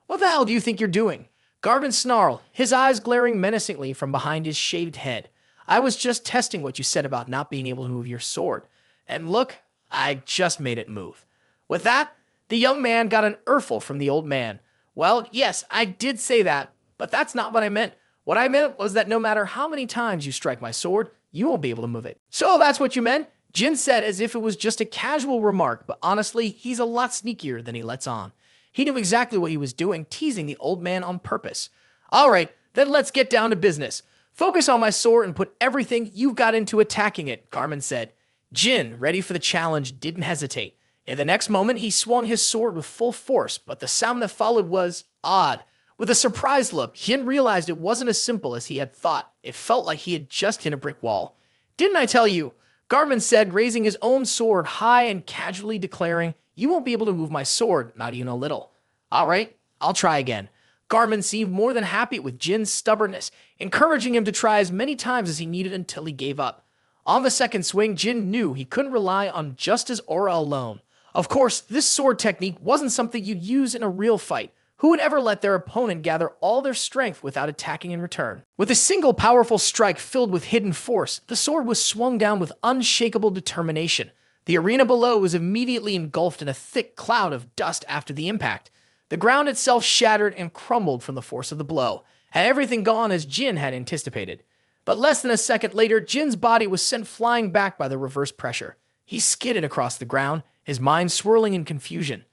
What the hell do you think you're doing? Garmin snarled, his eyes glaring menacingly from behind his shaved head. I was just testing what you said about not being able to move your sword. And look, I just made it move. With that, the young man got an earful from the old man. Well, yes, I did say that, but that's not what I meant. What I meant was that no matter how many times you strike my sword, you won't be able to move it. So that's what you meant? Jin said as if it was just a casual remark, but honestly, he's a lot sneakier than he lets on. He knew exactly what he was doing, teasing the old man on purpose. All right, then let's get down to business. Focus on my sword and put everything you've got into attacking it, Garmin said. Jin, ready for the challenge, didn't hesitate. In the next moment, he swung his sword with full force, but the sound that followed was odd. With a surprised look, Jin realized it wasn't as simple as he had thought. It felt like he had just hit a brick wall. Didn't I tell you? Garmin said, raising his own sword high and casually declaring, you won't be able to move my sword, not even a little. All right, I'll try again. Garmin seemed more than happy with Jin's stubbornness, encouraging him to try as many times as he needed until he gave up. On the second swing, Jin knew he couldn't rely on just his aura alone. Of course, this sword technique wasn't something you'd use in a real fight. Who would ever let their opponent gather all their strength without attacking in return? With a single powerful strike filled with hidden force, the sword was swung down with unshakable determination. The arena below was immediately engulfed in a thick cloud of dust after the impact. The ground itself shattered and crumbled from the force of the blow. Had everything gone as Jin had anticipated. But less than a second later, Jin's body was sent flying back by the reverse pressure. He skidded across the ground, his mind swirling in confusion.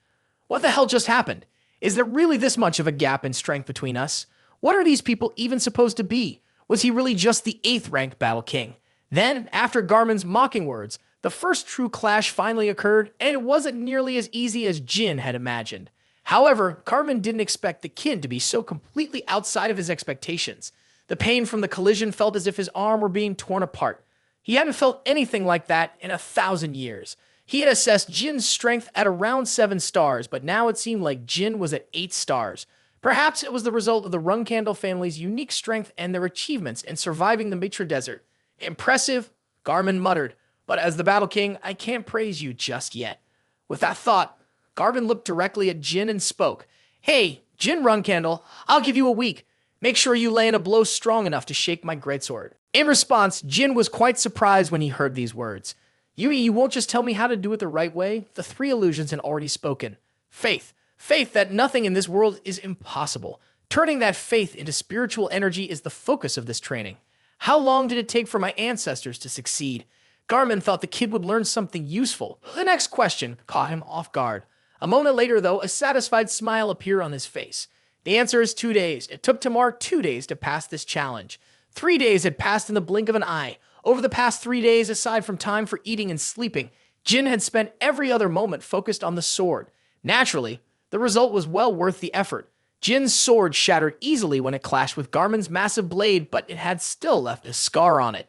What the hell just happened? Is there really this much of a gap in strength between us? What are these people even supposed to be? Was he really just the 8th ranked Battle King? Then, after Garmin's mocking words, the first true clash finally occurred, and it wasn't nearly as easy as Jin had imagined. However, Garmin didn't expect the kid to be so completely outside of his expectations. The pain from the collision felt as if his arm were being torn apart. He hadn't felt anything like that in 1,000 years. He had assessed Jin's strength at around 7 stars, but now it seemed like Jin was at 8 stars. Perhaps it was the result of the Runcandel family's unique strength and their achievements in surviving the Mitra Desert. Impressive, Garmin muttered, but as the Battle King, I can't praise you just yet. With that thought, Garmin looked directly at Jin and spoke. Hey, Jin Runcandel, I'll give you a week. Make sure you land a blow strong enough to shake my greatsword. In response, Jin was quite surprised when he heard these words. You won't just tell me how to do it the right way? The 3 illusions had already spoken. Faith. Faith that nothing in this world is impossible. Turning that faith into spiritual energy is the focus of this training. How long did it take for my ancestors to succeed? Garmin thought the kid would learn something useful. The next question caught him off guard. A moment later, though, a satisfied smile appeared on his face. The answer is 2 days. It took Tamar 2 days to pass this challenge. 3 days had passed in the blink of an eye. Over the past 3 days, aside from time for eating and sleeping, Jin had spent every other moment focused on the sword. Naturally, the result was well worth the effort. Jin's sword shattered easily when it clashed with Garmin's massive blade, but it had still left a scar on it.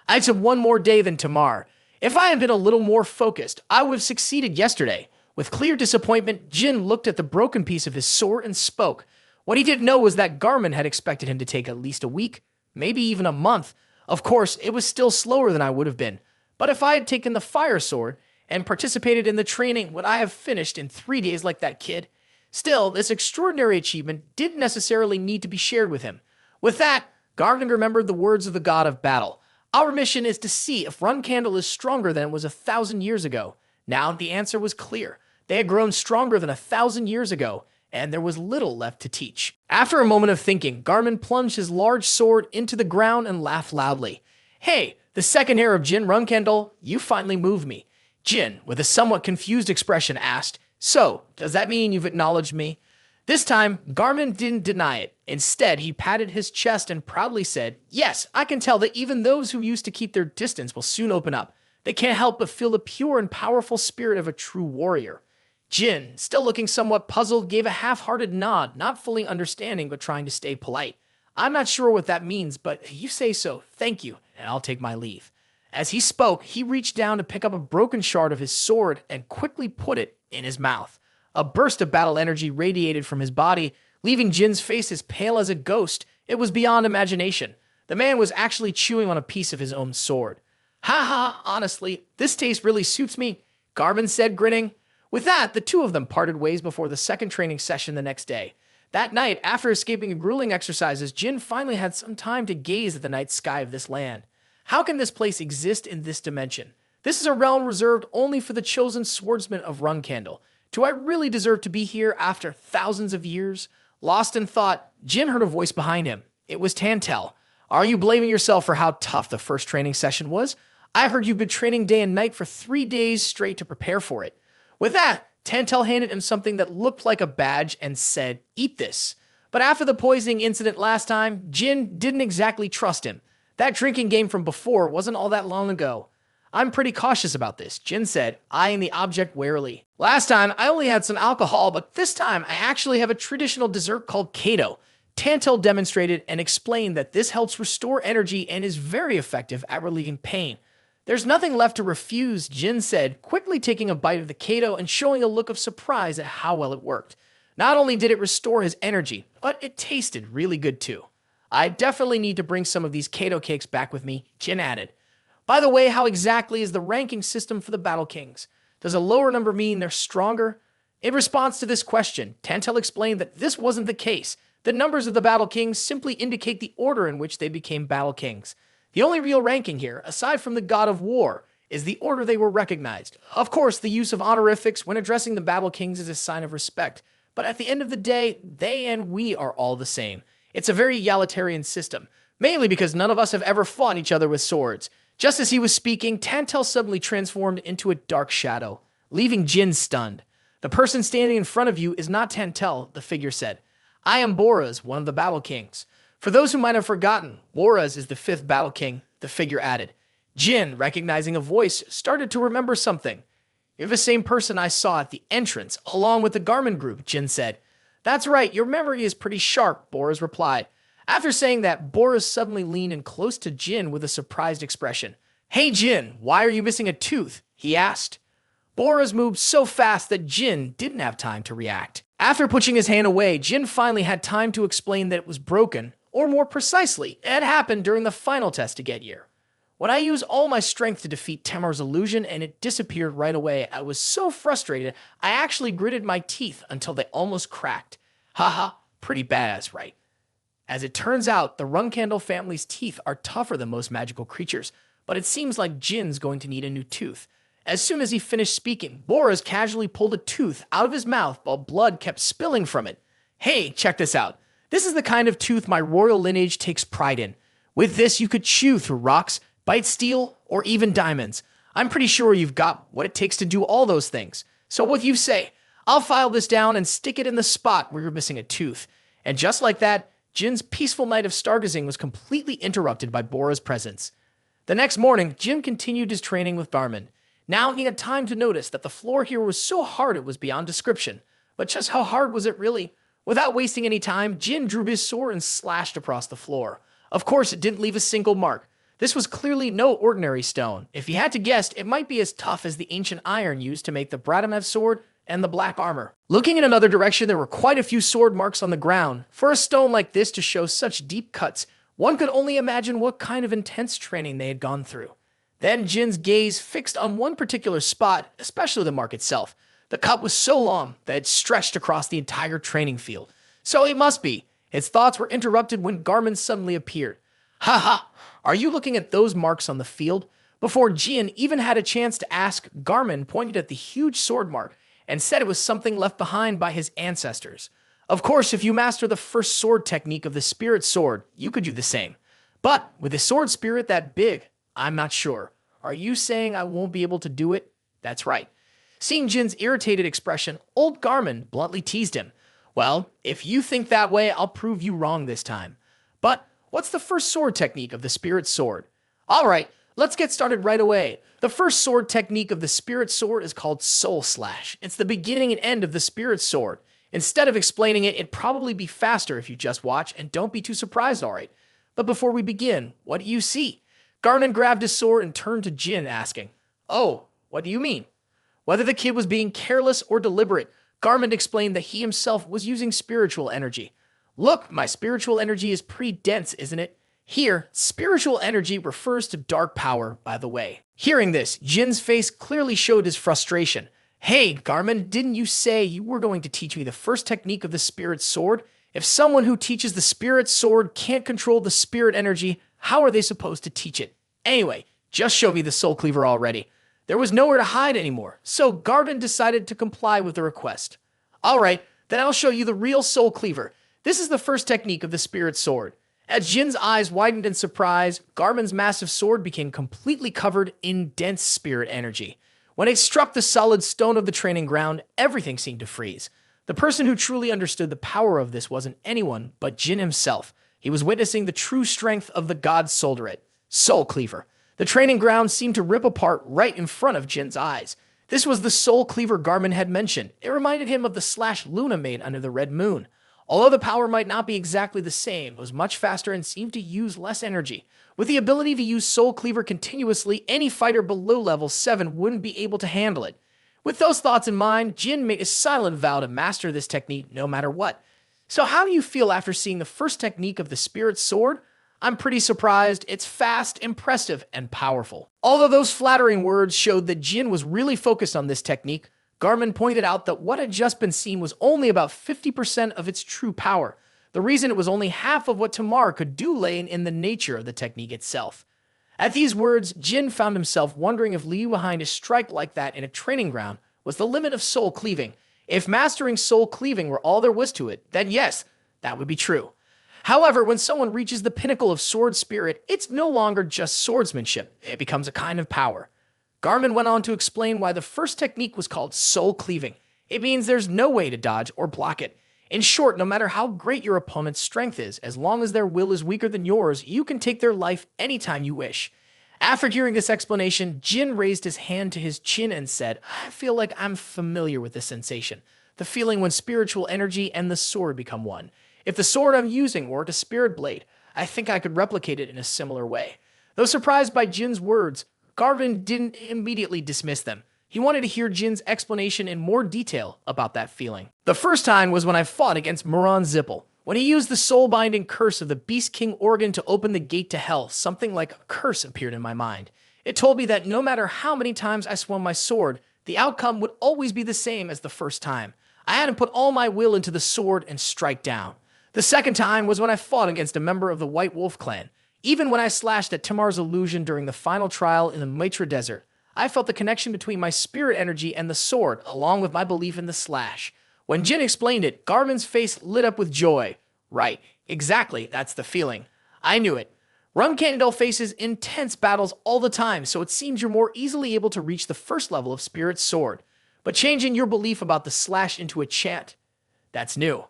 I took 1 more day than Tamar. If I had been a little more focused, I would have succeeded yesterday. With clear disappointment, Jin looked at the broken piece of his sword and spoke. What he didn't know was that Garmin had expected him to take at least a week, maybe even a month. Of course, it was still slower than I would have been. But if I had taken the fire sword and participated in the training, would I have finished in 3 days like that kid? Still, this extraordinary achievement didn't necessarily need to be shared with him. With that, Garmin remembered the words of the god of battle. Our mission is to see if Runcandel is stronger than it was 1,000 years ago. Now, the answer was clear. They had grown stronger than 1,000 years ago, and there was little left to teach. After a moment of thinking, Garmin plunged his large sword into the ground and laughed loudly. Hey, the second heir of Jin Runcandel, you finally moved me. Jin, with a somewhat confused expression, asked, So, does that mean you've acknowledged me? This time, Garmin didn't deny it. Instead, he patted his chest and proudly said, Yes, I can tell that even those who used to keep their distance will soon open up. They can't help but feel the pure and powerful spirit of a true warrior. Jin, still looking somewhat puzzled, gave a half-hearted nod, not fully understanding but trying to stay polite. I'm not sure what that means, but you say so. Thank you, and I'll take my leave. As he spoke, he reached down to pick up a broken shard of his sword and quickly put it in his mouth. A burst of battle energy radiated from his body, leaving Jin's face as pale as a ghost. It was beyond imagination. The man was actually chewing on a piece of his own sword. Ha ha, honestly, this taste really suits me, Garmin said, grinning. With that, the two of them parted ways before the second training session the next day. That night, after escaping grueling exercises, Jin finally had some time to gaze at the night sky of this land. How can this place exist in this dimension? This is a realm reserved only for the chosen swordsman of Runcandel. Do I really deserve to be here after thousands of years? Lost in thought, Jin heard a voice behind him. It was Tantel. Are you blaming yourself for how tough the first training session was? I heard you've been training day and night for 3 days straight to prepare for it. With that, Tantel handed him something that looked like a badge and said, Eat this. But after the poisoning incident last time, Jin didn't exactly trust him. That drinking game from before wasn't all that long ago. I'm pretty cautious about this, Jin said, eyeing the object warily. Last time, I only had some alcohol, but this time I actually have a traditional dessert called Kato. Tantel demonstrated and explained that this helps restore energy and is very effective at relieving pain. There's nothing left to refuse, Jin said, quickly taking a bite of the Kato and showing a look of surprise at how well it worked. Not only did it restore his energy, but it tasted really good too. I definitely need to bring some of these Kato cakes back with me, Jin added. By the way, how exactly is the ranking system for the Battle Kings? Does a lower number mean they're stronger? In response to this question, Tantel explained that this wasn't the case. The numbers of the Battle Kings simply indicate the order in which they became Battle Kings. The only real ranking here, aside from the God of War, is the order they were recognized. Of course, the use of honorifics when addressing the Battle Kings is a sign of respect, but at the end of the day, they and we are all the same. It's a very egalitarian system, mainly because none of us have ever fought each other with swords. Just as he was speaking, Tantel suddenly transformed into a dark shadow, leaving Jin stunned. The person standing in front of you is not Tantel, the figure said. I am Boraz, one of the Battle Kings. For those who might have forgotten, Boraz is the 5th Battle King, the figure added. Jin, recognizing a voice, started to remember something. You're the same person I saw at the entrance, along with the Garmin group, Jin said. That's right, your memory is pretty sharp, Boraz replied. After saying that, Boris suddenly leaned in close to Jin with a surprised expression. "Hey Jin, why are you missing a tooth?" he asked. Boris moved so fast that Jin didn't have time to react. After pushing his hand away, Jin finally had time to explain that it was broken, or more precisely, it had happened during the final test to get here. When I used all my strength to defeat Tamar's illusion and it disappeared right away, I was so frustrated I actually gritted my teeth until they almost cracked. Haha, pretty badass, right? As it turns out, the Runcandel family's teeth are tougher than most magical creatures, but it seems like Jin's going to need a new tooth. As soon as he finished speaking, Boris casually pulled a tooth out of his mouth while blood kept spilling from it. "Hey, check this out. This is the kind of tooth my royal lineage takes pride in. With this, you could chew through rocks, bite steel, or even diamonds. I'm pretty sure you've got what it takes to do all those things. So what do you say? I'll file this down and stick it in the spot where you're missing a tooth." And just like that, Jin's peaceful night of stargazing was completely interrupted by Bora's presence. The next morning, Jin continued his training with Garmin. Now he had time to notice that the floor here was so hard it was beyond description. But just how hard was it really? Without wasting any time, Jin drew his sword and slashed across the floor. Of course, it didn't leave a single mark. This was clearly no ordinary stone. If he had to guess, it might be as tough as the ancient iron used to make the Bradamev sword and the black armor. Looking in another direction, there were quite a few sword marks on the ground. For a stone like this to show such deep cuts, one could only imagine what kind of intense training they had gone through. Then Jin's gaze fixed on one particular spot, especially the mark itself. The cut was so long that it stretched across the entire training field. So it must be. His thoughts were interrupted when Garmin suddenly appeared. "Haha, are you looking at those marks on the field?" Before Jin even had a chance to ask, Garmin pointed at the huge sword mark and said it was something left behind by his ancestors. Of course, if you master the first sword technique of the spirit sword, you could do the same. But with a sword spirit that big, I'm not sure. Are you saying I won't be able to do it? That's right. Seeing Jin's irritated expression, old Garmin bluntly teased him. "Well, if you think that way, I'll prove you wrong this time. But what's the first sword technique of the spirit sword?" "All right, let's get started right away. The first sword technique of the spirit sword is called Soul Slash. It's the beginning and end of the spirit sword. Instead of explaining it, it'd probably be faster if you just watch and don't be too surprised, all right? But before we begin, what do you see?" Garmin grabbed his sword and turned to Jin, asking, "Oh, what do you mean?" Whether the kid was being careless or deliberate, Garmin explained that he himself was using spiritual energy. "Look, my spiritual energy is pretty dense, isn't it?" Here, spiritual energy refers to dark power, by the way. Hearing this, Jin's face clearly showed his frustration. "Hey, Garmin, didn't you say you were going to teach me the first technique of the spirit sword? If someone who teaches the spirit sword can't control the spirit energy, how are they supposed to teach it? Anyway, just show me the soul cleaver already." There was nowhere to hide anymore, so Garmin decided to comply with the request. "All right, then I'll show you the real soul cleaver. This is the first technique of the spirit sword." As Jin's eyes widened in surprise, Garmin's massive sword became completely covered in dense spirit energy. When it struck the solid stone of the training ground, everything seemed to freeze. The person who truly understood the power of this wasn't anyone but Jin himself. He was witnessing the true strength of the god Solderit, Soul Cleaver. The training ground seemed to rip apart right in front of Jin's eyes. This was the Soul Cleaver Garmin had mentioned. It reminded him of the slash Luna made under the red moon. Although the power might not be exactly the same, it was much faster and seemed to use less energy. With the ability to use Soul Cleaver continuously, any fighter below level 7 wouldn't be able to handle it. With those thoughts in mind, Jin made a silent vow to master this technique no matter what. So how do you feel after seeing the first technique of the Spirit Sword? I'm pretty surprised. It's fast, impressive, and powerful. Although those flattering words showed that Jin was really focused on this technique, Garmin pointed out that what had just been seen was only about 50% of its true power. The reason it was only half of what Tamar could do lay in the nature of the technique itself. At these words, Jin found himself wondering if leaving behind a strike like that in a training ground was the limit of soul cleaving. If mastering soul cleaving were all there was to it, then yes, that would be true. However, when someone reaches the pinnacle of sword spirit, it's no longer just swordsmanship. It becomes a kind of power. Garmin went on to explain why the first technique was called soul cleaving. It means there's no way to dodge or block it. In short, no matter how great your opponent's strength is, as long as their will is weaker than yours, you can take their life anytime you wish. After hearing this explanation, Jin raised his hand to his chin and said, I feel like I'm familiar with this sensation. The feeling when spiritual energy and the sword become one. If the sword I'm using were a spirit blade, I think I could replicate it in a similar way. Though surprised by Jin's words, Garvin didn't immediately dismiss them. He wanted to hear Jin's explanation in more detail about that feeling. The first time was when I fought against Moran Zippel. When he used the soul-binding curse of the Beast King organ to open the gate to hell, something like a curse appeared in my mind. It told me that no matter how many times I swung my sword, the outcome would always be the same as the first time. I had to put all my will into the sword and strike down. The second time was when I fought against a member of the White Wolf clan. Even when I slashed at Tamar's illusion during the final trial in the Mitra Desert, I felt the connection between my spirit energy and the sword, along with my belief in the slash. When Jin explained it, Garmin's face lit up with joy. Right, exactly, that's the feeling. I knew it. Runcandel faces intense battles all the time, so it seems you're more easily able to reach the first level of Spirit Sword. But changing your belief about the slash into a chant, that's new.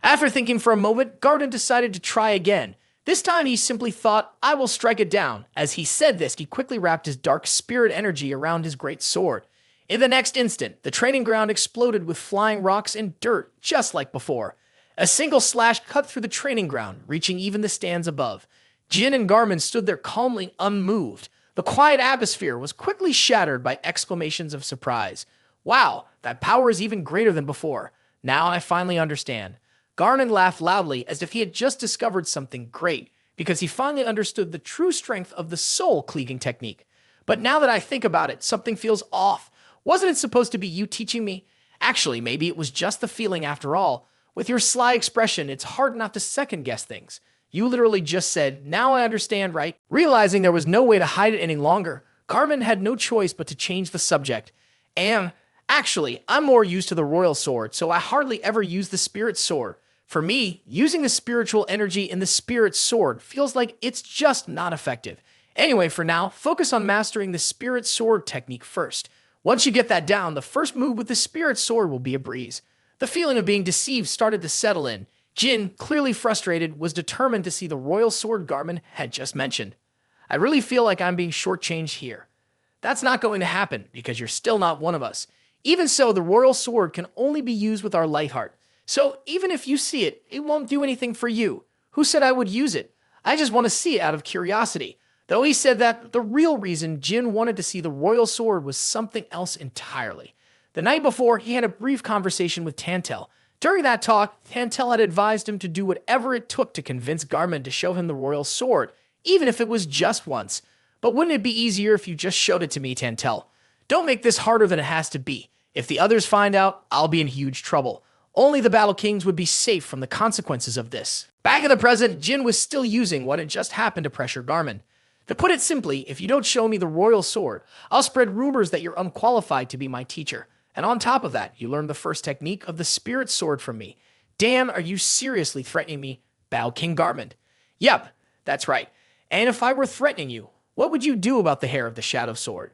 After thinking for a moment, Garden decided to try again. This time he simply thought, I will strike it down. As he said this, he quickly wrapped his dark spirit energy around his great sword. In the next instant, the training ground exploded with flying rocks and dirt, just like before. A single slash cut through the training ground, reaching even the stands above. Jin and Garmin stood there calmly unmoved. The quiet atmosphere was quickly shattered by exclamations of surprise. Wow, that power is even greater than before. Now I finally understand. Garmin laughed loudly as if he had just discovered something great, because he finally understood the true strength of the soul cleaving technique. But now that I think about it, something feels off. Wasn't it supposed to be you teaching me? Actually, maybe it was just the feeling after all. With your sly expression, it's hard not to second-guess things. You literally just said, now I understand, right? Realizing there was no way to hide it any longer, Garmin had no choice but to change the subject. And, actually, I'm more used to the royal sword, so I hardly ever use the spirit sword. For me, using the spiritual energy in the spirit sword feels like it's just not effective. Anyway, for now, focus on mastering the spirit sword technique first. Once you get that down, the first move with the spirit sword will be a breeze. The feeling of being deceived started to settle in. Jin, clearly frustrated, was determined to see the royal sword Garmin had just mentioned. I really feel like I'm being shortchanged here. That's not going to happen, because you're still not one of us. Even so, the royal sword can only be used with our light heart. So even if you see it, it won't do anything for you. Who said I would use it? I just want to see it out of curiosity. Though he said that the real reason Jin wanted to see the royal sword was something else entirely. The night before, he had a brief conversation with Tantel. During that talk, Tantel had advised him to do whatever it took to convince Garmin to show him the royal sword, even if it was just once. But wouldn't it be easier if you just showed it to me, Tantel? Don't make this harder than it has to be. If the others find out, I'll be in huge trouble. Only the Battle Kings would be safe from the consequences of this. Back in the present, Jin was still using what had just happened to pressure Garmin. To put it simply, if you don't show me the royal sword, I'll spread rumors that you're unqualified to be my teacher. And on top of that, you learned the first technique of the spirit sword from me. Damn, are you seriously threatening me, Battle King Garmin? Yep, that's right. And if I were threatening you, what would you do about the hair of the shadow sword?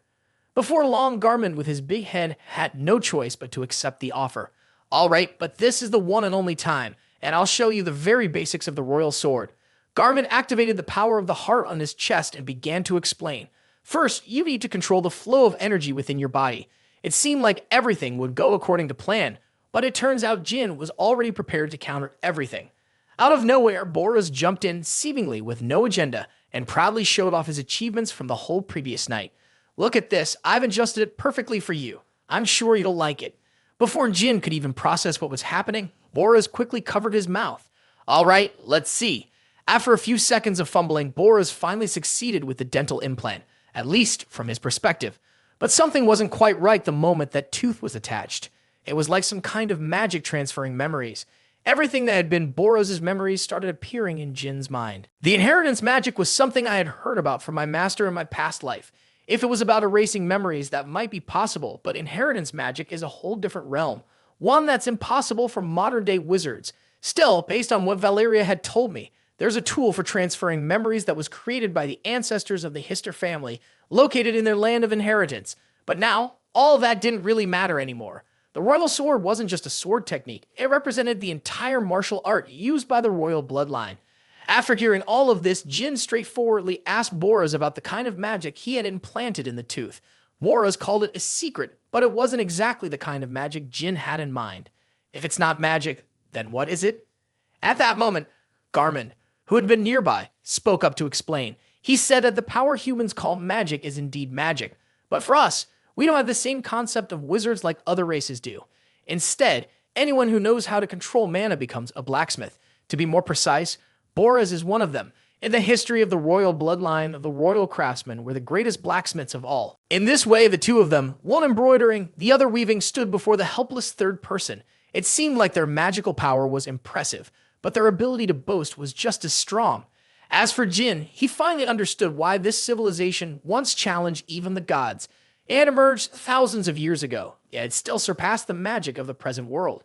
Before long, Garmin, with his big head, had no choice but to accept the offer. All right, but this is the one and only time, and I'll show you the very basics of the royal sword. Garmin activated the power of the heart on his chest and began to explain. First, you need to control the flow of energy within your body. It seemed like everything would go according to plan, but it turns out Jin was already prepared to counter everything. Out of nowhere, Boris jumped in seemingly with no agenda and proudly showed off his achievements from the whole previous night. Look at this, I've adjusted it perfectly for you. I'm sure you'll like it. Before Jin could even process what was happening, Boris quickly covered his mouth. All right, let's see. After a few seconds of fumbling, Boris finally succeeded with the dental implant, at least from his perspective. But something wasn't quite right the moment that tooth was attached. It was like some kind of magic transferring memories. Everything that had been Boros's memories started appearing in Jin's mind. The inheritance magic was something I had heard about from my master in my past life. If it was about erasing memories, that might be possible, but inheritance magic is a whole different realm. One that's impossible for modern-day wizards. Still, based on what Valeria had told me, there's a tool for transferring memories that was created by the ancestors of the Hister family, located in their land of inheritance. But now, all of that didn't really matter anymore. The royal sword wasn't just a sword technique, it represented the entire martial art used by the royal bloodline. After hearing all of this, Jin straightforwardly asked Boris about the kind of magic he had implanted in the tooth. Boris called it a secret, but it wasn't exactly the kind of magic Jin had in mind. If it's not magic, then what is it? At that moment, Garmin, who had been nearby, spoke up to explain. He said that the power humans call magic is indeed magic, but for us, we don't have the same concept of wizards like other races do. Instead, anyone who knows how to control mana becomes a blacksmith. To be more precise, Boras is one of them. In the history of the royal bloodline, the royal craftsmen were the greatest blacksmiths of all. In this way, the two of them, one embroidering, the other weaving, stood before the helpless third person. It seemed like their magical power was impressive, but their ability to boast was just as strong. As for Jin, he finally understood why this civilization once challenged even the gods. It had emerged thousands of years ago, yet it still surpassed the magic of the present world.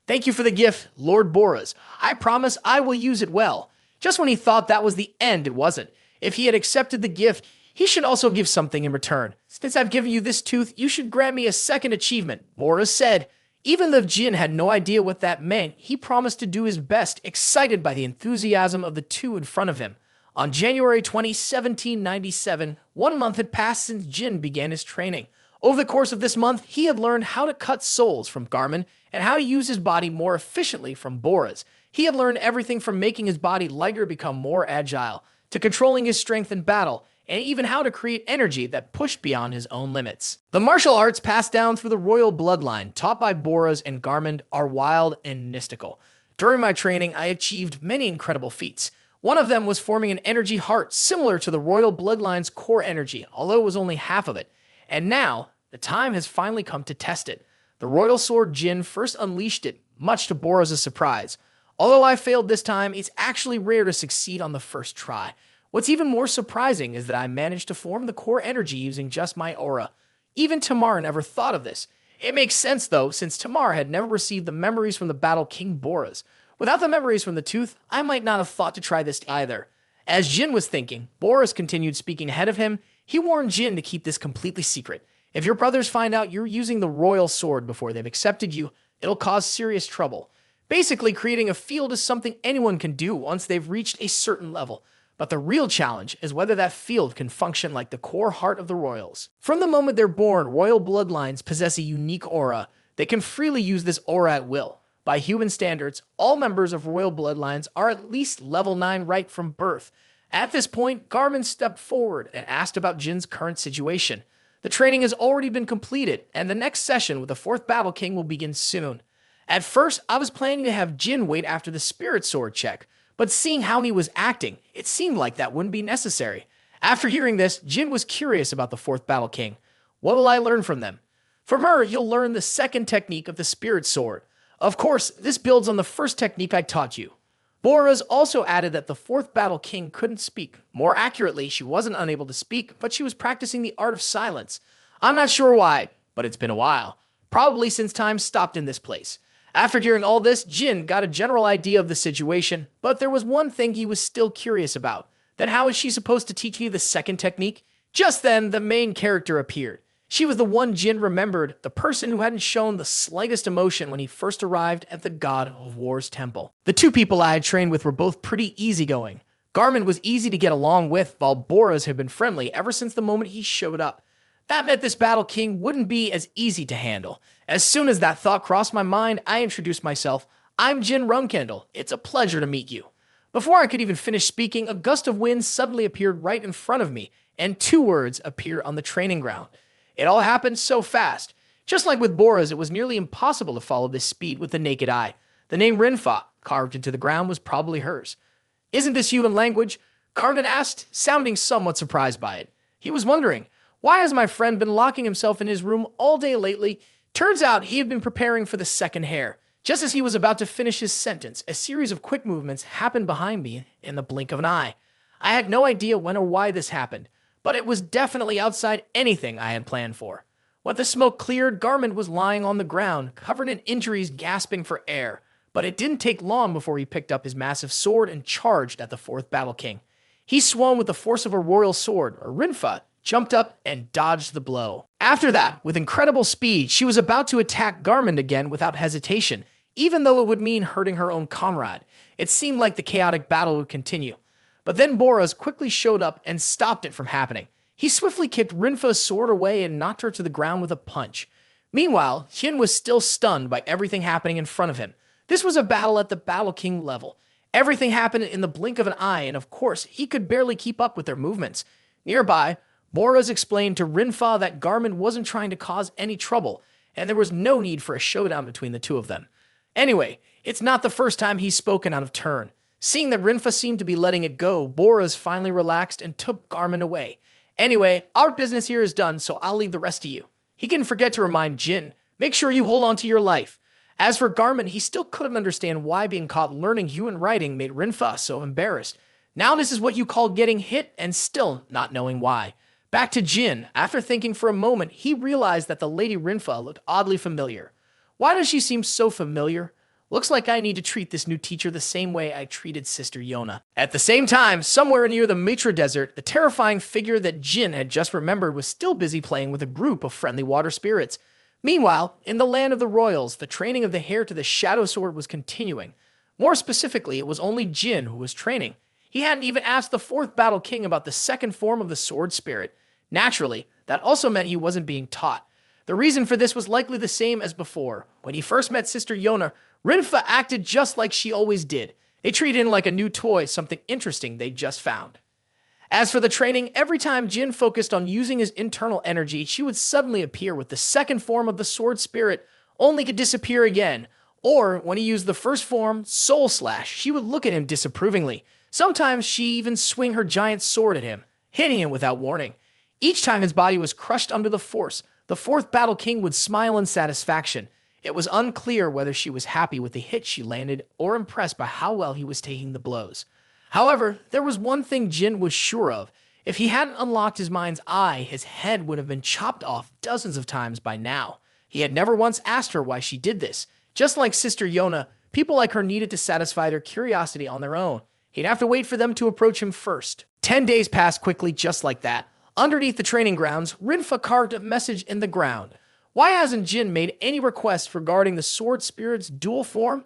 Thank you for the gift, Lord Boras. I promise I will use it well. Just when he thought that was the end, it wasn't. If he had accepted the gift, he should also give something in return. Since I've given you this tooth, you should grant me a second achievement, Boras said. Even though Jin had no idea what that meant, he promised to do his best, excited by the enthusiasm of the two in front of him. On January 20, 1797, 1 month had passed since Jin began his training. Over the course of this month, he had learned how to cut souls from Garmin and how to use his body more efficiently from Boras. He had learned everything from making his body lighter become more agile, to controlling his strength in battle, and even how to create energy that pushed beyond his own limits. The martial arts passed down through the royal bloodline, taught by Boras and Garmin, are wild and mystical. During my training, I achieved many incredible feats. One of them was forming an energy heart similar to the royal bloodline's core energy, although it was only half of it. And now, the time has finally come to test it. The royal sword Jin first unleashed it, much to Boras' surprise. Although I failed this time, it's actually rare to succeed on the first try. What's even more surprising is that I managed to form the core energy using just my aura. Even Tamar never thought of this. It makes sense though, since Tamar had never received the memories from the battle King Boras. Without the memories from the tooth, I might not have thought to try this either. As Jin was thinking, Boras continued speaking ahead of him. He warned Jin to keep this completely secret. If your brothers find out you're using the royal sword before they've accepted you, it'll cause serious trouble. Basically, creating a field is something anyone can do once they've reached a certain level. But the real challenge is whether that field can function like the core heart of the royals. From the moment they're born, royal bloodlines possess a unique aura. They can freely use this aura at will. By human standards, all members of royal bloodlines are at least level 9 right from birth. At this point, Garmin stepped forward and asked about Jin's current situation. The training has already been completed, and the next session with the 4th Battle King will begin soon. At first, I was planning to have Jin wait after the spirit sword check, but seeing how he was acting, it seemed like that wouldn't be necessary. After hearing this, Jin was curious about the 4th Battle King. What will I learn from them? From her, you'll learn the second technique of the spirit sword. Of course, this builds on the first technique I taught you. Boras also added that the 4th Battle King couldn't speak. More accurately, she wasn't unable to speak, but she was practicing the art of silence. I'm not sure why, but it's been a while. Probably since time stopped in this place. After hearing all this, Jin got a general idea of the situation, but there was one thing he was still curious about. Then how is she supposed to teach me the second technique? Just then, the main character appeared. She was the one Jin remembered, the person who hadn't shown the slightest emotion when he first arrived at the God of War's temple. The two people I had trained with were both pretty easygoing. Garmin was easy to get along with, while Boras had been friendly ever since the moment he showed up. That meant this Battle King wouldn't be as easy to handle. As soon as that thought crossed my mind, I introduced myself. I'm Jin Runcandel. It's a pleasure to meet you. Before I could even finish speaking, a gust of wind suddenly appeared right in front of me, and 2 words appeared on the training ground. It all happened so fast. Just like with Boras, it was nearly impossible to follow this speed with the naked eye. The name Rinfa, carved into the ground, was probably hers. Isn't this human language? Carden asked, sounding somewhat surprised by it. He was wondering, why has my friend been locking himself in his room all day lately? Turns out he had been preparing for the second hair. Just as he was about to finish his sentence, a series of quick movements happened behind me in the blink of an eye. I had no idea when or why this happened, but it was definitely outside anything I had planned for. When the smoke cleared, Garmin was lying on the ground, covered in injuries, gasping for air. But it didn't take long before he picked up his massive sword and charged at the 4th Battle King. He swung with the force of a royal sword, or Rinfa, jumped up and dodged the blow. After that, with incredible speed, she was about to attack Garmin again without hesitation, even though it would mean hurting her own comrade. It seemed like the chaotic battle would continue. But then Boras quickly showed up and stopped it from happening. He swiftly kicked Rinfa's sword away and knocked her to the ground with a punch. Meanwhile, Jin was still stunned by everything happening in front of him. This was a battle at the Battle King level. Everything happened in the blink of an eye, and of course, he could barely keep up with their movements. Nearby, Boras explained to Rinfa that Garmin wasn't trying to cause any trouble, and there was no need for a showdown between the two of them. Anyway, it's not the first time he's spoken out of turn. Seeing that Rinfa seemed to be letting it go, Boras finally relaxed and took Garmin away. Anyway, our business here is done, so I'll leave the rest to you. He didn't forget to remind Jin, make sure you hold on to your life. As for Garmin, he still couldn't understand why being caught learning human writing made Rinfa so embarrassed. Now this is what you call getting hit and still not knowing why. Back to Jin. After thinking for a moment, he realized that the Lady Rinfa looked oddly familiar. Why does she seem so familiar? Looks like I need to treat this new teacher the same way I treated Sister Yona. At the same time, somewhere near the Mitra Desert, the terrifying figure that Jin had just remembered was still busy playing with a group of friendly water spirits. Meanwhile, in the land of the royals, the training of the heir to the Shadow Sword was continuing. More specifically, it was only Jin who was training. He hadn't even asked the fourth Battle King about the second form of the Sword Spirit. Naturally, that also meant he wasn't being taught. The reason for this was likely the same as before. When he first met Sister Yona, Rinfa acted just like she always did. They treated him like a new toy, something interesting they'd just found. As for the training, every time Jin focused on using his internal energy, she would suddenly appear with the second form of the Sword Spirit, only to disappear again. Or, when he used the first form, Soul Slash, she would look at him disapprovingly. Sometimes she even swing her giant sword at him, hitting him without warning. Each time his body was crushed under the force, the fourth Battle King would smile in satisfaction. It was unclear whether she was happy with the hit she landed or impressed by how well he was taking the blows. However, there was one thing Jin was sure of. If he hadn't unlocked his mind's eye, his head would have been chopped off dozens of times by now. He had never once asked her why she did this. Just like Sister Yona, people like her needed to satisfy their curiosity on their own. He'd have to wait for them to approach him first. 10 days passed quickly just like that. Underneath the training grounds, Rinfa carved a message in the ground. Why hasn't Jin made any requests regarding the Sword Spirit's dual form?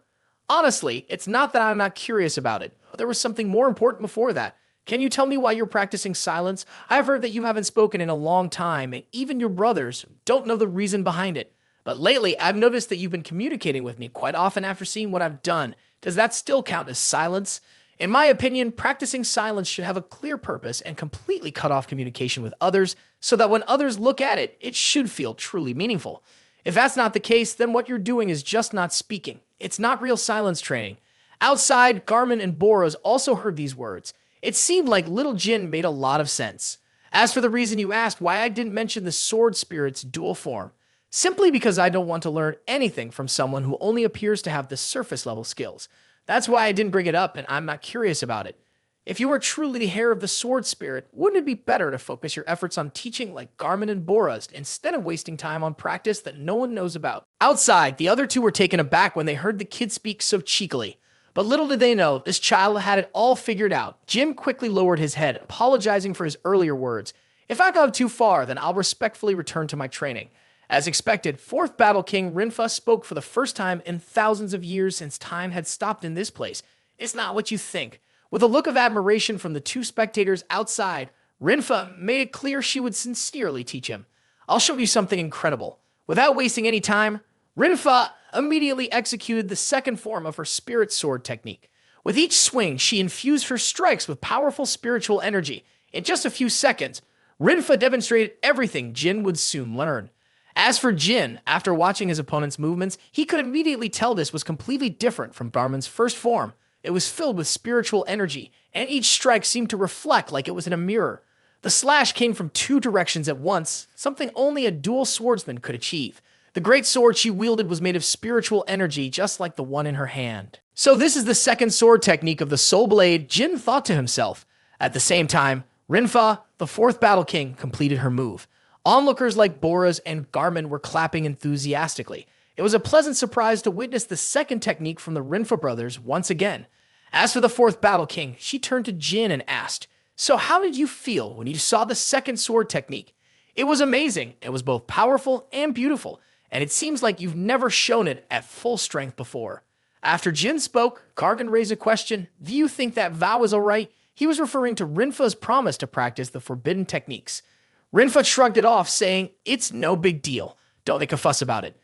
Honestly, it's not that I'm not curious about it, but there was something more important before that. Can you tell me why you're practicing silence? I've heard that you haven't spoken in a long time, and even your brothers don't know the reason behind it. But lately, I've noticed that you've been communicating with me quite often after seeing what I've done. Does that still count as silence? In my opinion, practicing silence should have a clear purpose and completely cut off communication with others so that when others look at it, it should feel truly meaningful. If that's not the case, then what you're doing is just not speaking. It's not real silence training. Outside, Garmin and Boras also heard these words. It seemed like little Jin made a lot of sense. As for the reason you asked why I didn't mention the Sword Spirit's dual form, simply because I don't want to learn anything from someone who only appears to have the surface level skills. That's why I didn't bring it up, and I'm not curious about it. If you are truly the heir of the Sword Spirit, wouldn't it be better to focus your efforts on teaching like Garmin and Boras instead of wasting time on practice that no one knows about? Outside, the other two were taken aback when they heard the kid speak so cheekily. But little did they know, this child had it all figured out. Jim quickly lowered his head, apologizing for his earlier words. If I go too far, then I'll respectfully return to my training. As expected, fourth Battle King Rinfa spoke for the first time in thousands of years since time had stopped in this place. It's not what you think. With a look of admiration from the two spectators outside, Rinfa made it clear she would sincerely teach him. I'll show you something incredible. Without wasting any time, Rinfa immediately executed the second form of her spirit sword technique. With each swing, she infused her strikes with powerful spiritual energy. In just a few seconds, Rinfa demonstrated everything Jin would soon learn. As for Jin, after watching his opponent's movements, he could immediately tell this was completely different from Garmin's first form. It was filled with spiritual energy, and each strike seemed to reflect like it was in a mirror. The slash came from two directions at once, something only a dual swordsman could achieve. The great sword she wielded was made of spiritual energy, just like the one in her hand. So this is the second sword technique of the Soul Blade, Jin thought to himself. At the same time, Rinfa, the fourth Battle King, completed her move. Onlookers like Boras and Garmin were clapping enthusiastically. It was a pleasant surprise to witness the second technique from the Rinfa brothers once again. As for the fourth Battle King, she turned to Jin and asked, "So how did you feel when you saw the second sword technique?" "It was amazing. It was both powerful and beautiful, and it seems like you've never shown it at full strength before." After Jin spoke, Kargan raised a question. "Do you think that vow is alright?" He was referring to Rinfa's promise to practice the forbidden techniques. Rinfa shrugged it off, saying, "It's no big deal. Don't make a fuss about it."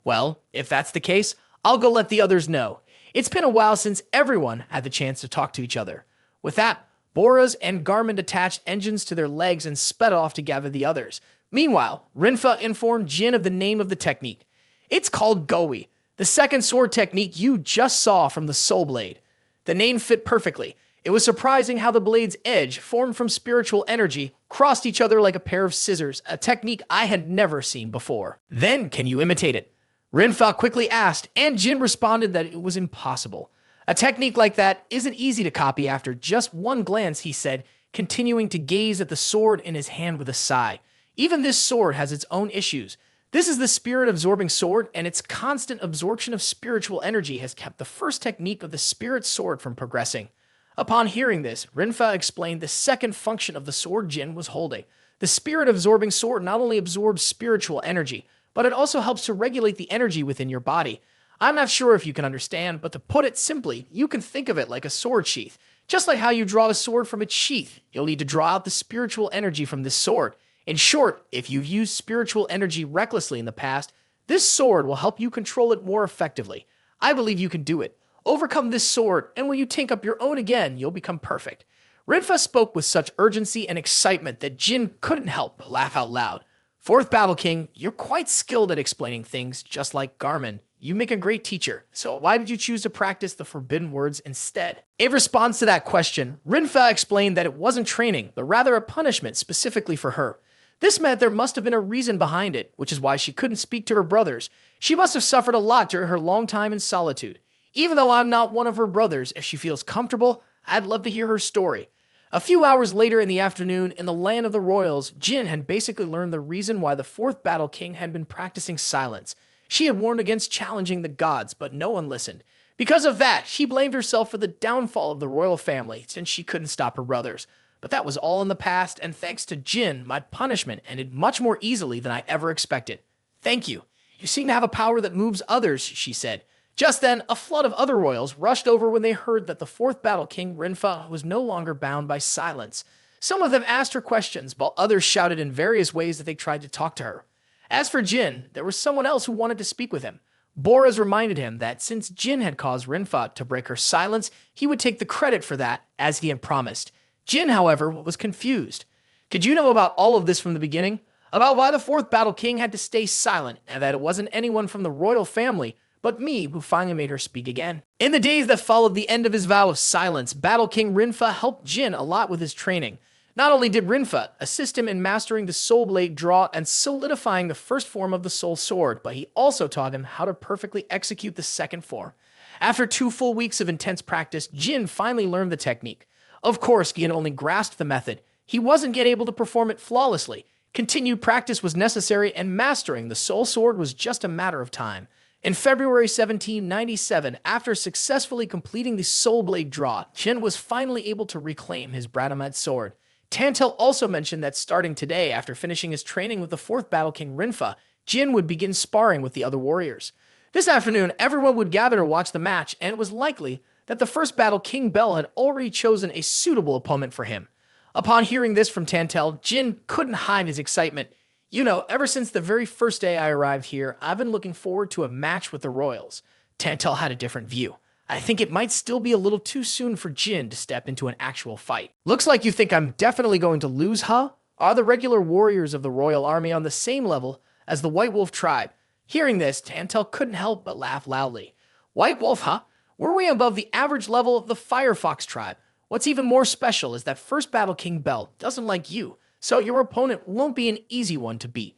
"Well, if that's the case, I'll go let the others know." It's been a while since everyone had the chance to talk to each other. With that, Boras and Garmin attached engines to their legs and sped off to gather the others. Meanwhile, Rinfa informed Jin of the name of the technique. It's called Goi, the second sword technique you just saw from the Soul Blade. The name fit perfectly. It was surprising how the blade's edge, formed from spiritual energy, crossed each other like a pair of scissors, a technique I had never seen before. Then, can you imitate it? Rinfa quickly asked, and Jin responded that it was impossible. A technique like that isn't easy to copy after just one glance, he said, continuing to gaze at the sword in his hand with a sigh. Even this sword has its own issues. This is the spirit-absorbing sword, and its constant absorption of spiritual energy has kept the first technique of the spirit sword from progressing. Upon hearing this, Rinfa explained the second function of the sword Jin was holding. The spirit-absorbing sword not only absorbs spiritual energy, but it also helps to regulate the energy within your body. I'm not sure if you can understand, but to put it simply, you can think of it like a sword sheath. Just like how you draw a sword from its sheath, you'll need to draw out the spiritual energy from this sword. In short, if you've used spiritual energy recklessly in the past, this sword will help you control it more effectively. I believe you can do it. Overcome this sword, and when you take up your own again, you'll become perfect. Rinfa spoke with such urgency and excitement that Jin couldn't help but laugh out loud. Fourth Battle King, you're quite skilled at explaining things, just like Garmin. You make a great teacher, so why did you choose to practice the forbidden words instead? In response to that question, Rinfa explained that it wasn't training, but rather a punishment specifically for her. This meant there must have been a reason behind it, which is why she couldn't speak to her brothers. She must have suffered a lot during her long time in solitude. Even though I'm not one of her brothers, if she feels comfortable, I'd love to hear her story. A few hours later in the afternoon, in the land of the royals, Jin had basically learned the reason why the Fourth Battle King had been practicing silence. She had warned against challenging the gods, but no one listened. Because of that, she blamed herself for the downfall of the royal family, since she couldn't stop her brothers. But that was all in the past, and thanks to Jin, my punishment ended much more easily than I ever expected. Thank you. You seem to have a power that moves others, she said. Just then, a flood of other royals rushed over when they heard that the Fourth Battle King, Rinfa, was no longer bound by silence. Some of them asked her questions, while others shouted in various ways that they tried to talk to her. As for Jin, there was someone else who wanted to speak with him. Boras reminded him that since Jin had caused Rinfa to break her silence, he would take the credit for that, as he had promised. Jin, however, was confused. Could you know about all of this from the beginning? About why the Fourth Battle King had to stay silent, and that it wasn't anyone from the royal family, but me who finally made her speak again. In the days that followed the end of his vow of silence, Battle King Rinfa helped Jin a lot with his training. Not only did Rinfa assist him in mastering the Soul Blade draw and solidifying the first form of the Soul Sword, but he also taught him how to perfectly execute the second form. After 2 full weeks of intense practice, Jin finally learned the technique. Of course, he had only grasped the method. He wasn't yet able to perform it flawlessly. Continued practice was necessary, and mastering the Soul Sword was just a matter of time. In February 1797, after successfully completing the Soul Blade draw, Jin was finally able to reclaim his Bratamet sword. Tantel also mentioned that starting today, after finishing his training with the Fourth Battle King Rinfa, Jin would begin sparring with the other warriors. This afternoon, everyone would gather to watch the match, and it was likely that the First Battle King Bell had already chosen a suitable opponent for him. Upon hearing this from Tantel, Jin couldn't hide his excitement. You know, ever since the very first day I arrived here, I've been looking forward to a match with the royals. Tantel had a different view. I think it might still be a little too soon for Jin to step into an actual fight. Looks like you think I'm definitely going to lose, huh? Are the regular warriors of the royal army on the same level as the White Wolf tribe? Hearing this, Tantel couldn't help but laugh loudly. White Wolf, huh? We're way above the average level of the Firefox tribe. What's even more special is that First Battle King Bell doesn't like you, so your opponent won't be an easy one to beat.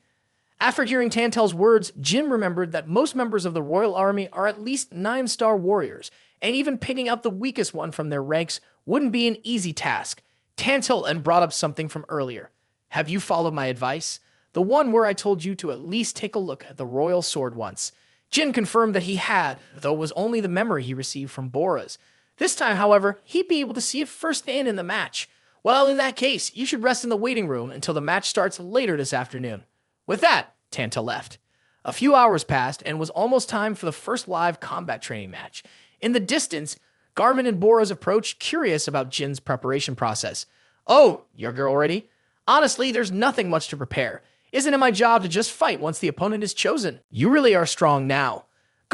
After hearing Tantel's words, Jin remembered that most members of the royal army are at least 9-star warriors, and even picking up the weakest one from their ranks wouldn't be an easy task. Tantel then brought up something from earlier. Have you followed my advice? The one where I told you to at least take a look at the royal sword once. Jin confirmed that he had, though it was only the memory he received from Boras. This time, however, he'd be able to see it firsthand in the match. Well, in that case, you should rest in the waiting room until the match starts later this afternoon. With that, Tantel left. A few hours passed, and it was almost time for the first live combat training match. In the distance, Garmin and Boras approached, curious about Jin's preparation process. Oh, your girl ready? Honestly, there's nothing much to prepare. Isn't it my job to just fight once the opponent is chosen? You really are strong now.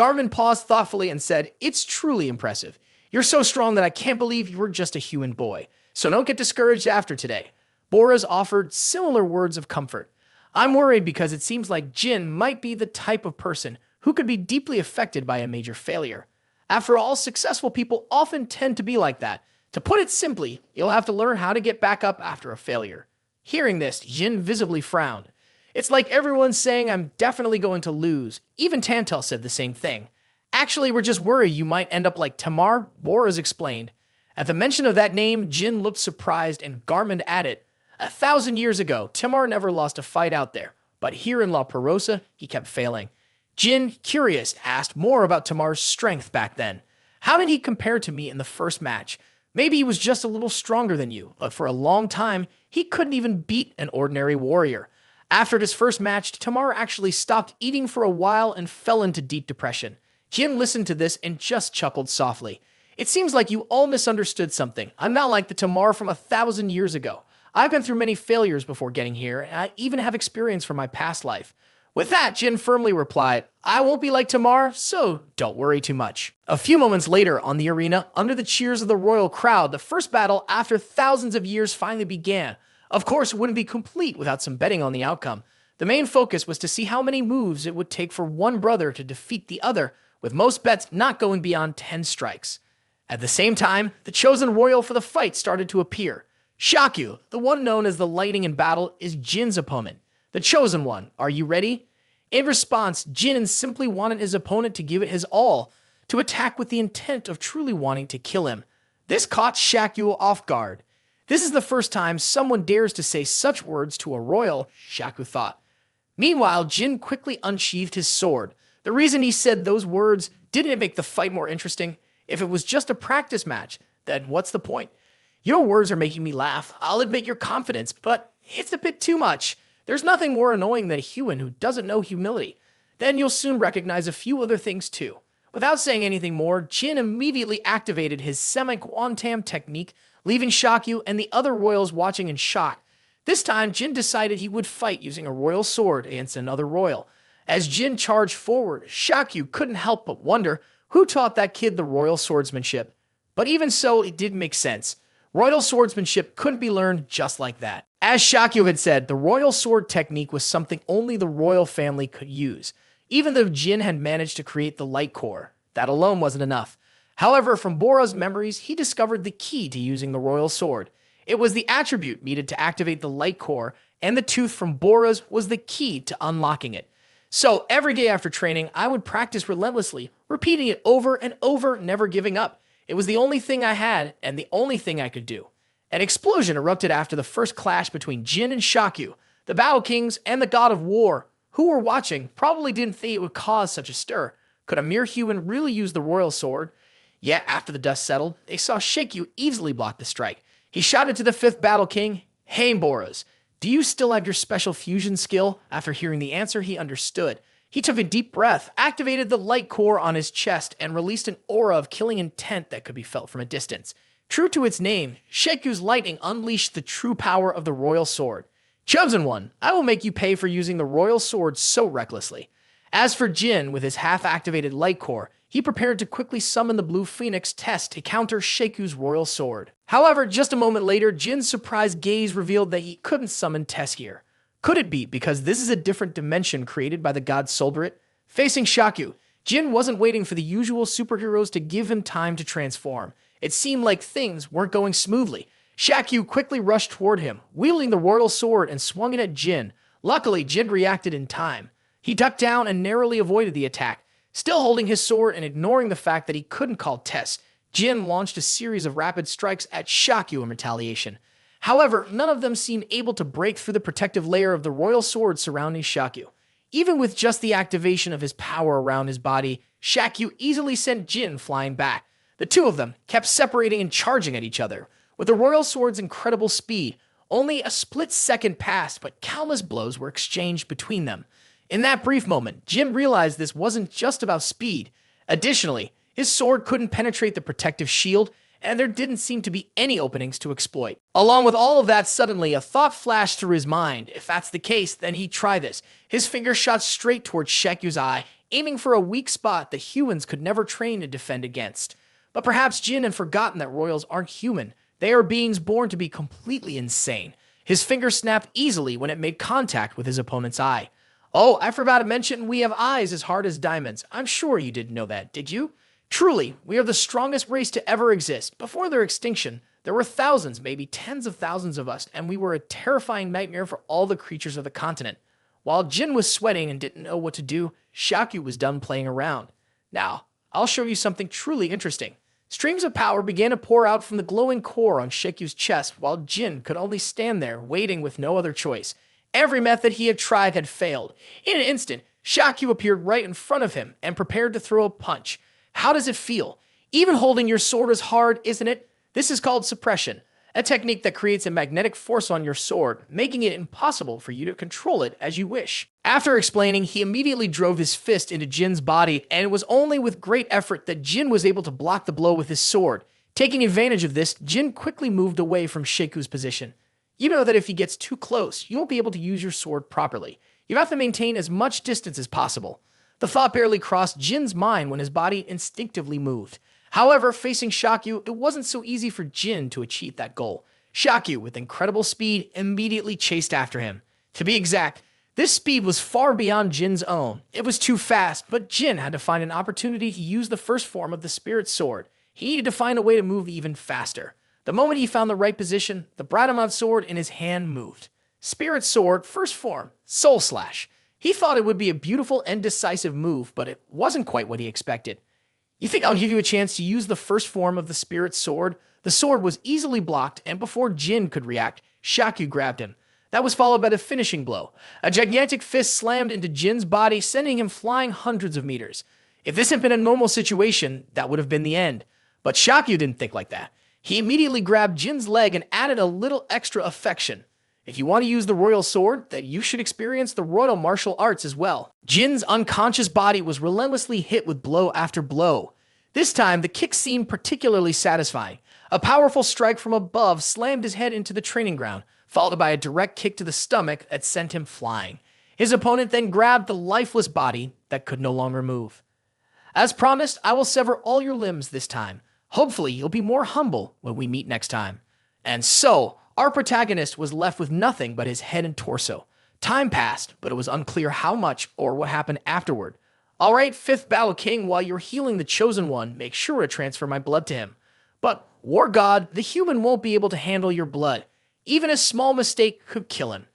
Garmin paused thoughtfully and said, "It's truly impressive. You're so strong that I can't believe you were just a human boy. So don't get discouraged after today." Boras offered similar words of comfort. "I'm worried because it seems like Jin might be the type of person who could be deeply affected by a major failure. After all, successful people often tend to be like that. To put it simply, you'll have to learn how to get back up after a failure." Hearing this, Jin visibly frowned. "It's like everyone's saying I'm definitely going to lose. Even Tantel said the same thing. Actually, we're just worried you might end up like Tamar," Boras explained. At the mention of that name, Jin looked surprised and Garmin added, 1,000 years ago, Tamar never lost a fight out there, but here in La Perosa, he kept failing." Jin, curious, asked more about Tamar's strength back then. "How did he compare to me in the first match? Maybe he was just a little stronger than you, but for a long time, he couldn't even beat an ordinary warrior. After his first match, Tamar actually stopped eating for a while and fell into deep depression." Jin listened to this and just chuckled softly. "It seems like you all misunderstood something. I'm not like the Tamar from 1,000 years ago. I've been through many failures before getting here, and I even have experience from my past life." With that, Jin firmly replied, "I won't be like Tamar, so don't worry too much." A few moments later, on the arena, under the cheers of the royal crowd, the first battle after thousands of years finally began. Of course, it wouldn't be complete without some betting on the outcome. The main focus was to see how many moves it would take for one brother to defeat the other, with most bets not going beyond 10 strikes. At the same time, the chosen royal for the fight started to appear. Shakyu, the one known as the Lightning in battle, is Jin's opponent. The chosen one, are you ready? In response, Jin simply wanted his opponent to give it his all, to attack with the intent of truly wanting to kill him. This caught Shakyu off guard. This is the first time someone dares to say such words to a royal, Shakyu thought. Meanwhile, Jin quickly unsheathed his sword. The reason he said those words didn't make the fight more interesting. If it was just a practice match, then what's the point? Your words are making me laugh. I'll admit your confidence, but it's a bit too much. There's nothing more annoying than a human who doesn't know humility. Then you'll soon recognize a few other things too. Without saying anything more, Jin immediately activated his semi-quantum technique, leaving Shakyu and the other royals watching in shock. This time, Jin decided he would fight using a royal sword against another royal. As Jin charged forward, Shakyu couldn't help but wonder who taught that kid the royal swordsmanship. But even so, it did make sense. Royal swordsmanship couldn't be learned just like that. As Shakyu had said, the royal sword technique was something only the royal family could use. Even though Jin had managed to create the light core, that alone wasn't enough. However, from Bora's memories, he discovered the key to using the royal sword. It was the attribute needed to activate the light core, and the tooth from Bora's was the key to unlocking it. So every day after training, I would practice relentlessly, repeating it over and over, never giving up. It was the only thing I had, and the only thing I could do. An explosion erupted after the first clash between Jin and Shakyu, the Battle Kings and the God of War. Who were watching probably didn't think it would cause such a stir. Could a mere human really use the royal sword? Yet, after the dust settled, they saw Shakyu easily block the strike. He shouted to the fifth Battle King, "Hey, Boras, do you still have your special fusion skill?" After hearing the answer, he understood. He took a deep breath, activated the light core on his chest, and released an aura of killing intent that could be felt from a distance. True to its name, Shakyu's lightning unleashed the true power of the royal sword. "Chosen one, I will make you pay for using the royal sword so recklessly." As for Jin, with his half-activated light core, he prepared to quickly summon the Blue Phoenix test to counter Shakyu's royal sword. However, just a moment later, Jin's surprised gaze revealed that he couldn't summon Tess here. Could it be because this is a different dimension created by the god Solberit? Facing Shakyu, Jin wasn't waiting for the usual superheroes to give him time to transform. It seemed like things weren't going smoothly. Shakyu quickly rushed toward him, wielding the royal sword and swung it at Jin. Luckily, Jin reacted in time. He ducked down and narrowly avoided the attack. Still holding his sword and ignoring the fact that he couldn't call Tess, Jin launched a series of rapid strikes at Shakyu in retaliation. However, none of them seemed able to break through the protective layer of the royal sword surrounding Shakyu. Even with just the activation of his power around his body, Shakyu easily sent Jin flying back. The two of them kept separating and charging at each other. With the royal sword's incredible speed, only a split second passed, but countless blows were exchanged between them. In that brief moment, Jin realized this wasn't just about speed. Additionally, his sword couldn't penetrate the protective shield, and there didn't seem to be any openings to exploit. Along with all of that, suddenly a thought flashed through his mind. If that's the case, then he'd try this. His finger shot straight towards Shakyu's eye, aiming for a weak spot the humans could never train to defend against. But perhaps Jin had forgotten that royals aren't human. They are beings born to be completely insane. His finger snapped easily when it made contact with his opponent's eye. Oh, I forgot to mention we have eyes as hard as diamonds. I'm sure you didn't know that, did you? Truly, we are the strongest race to ever exist. Before their extinction, there were thousands, maybe tens of thousands of us, and we were a terrifying nightmare for all the creatures of the continent. While Jin was sweating and didn't know what to do, Shakyu was done playing around. Now, I'll show you something truly interesting. Streams of power began to pour out from the glowing core on Shakyu's chest, while Jin could only stand there, waiting with no other choice. Every method he had tried had failed. In an instant, Shakyu appeared right in front of him and prepared to throw a punch. How does it feel? Even holding your sword is hard, isn't it? This is called suppression, a technique that creates a magnetic force on your sword, making it impossible for you to control it as you wish. After explaining, he immediately drove his fist into Jin's body, and it was only with great effort that Jin was able to block the blow with his sword. Taking advantage of this, Jin quickly moved away from Shaku's position. You know that if he gets too close, you won't be able to use your sword properly. You have to maintain as much distance as possible. The thought barely crossed Jin's mind when his body instinctively moved. However, facing Shakyu, it wasn't so easy for Jin to achieve that goal. Shakyu, with incredible speed, immediately chased after him. To be exact, this speed was far beyond Jin's own. It was too fast, but Jin had to find an opportunity to use the first form of the spirit sword. He needed to find a way to move even faster. The moment he found the right position, the Brahman sword in his hand moved. Spirit sword, first form, soul slash. He thought it would be a beautiful and decisive move, but it wasn't quite what he expected. You think I'll give you a chance to use the first form of the spirit sword? The sword was easily blocked, and before Jin could react, Shakyu grabbed him. That was followed by the finishing blow. A gigantic fist slammed into Jin's body, sending him flying hundreds of meters. If this had been a normal situation, that would have been the end. But Shakyu didn't think like that. He immediately grabbed Jin's leg and added a little extra affection. If you want to use the royal sword, then you should experience the royal martial arts as well. Jin's unconscious body was relentlessly hit with blow after blow. This time, the kick seemed particularly satisfying. A powerful strike from above slammed his head into the training ground, followed by a direct kick to the stomach that sent him flying. His opponent then grabbed the lifeless body that could no longer move. As promised, I will sever all your limbs this time. Hopefully, you'll be more humble when we meet next time. And so, our protagonist was left with nothing but his head and torso. Time passed, but it was unclear how much or what happened afterward. Alright, 5th Battle King, while you're healing the Chosen One, make sure to transfer my blood to him. But, War God, the human won't be able to handle your blood. Even a small mistake could kill him.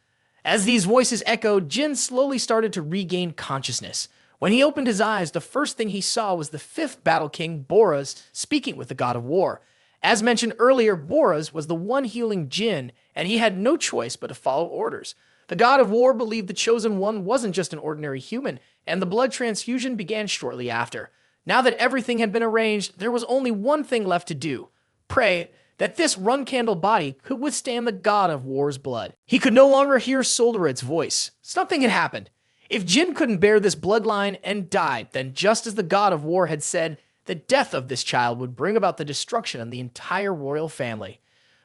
As these voices echoed, Jin slowly started to regain consciousness. When he opened his eyes, the first thing he saw was the 5th Battle King, Boras, speaking with the God of War. As mentioned earlier, Boras was the one healing Jin, and he had no choice but to follow orders. The God of War believed the Chosen One wasn't just an ordinary human, and the blood transfusion began shortly after. Now that everything had been arranged, there was only one thing left to do. Pray that this Runcandel body could withstand the God of War's blood. He could no longer hear Soldered's voice. Something had happened. If Jin couldn't bear this bloodline and died, then just as the God of War had said, the death of this child would bring about the destruction of the entire royal family.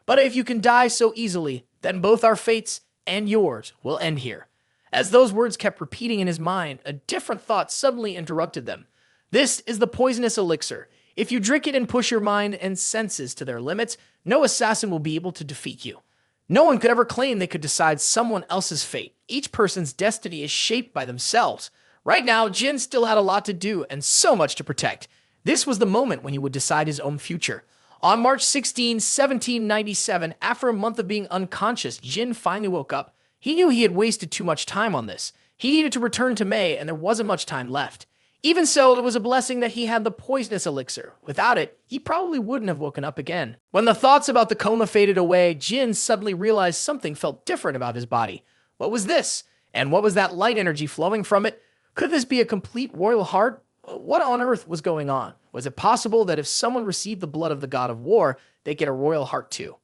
But if you can die so easily, then both our fates and yours will end here. As those words kept repeating in his mind, a different thought suddenly interrupted them. This is the poisonous elixir. If you drink it and push your mind and senses to their limits, no assassin will be able to defeat you. No one could ever claim they could decide someone else's fate. Each person's destiny is shaped by themselves. Right now, Jin still had a lot to do and so much to protect. This was the moment when he would decide his own future. On March 16, 1797, after a month of being unconscious, Jin finally woke up. He knew he had wasted too much time on this. He needed to return to Mei, and there wasn't much time left. Even so, it was a blessing that he had the poisonous elixir. Without it, he probably wouldn't have woken up again. When the thoughts about the coma faded away, Jin suddenly realized something felt different about his body. What was this? And what was that light energy flowing from it? Could this be a complete royal heart? What on earth was going on? Was it possible that if someone received the blood of the God of War, they'd get a royal heart too?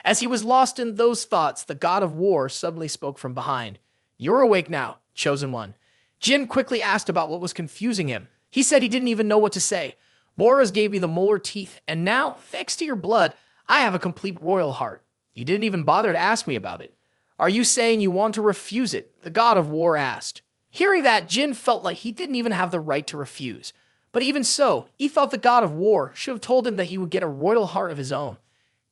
As he was lost in those thoughts, the God of War suddenly spoke from behind. "You're awake now, Chosen One." Jin quickly asked about what was confusing him. He said he didn't even know what to say. "Boras gave me the molar teeth, and now, thanks to your blood, I have a complete royal heart. You didn't even bother to ask me about it. Are you saying you want to refuse it?" The God of War asked. Hearing that, Jin felt like he didn't even have the right to refuse. But even so, he thought the god of war should have told him that he would get a royal heart of his own.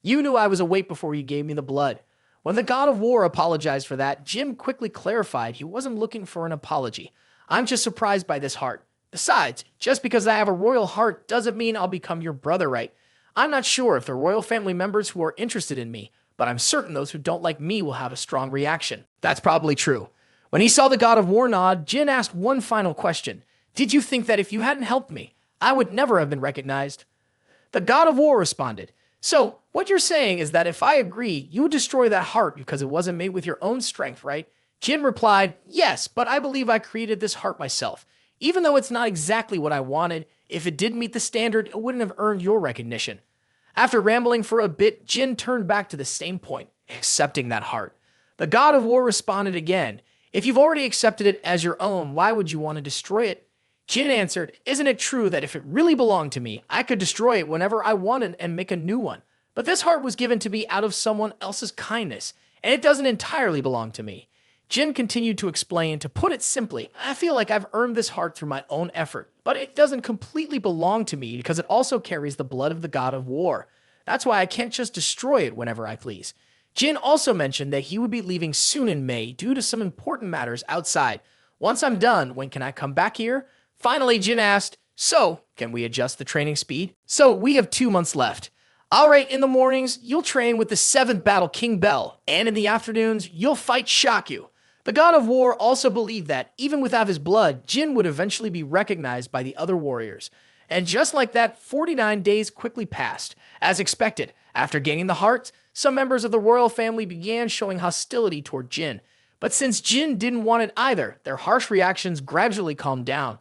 You knew I was awake before you gave me the blood. When the god of war apologized for that, Jin quickly clarified he wasn't looking for an apology. I'm just surprised by this heart. Besides, just because I have a royal heart doesn't mean I'll become your brother, right? I'm not sure if the royal family members who are interested in me, but I'm certain those who don't like me will have a strong reaction. That's probably true. When he saw the god of war nod, Jin asked one final question. Did you think that if you hadn't helped me, I would never have been recognized? The god of war responded, so what you're saying is that if I agree, you would destroy that heart because it wasn't made with your own strength, right? Jin replied, yes, but I believe I created this heart myself. Even though it's not exactly what I wanted, if it did meet the standard, it wouldn't have earned your recognition. After rambling for a bit, Jin turned back to the same point, accepting that heart. The god of war responded again, if you've already accepted it as your own, why would you want to destroy it? Jin answered, isn't it true that if it really belonged to me, I could destroy it whenever I wanted and make a new one? But this heart was given to me out of someone else's kindness, and it doesn't entirely belong to me. Jin continued to explain, to put it simply, I feel like I've earned this heart through my own effort, but it doesn't completely belong to me because it also carries the blood of the god of war. That's why I can't just destroy it whenever I please. Jin also mentioned that he would be leaving soon in May due to some important matters outside. Once I'm done, when can I come back here? Finally, Jin asked, so, can we adjust the training speed? So, we have 2 months left. Alright, in the mornings, you'll train with the 7th Battle King Bell, and in the afternoons, you'll fight Shakyu. The god of war also believed that, even without his blood, Jin would eventually be recognized by the other warriors. And just like that, 49 days quickly passed. As expected, after gaining the hearts, some members of the royal family began showing hostility toward Jin. But since Jin didn't want it either, their harsh reactions gradually calmed down.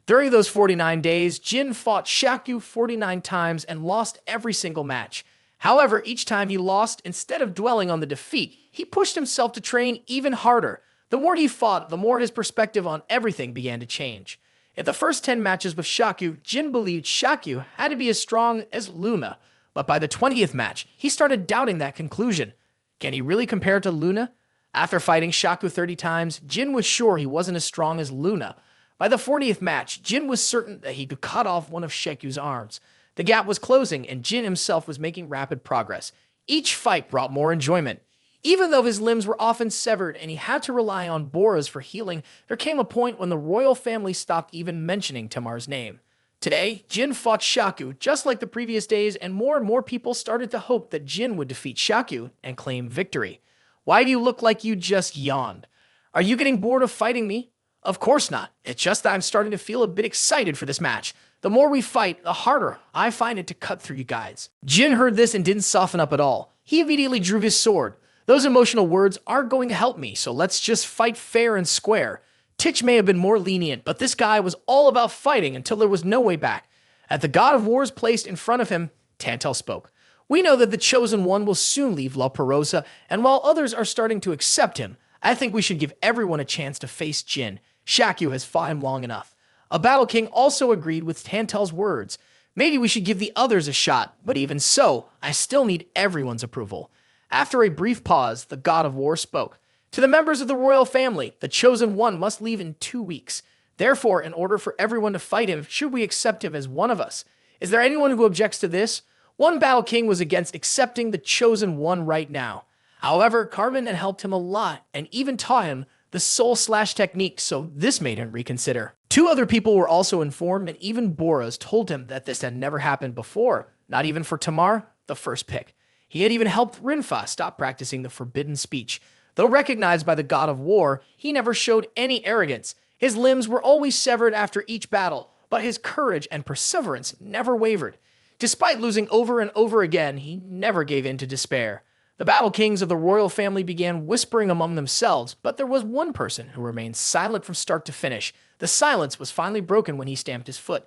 During those 49 days, Jin fought Shakyu 49 times and lost every single match. However, each time he lost, instead of dwelling on the defeat, he pushed himself to train even harder. The more he fought, the more his perspective on everything began to change. In the first 10 matches with Shakyu, Jin believed Shakyu had to be as strong as Luna. But by the 20th match, he started doubting that conclusion. Can he really compare to Luna? After fighting Shakyu 30 times, Jin was sure he wasn't as strong as Luna. By the 40th match, Jin was certain that he could cut off one of Shakyu's arms. The gap was closing, and Jin himself was making rapid progress. Each fight brought more enjoyment. Even though his limbs were often severed and he had to rely on boras for healing, there came a point when the royal family stopped even mentioning Tamar's name. Today, Jin fought Shakyu just like the previous days, and more people started to hope that Jin would defeat Shakyu and claim victory. Why do you look like you just yawned? Are you getting bored of fighting me? Of course not. It's just that I'm starting to feel a bit excited for this match. The more we fight, the harder I find it to cut through you guys. Jin heard this and didn't soften up at all. He immediately drew his sword. Those emotional words aren't going to help me, so let's just fight fair and square. Titch may have been more lenient, but this guy was all about fighting until there was no way back. At the god of wars placed in front of him, Tantel spoke. We know that the chosen one will soon leave La Perosa, and while others are starting to accept him, I think we should give everyone a chance to face Jin. Shakyu has fought him long enough. A Battle King also agreed with Tantel's words. Maybe we should give the others a shot, but even so, I still need everyone's approval. After a brief pause, the god of war spoke. To the members of the royal family, the chosen one must leave in 2 weeks. Therefore, in order for everyone to fight him, should we accept him as one of us? Is there anyone who objects to this? One Battle King was against accepting the chosen one right now. However, Carmen had helped him a lot and even taught him the soul slash technique, so this made him reconsider. 2 other people were also informed, and even Boras told him that this had never happened before, not even for Tamar, the first pick. He had even helped Rinfa stop practicing the forbidden speech. Though recognized by the god of war, he never showed any arrogance. His limbs were always severed after each battle, but his courage and perseverance never wavered. Despite losing over and over again, he never gave in to despair. The battle kings of the royal family began whispering among themselves, but there was one person who remained silent from start to finish. The silence was finally broken when he stamped his foot.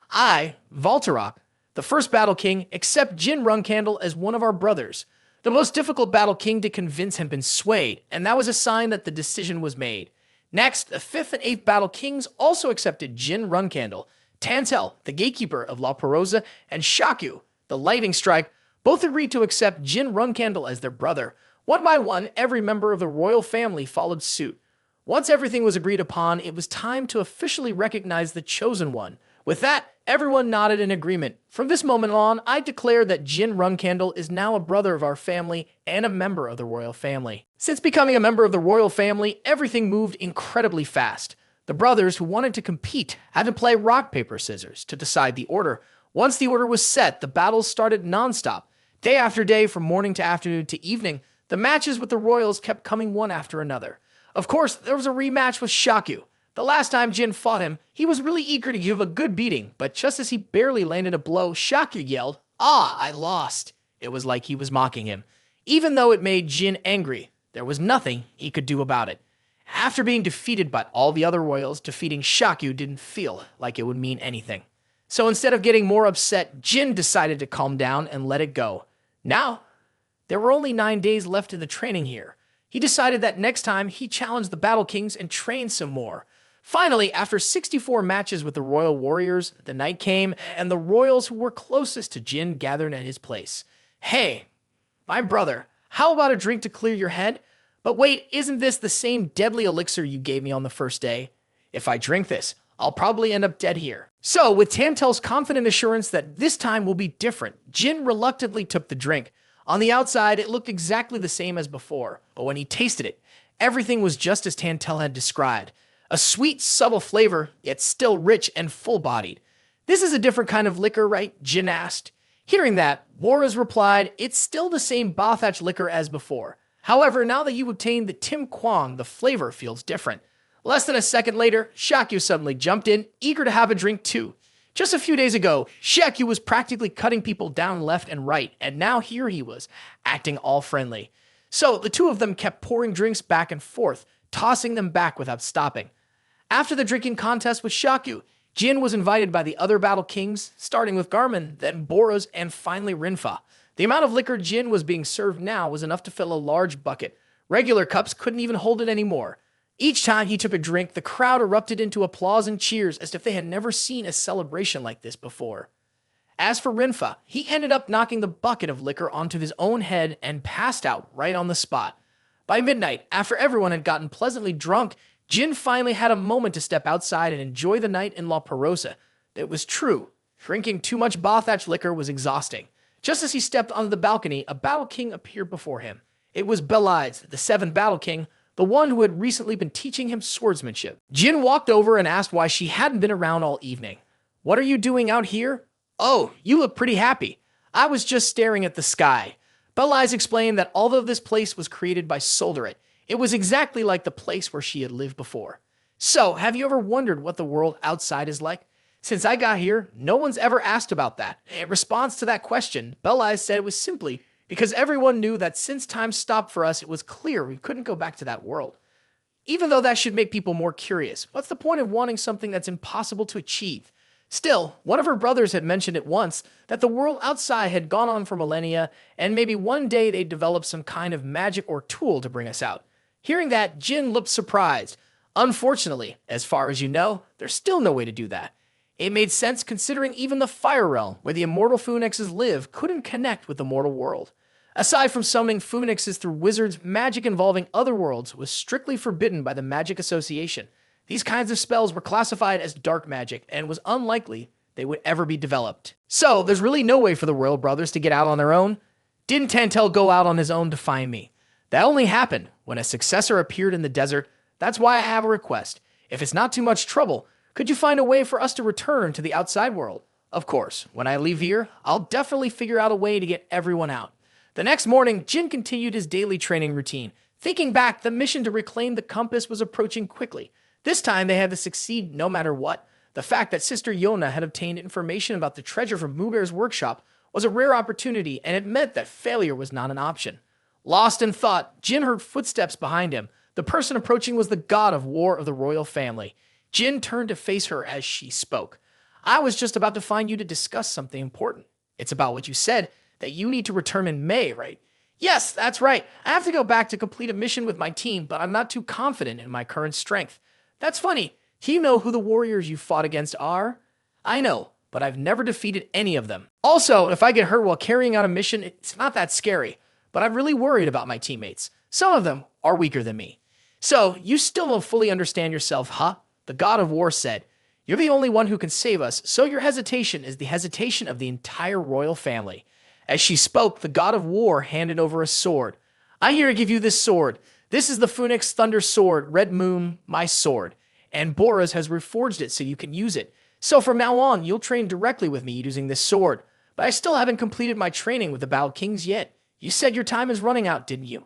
I, Valterok, the first battle king, accept Jin Runcandel as one of our brothers. The most difficult battle king to convince had been swayed, and that was a sign that the decision was made. Next, the 5th and 8th battle kings also accepted Jin Runcandel. Tantel, the gatekeeper of La Perosa, and Shakyu, the lightning strike, both agreed to accept Jin Runcandel as their brother. One by one, every member of the royal family followed suit. Once everything was agreed upon, it was time to officially recognize the chosen one. With that, everyone nodded in agreement. From this moment on, I declare that Jin Runcandel is now a brother of our family and a member of the royal family. Since becoming a member of the royal family, everything moved incredibly fast. The brothers who wanted to compete had to play rock, paper, scissors to decide the order. Once the order was set, the battles started nonstop. Day after day, from morning to afternoon to evening, the matches with the royals kept coming one after another. Of course, there was a rematch with Shakyu. The last time Jin fought him, he was really eager to give a good beating, but just as he barely landed a blow, Shakyu yelled, "Ah, I lost." It was like he was mocking him. Even though it made Jin angry, there was nothing he could do about it. After being defeated by all the other royals, defeating Shakyu didn't feel like it would mean anything. So instead of getting more upset, Jin decided to calm down and let it go. Now, there were only 9 days left in the training here. He decided that next time he challenged the Battle Kings and trained some more. Finally, after 64 matches with the royal warriors, the night came and the royals who were closest to Jin gathered at his place. "Hey, my brother, how about a drink to clear your head? But wait, isn't this the same deadly elixir you gave me on the first day? If I drink this, I'll probably end up dead here." So, with Tantel's confident assurance that this time will be different, Jin reluctantly took the drink. On the outside, it looked exactly the same as before, but when he tasted it, everything was just as Tantel had described. A sweet, subtle flavor, yet still rich and full-bodied. "This is a different kind of liquor, right?" Jin asked. Hearing that, Boras replied, "It's still the same Bothach liquor as before. However, now that you obtained the Tim Kwang, the flavor feels different." Less than a second later, Shakyu suddenly jumped in, eager to have a drink too. Just a few days ago, Shakyu was practically cutting people down left and right, and now here he was, acting all friendly. So the two of them kept pouring drinks back and forth, tossing them back without stopping. After the drinking contest with Shakyu, Jin was invited by the other Battle Kings, starting with Garmin, then Boros, and finally Rinfa. The amount of liquor Jin was being served now was enough to fill a large bucket. Regular cups couldn't even hold it anymore. Each time he took a drink, the crowd erupted into applause and cheers as if they had never seen a celebration like this before. As for Rinfa, he ended up knocking the bucket of liquor onto his own head and passed out right on the spot. By midnight, after everyone had gotten pleasantly drunk, Jin finally had a moment to step outside and enjoy the night in La Perosa. It was true. Drinking too much Bothach liquor was exhausting. Just as he stepped onto the balcony, a Battle King appeared before him. It was Belaiz, the 7th Battle King, the one who had recently been teaching him swordsmanship. Jin walked over and asked why she hadn't been around all evening. "What are you doing out here?" "Oh, you look pretty happy." "I was just staring at the sky." Belaiz explained that although this place was created by Solderit, it was exactly like the place where she had lived before. "So, have you ever wondered what the world outside is like? Since I got here, no one's ever asked about that." In response to that question, Belaiz said it was simply because everyone knew that since time stopped for us, it was clear we couldn't go back to that world. Even though that should make people more curious, what's the point of wanting something that's impossible to achieve? Still, one of her brothers had mentioned it once, that the world outside had gone on for millennia, and maybe one day they'd develop some kind of magic or tool to bring us out. Hearing that, Jin looked surprised. Unfortunately, as far as you know, there's still no way to do that. It made sense considering even the Fire Realm, where the immortal phoenixes live, couldn't connect with the mortal world. Aside from summoning phoenixes through wizards, magic involving other worlds was strictly forbidden by the Magic Association. These kinds of spells were classified as dark magic, and it was unlikely they would ever be developed. So, there's really no way for the royal brothers to get out on their own. Didn't Tantel go out on his own to find me? That only happened when a successor appeared in the desert. That's why I have a request. If it's not too much trouble, could you find a way for us to return to the outside world? Of course, when I leave here, I'll definitely figure out a way to get everyone out. The next morning, Jin continued his daily training routine. Thinking back, the mission to reclaim the compass was approaching quickly. This time, they had to succeed no matter what. The fact that Sister Yona had obtained information about the treasure from Muber's workshop was a rare opportunity, and it meant that failure was not an option. Lost in thought, Jin heard footsteps behind him. The person approaching was the god of war of the royal family. Jin turned to face her as she spoke. "I was just about to find you to discuss something important. It's about what you said, that you need to return in May, right?" "Yes, that's right. I have to go back to complete a mission with my team, but I'm not too confident in my current strength." "That's funny. Do you know who the warriors you fought against are?" "I know, but I've never defeated any of them. Also, if I get hurt while carrying out a mission, it's not that scary, but I'm really worried about my teammates. Some of them are weaker than me." So, you still don't fully understand yourself, huh? The god of war said. You're the only one who can save us, so your hesitation is the hesitation of the entire royal family. As she spoke, the god of war handed over a sword. I here give you this sword. This is the Phoenix Thunder Sword, Red Moon, my sword. And Boris has reforged it so you can use it. So from now on, you'll train directly with me using this sword. But I still haven't completed my training with the Battle Kings yet. You said your time is running out, didn't you?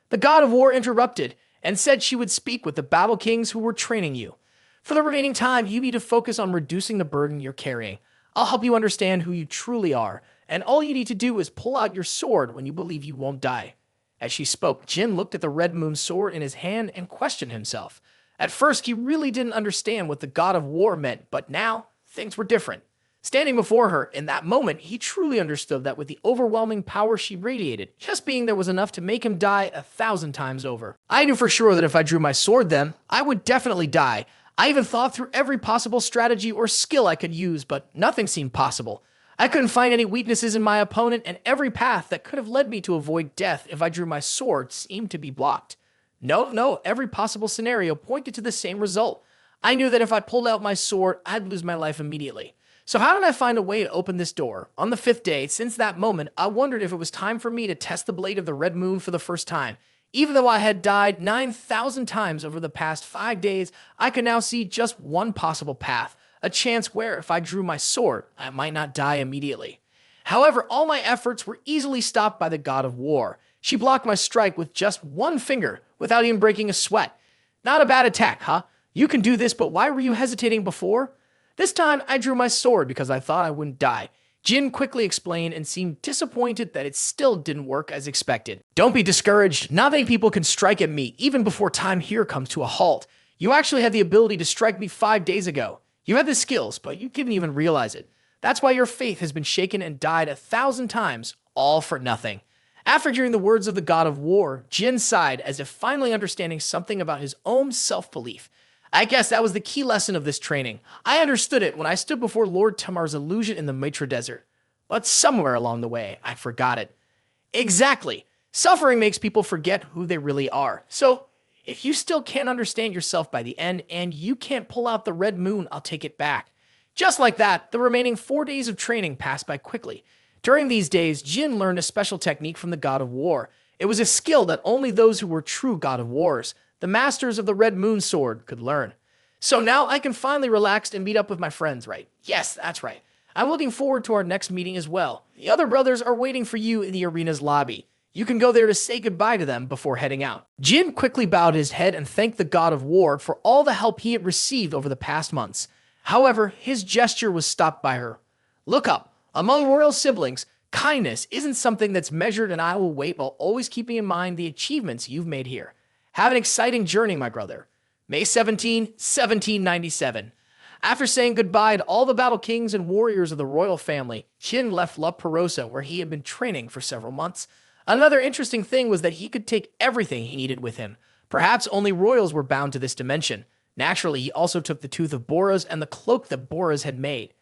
The god of war interrupted and said she would speak with the Battle Kings who were training you. For the remaining time, you need to focus on reducing the burden you're carrying. I'll help you understand who you truly are, and all you need to do is pull out your sword when you believe you won't die. As she spoke, Jin looked at the Red Moon sword in his hand and questioned himself. At first, he really didn't understand what the god of war meant, but now, things were different. Standing before her, in that moment, he truly understood that with the overwhelming power she radiated, just being there was enough to make him die 1,000 times over. I knew for sure that if I drew my sword then, I would definitely die. I even thought through every possible strategy or skill I could use, but nothing seemed possible. I couldn't find any weaknesses in my opponent, and every path that could have led me to avoid death if I drew my sword seemed to be blocked. No, every possible scenario pointed to the same result. I knew that if I pulled out my sword, I'd lose my life immediately. So how did I find a way to open this door? On the 5th day, since that moment, I wondered if it was time for me to test the blade of the Red Moon for the first time. Even though I had died 9,000 times over the past 5 days, I could now see just one possible path, a chance where if I drew my sword, I might not die immediately. However, all my efforts were easily stopped by the god of war. She blocked my strike with just one finger, without even breaking a sweat. Not a bad attack, huh? You can do this, but why were you hesitating before? This time, I drew my sword because I thought I wouldn't die. Jin quickly explained and seemed disappointed that it still didn't work as expected. Don't be discouraged. Not many people can strike at me, even before time here comes to a halt. You actually had the ability to strike me 5 days ago. You had the skills, but you didn't even realize it. That's why your faith has been shaken and died 1,000 times, all for nothing. After hearing the words of the god of war, Jin sighed as if finally understanding something about his own self-belief. I guess that was the key lesson of this training. I understood it when I stood before Lord Tamar's illusion in the Mitra Desert. But somewhere along the way, I forgot it. Exactly. Suffering makes people forget who they really are. So, if you still can't understand yourself by the end and you can't pull out the Red Moon, I'll take it back. Just like that, the remaining 4 days of training passed by quickly. During these days, Jin learned a special technique from the god of war. It was a skill that only those who were true god of wars, the masters of the Red Moon sword, could learn. So now I can finally relax and meet up with my friends, right? Yes, that's right. I'm looking forward to our next meeting as well. The other brothers are waiting for you in the arena's lobby. You can go there to say goodbye to them before heading out. Jin quickly bowed his head and thanked the god of war for all the help he had received over the past months. However, his gesture was stopped by her. Look up. Among royal siblings, kindness isn't something that's measured, and I will wait while always keeping in mind the achievements you've made here. Have an exciting journey, my brother. May 17, 1797. After saying goodbye to all the battle kings and warriors of the royal family, Jin left La Perosa, where he had been training for several months. Another interesting thing was that he could take everything he needed with him. Perhaps only royals were bound to this dimension. Naturally, he also took the tooth of Boras and the cloak that Boras had made.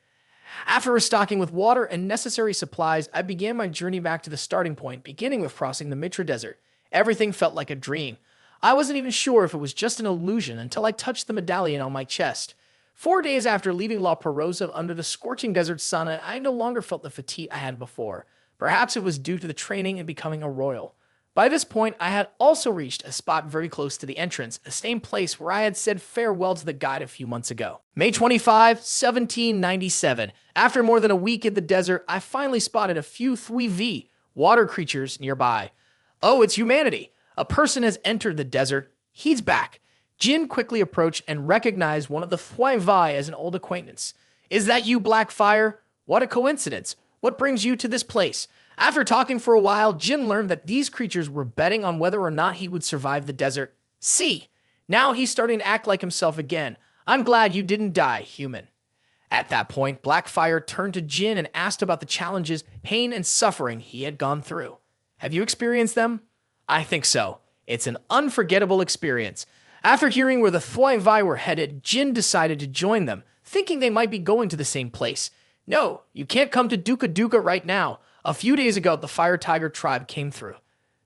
After restocking with water and necessary supplies, I began my journey back to the starting point, beginning with crossing the Mitra Desert. Everything felt like a dream. I wasn't even sure if it was just an illusion until I touched the medallion on my chest. 4 days after leaving La Perosa under the scorching desert sun, I no longer felt the fatigue I had before. Perhaps it was due to the training and becoming a royal. By this point, I had also reached a spot very close to the entrance, the same place where I had said farewell to the guide a few months ago. May 25, 1797. After more than a week in the desert, I finally spotted a few Thuy water creatures nearby. Oh, it's humanity. A person has entered the desert. He's back. Jin quickly approached and recognized one of the Thuy as an old acquaintance. Is that you, Blackfire? What a coincidence. What brings you to this place? After talking for a while, Jin learned that these creatures were betting on whether or not he would survive the desert. See, now he's starting to act like himself again. I'm glad you didn't die, human. At that point, Blackfire turned to Jin and asked about the challenges, pain, and suffering he had gone through. Have you experienced them? I think so. It's an unforgettable experience. After hearing where the Thuy were headed, Jin decided to join them, thinking they might be going to the same place. No, you can't come to Duka Duka right now. A few days ago, the Fire Tiger tribe came through.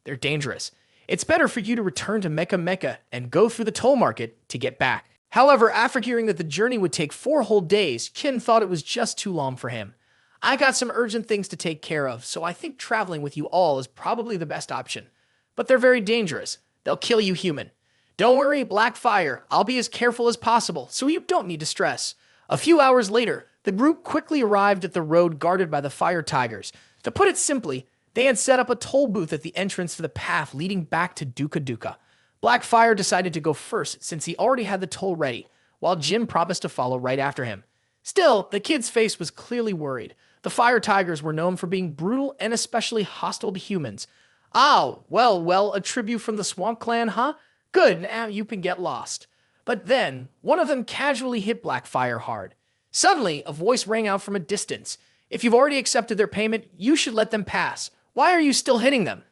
They're dangerous. It's better for you to return to Mecca and go through the toll market to get back. However, after hearing that the journey would take 4 whole days, Jin thought it was just too long for him. I got some urgent things to take care of, so I think traveling with you all is probably the best option. But they're very dangerous. They'll kill you human. Don't worry, Black Fire. I'll be as careful as possible, so you don't need to stress. A few hours later, the group quickly arrived at the road guarded by the fire tigers. To put it simply, they had set up a toll booth at the entrance to the path leading back to Duka. Black Fire decided to go first since he already had the toll ready, while Jin promised to follow right after him. Still, the kid's face was clearly worried. The fire tigers were known for being brutal and especially hostile to humans. Oh, well, a tribute from the Swamp Clan, huh? Good, now you can get lost. But then, one of them casually hit Black Fire hard. Suddenly, a voice rang out from a distance. If you've already accepted their payment, you should let them pass. Why are you still hitting them?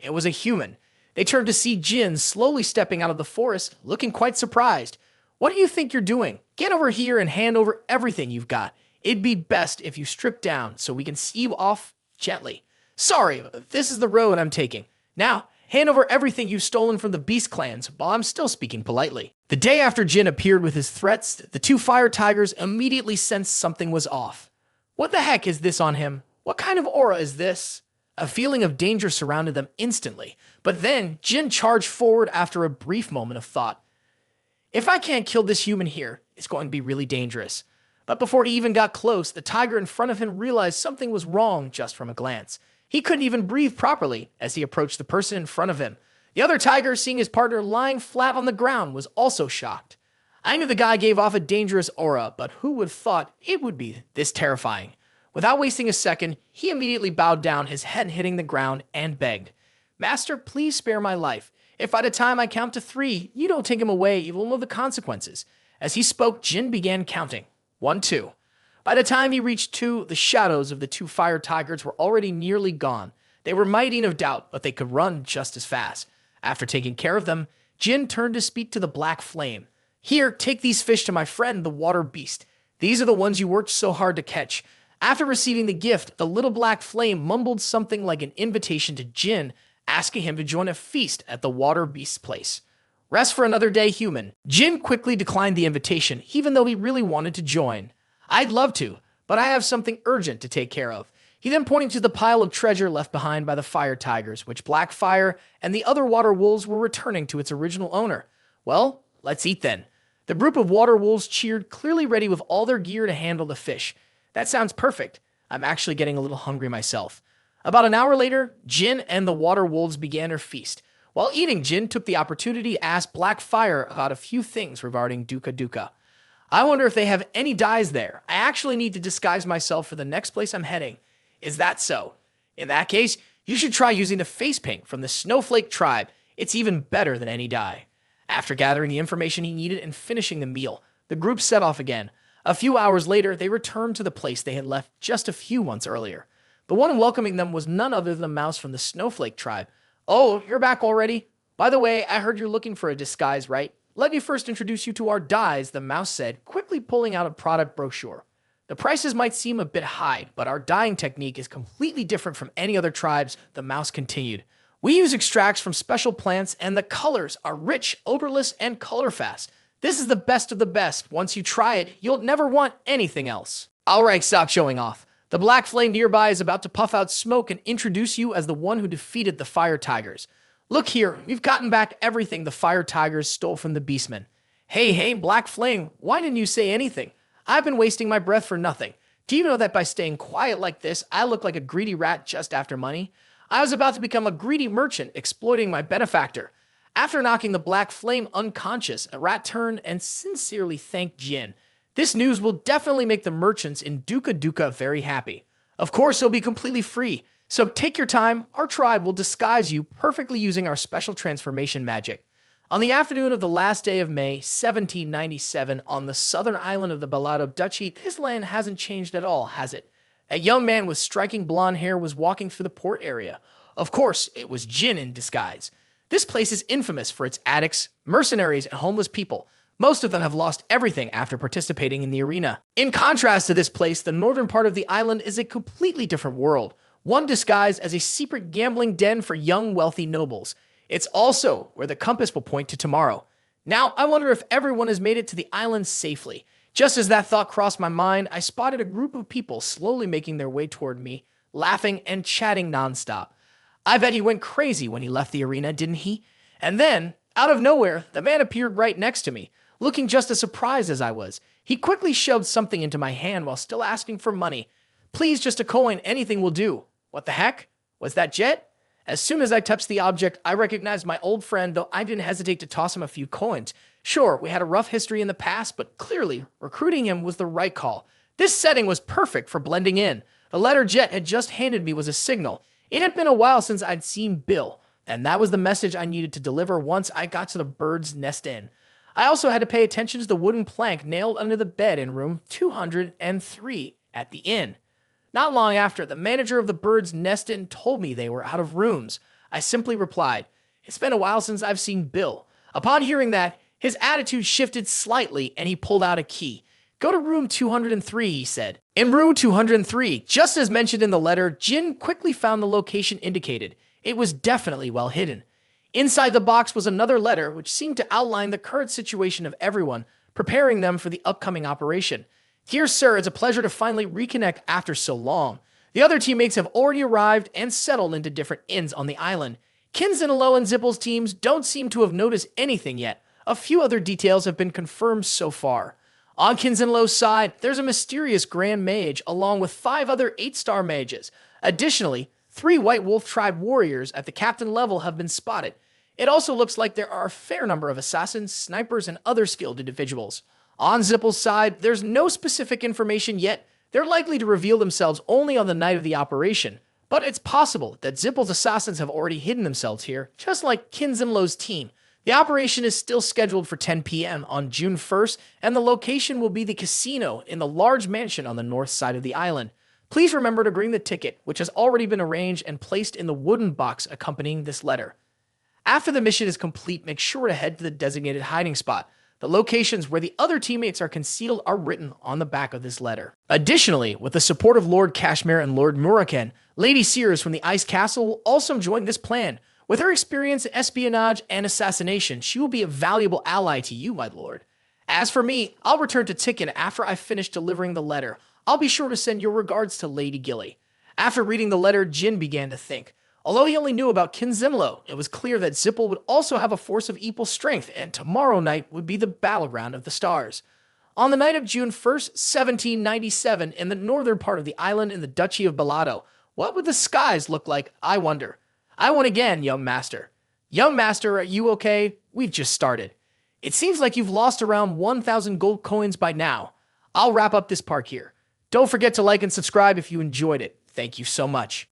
It was a human. They turned to see Jin slowly stepping out of the forest, looking quite surprised. What do you think you're doing? Get over here and hand over everything you've got. It'd be best if you strip down so we can see you off gently. Sorry, this is the road I'm taking. Now, hand over everything you've stolen from the beast clans while I'm still speaking politely. The day after Jin appeared with his threats, the 2 fire tigers immediately sensed something was off. What the heck is this on him? What kind of aura is this? A feeling of danger surrounded them instantly, but then Jin charged forward after a brief moment of thought. If I can't kill this human here, it's going to be really dangerous. But before he even got close, the tiger in front of him realized something was wrong just from a glance. He couldn't even breathe properly as he approached the person in front of him. The other tiger, seeing his partner lying flat on the ground, was also shocked. I knew the guy gave off a dangerous aura, but who would have thought it would be this terrifying? Without wasting a second, he immediately bowed down, his head hitting the ground, and begged, "Master, please spare my life. If by the time I count to 3, you don't take him away, you will know the consequences." As he spoke, Jin began counting. 1, 2. By the time he reached 2, the shadows of the 2 fire tigers were already nearly gone. They were mighty, no doubt, but they could run just as fast. After taking care of them, Jin turned to speak to the Black Flame. "Here, take these fish to my friend, the water beast. These are the ones you worked so hard to catch." After receiving the gift, the little Black Flame mumbled something like an invitation to Jin, asking him to join a feast at the water beast's place. Rest for another day, human. Jin quickly declined the invitation, even though he really wanted to join. "I'd love to, but I have something urgent to take care of." He then pointed to the pile of treasure left behind by the fire tigers, which Black Fire and the other water wolves were returning to its original owner. "Well, let's eat then." The group of water wolves cheered, clearly ready with all their gear to handle the fish. That sounds perfect. I'm actually getting a little hungry myself. About an hour later, Jin and the water wolves began their feast. While eating, Jin took the opportunity to ask Black Fire about a few things regarding Duka. "I wonder if they have any dyes there. I actually need to disguise myself for the next place I'm heading." "Is that so? In that case, you should try using the face paint from the Snowflake tribe. It's even better than any dye." After gathering the information he needed and finishing the meal, the group set off again. A few hours later, they returned to the place they had left just a few months earlier. The one welcoming them was none other than a mouse from the Snowflake tribe. "Oh, you're back already? By the way, I heard you're looking for a disguise, right? Let me first introduce you to our dyes," the mouse said, quickly pulling out a product brochure. "The prices might seem a bit high, but our dyeing technique is completely different from any other tribes," the mouse continued. "We use extracts from special plants, and the colors are rich, odorless, and color-fast. This is the best of the best. Once you try it, you'll never want anything else." "All right, stop showing off. The Black Flame nearby is about to puff out smoke and introduce you as the one who defeated the fire tigers. Look here, we've gotten back everything the fire tigers stole from the beastmen." Hey, Black Flame, why didn't you say anything? I've been wasting my breath for nothing. Do you know that by staying quiet like this, I look like a greedy rat just after money? I was about to become a greedy merchant, exploiting my benefactor." After knocking the Black Flame unconscious, a rat turned and sincerely thanked Jin. This news will definitely make the merchants in Duka very happy. Of course, it'll be completely free, so take your time. Our tribe will disguise you perfectly using our special transformation magic. On the afternoon of the last day of May, 1797, on the southern island of the Balado Duchy, this land hasn't changed at all, has it? A young man with striking blonde hair was walking through the port area. Of course, it was Jin in disguise. This place is infamous for its addicts, mercenaries, and homeless people. Most of them have lost everything after participating in the arena. In contrast to this place, the northern part of the island is a completely different world, one disguised as a secret gambling den for young, wealthy nobles. It's also where the compass will point to tomorrow. Now, I wonder if everyone has made it to the island safely. Just as that thought crossed my mind, I spotted a group of people slowly making their way toward me, laughing and chatting nonstop. I bet he went crazy when he left the arena, didn't he? And then, out of nowhere, the man appeared right next to me, looking just as surprised as I was. He quickly shoved something into my hand while still asking for money. Please, just a coin, anything will do. What the heck? Was that Jet? As soon as I touched the object, I recognized my old friend, though I didn't hesitate to toss him a few coins. Sure, we had a rough history in the past, but clearly, recruiting him was the right call. This setting was perfect for blending in. The letter Jet had just handed me was a signal. It had been a while since I'd seen Bill, and that was the message I needed to deliver once I got to the bird's nest inn. I also had to pay attention to the wooden plank nailed under the bed in room 203 at the inn. Not long after, the manager of the bird's nest inn told me they were out of rooms. I simply replied, "It's been a while since I've seen Bill." Upon hearing that, his attitude shifted slightly and he pulled out a key. "Go to room 203, he said. In room 203, just as mentioned in the letter, Jin quickly found the location indicated. It was definitely well hidden. Inside the box was another letter which seemed to outline the current situation of everyone, preparing them for the upcoming operation. "Dear sir, it's a pleasure to finally reconnect after so long. The other teammates have already arrived and settled into different inns on the island. Kinzenlo and Zippel's teams don't seem to have noticed anything yet. A few other details have been confirmed so far. On Kinzenlo's side, there's a mysterious Grand Mage along with 5 other 8-star mages. Additionally, 3 White Wolf tribe warriors at the captain level have been spotted. It also looks like there are a fair number of assassins, snipers, and other skilled individuals. On Zippel's side, there's no specific information yet. They're likely to reveal themselves only on the night of the operation, but it's possible that Zippel's assassins have already hidden themselves here, just like Kinzenlo's team. The operation is still scheduled for 10 p.m. on June 1st, and the location will be the casino in the large mansion on the north side of the island. Please remember to bring the ticket, which has already been arranged and placed in the wooden box accompanying this letter. After the mission is complete, make sure to head to the designated hiding spot. The locations where the other teammates are concealed are written on the back of this letter. Additionally, with the support of Lord Kashmir and Lord Muraken, Lady Sears from the Ice Castle will also join this plan. With her experience in espionage and assassination, she will be a valuable ally to you, my lord. As for me, I'll return to Tikken after I finish delivering the letter. I'll be sure to send your regards to Lady Gilly." After reading the letter, Jin began to think. Although he only knew about Kinzenlo, it was clear that Zippel would also have a force of equal strength, and tomorrow night would be the battleground of the stars. On the night of June 1st, 1797, in the northern part of the island in the Duchy of Balado, what would the skies look like, I wonder? I won again, young master. Young master, are you okay? We've just started. It seems like you've lost around 1,000 gold coins by now. I'll wrap up this part here. Don't forget to like and subscribe if you enjoyed it. Thank you so much.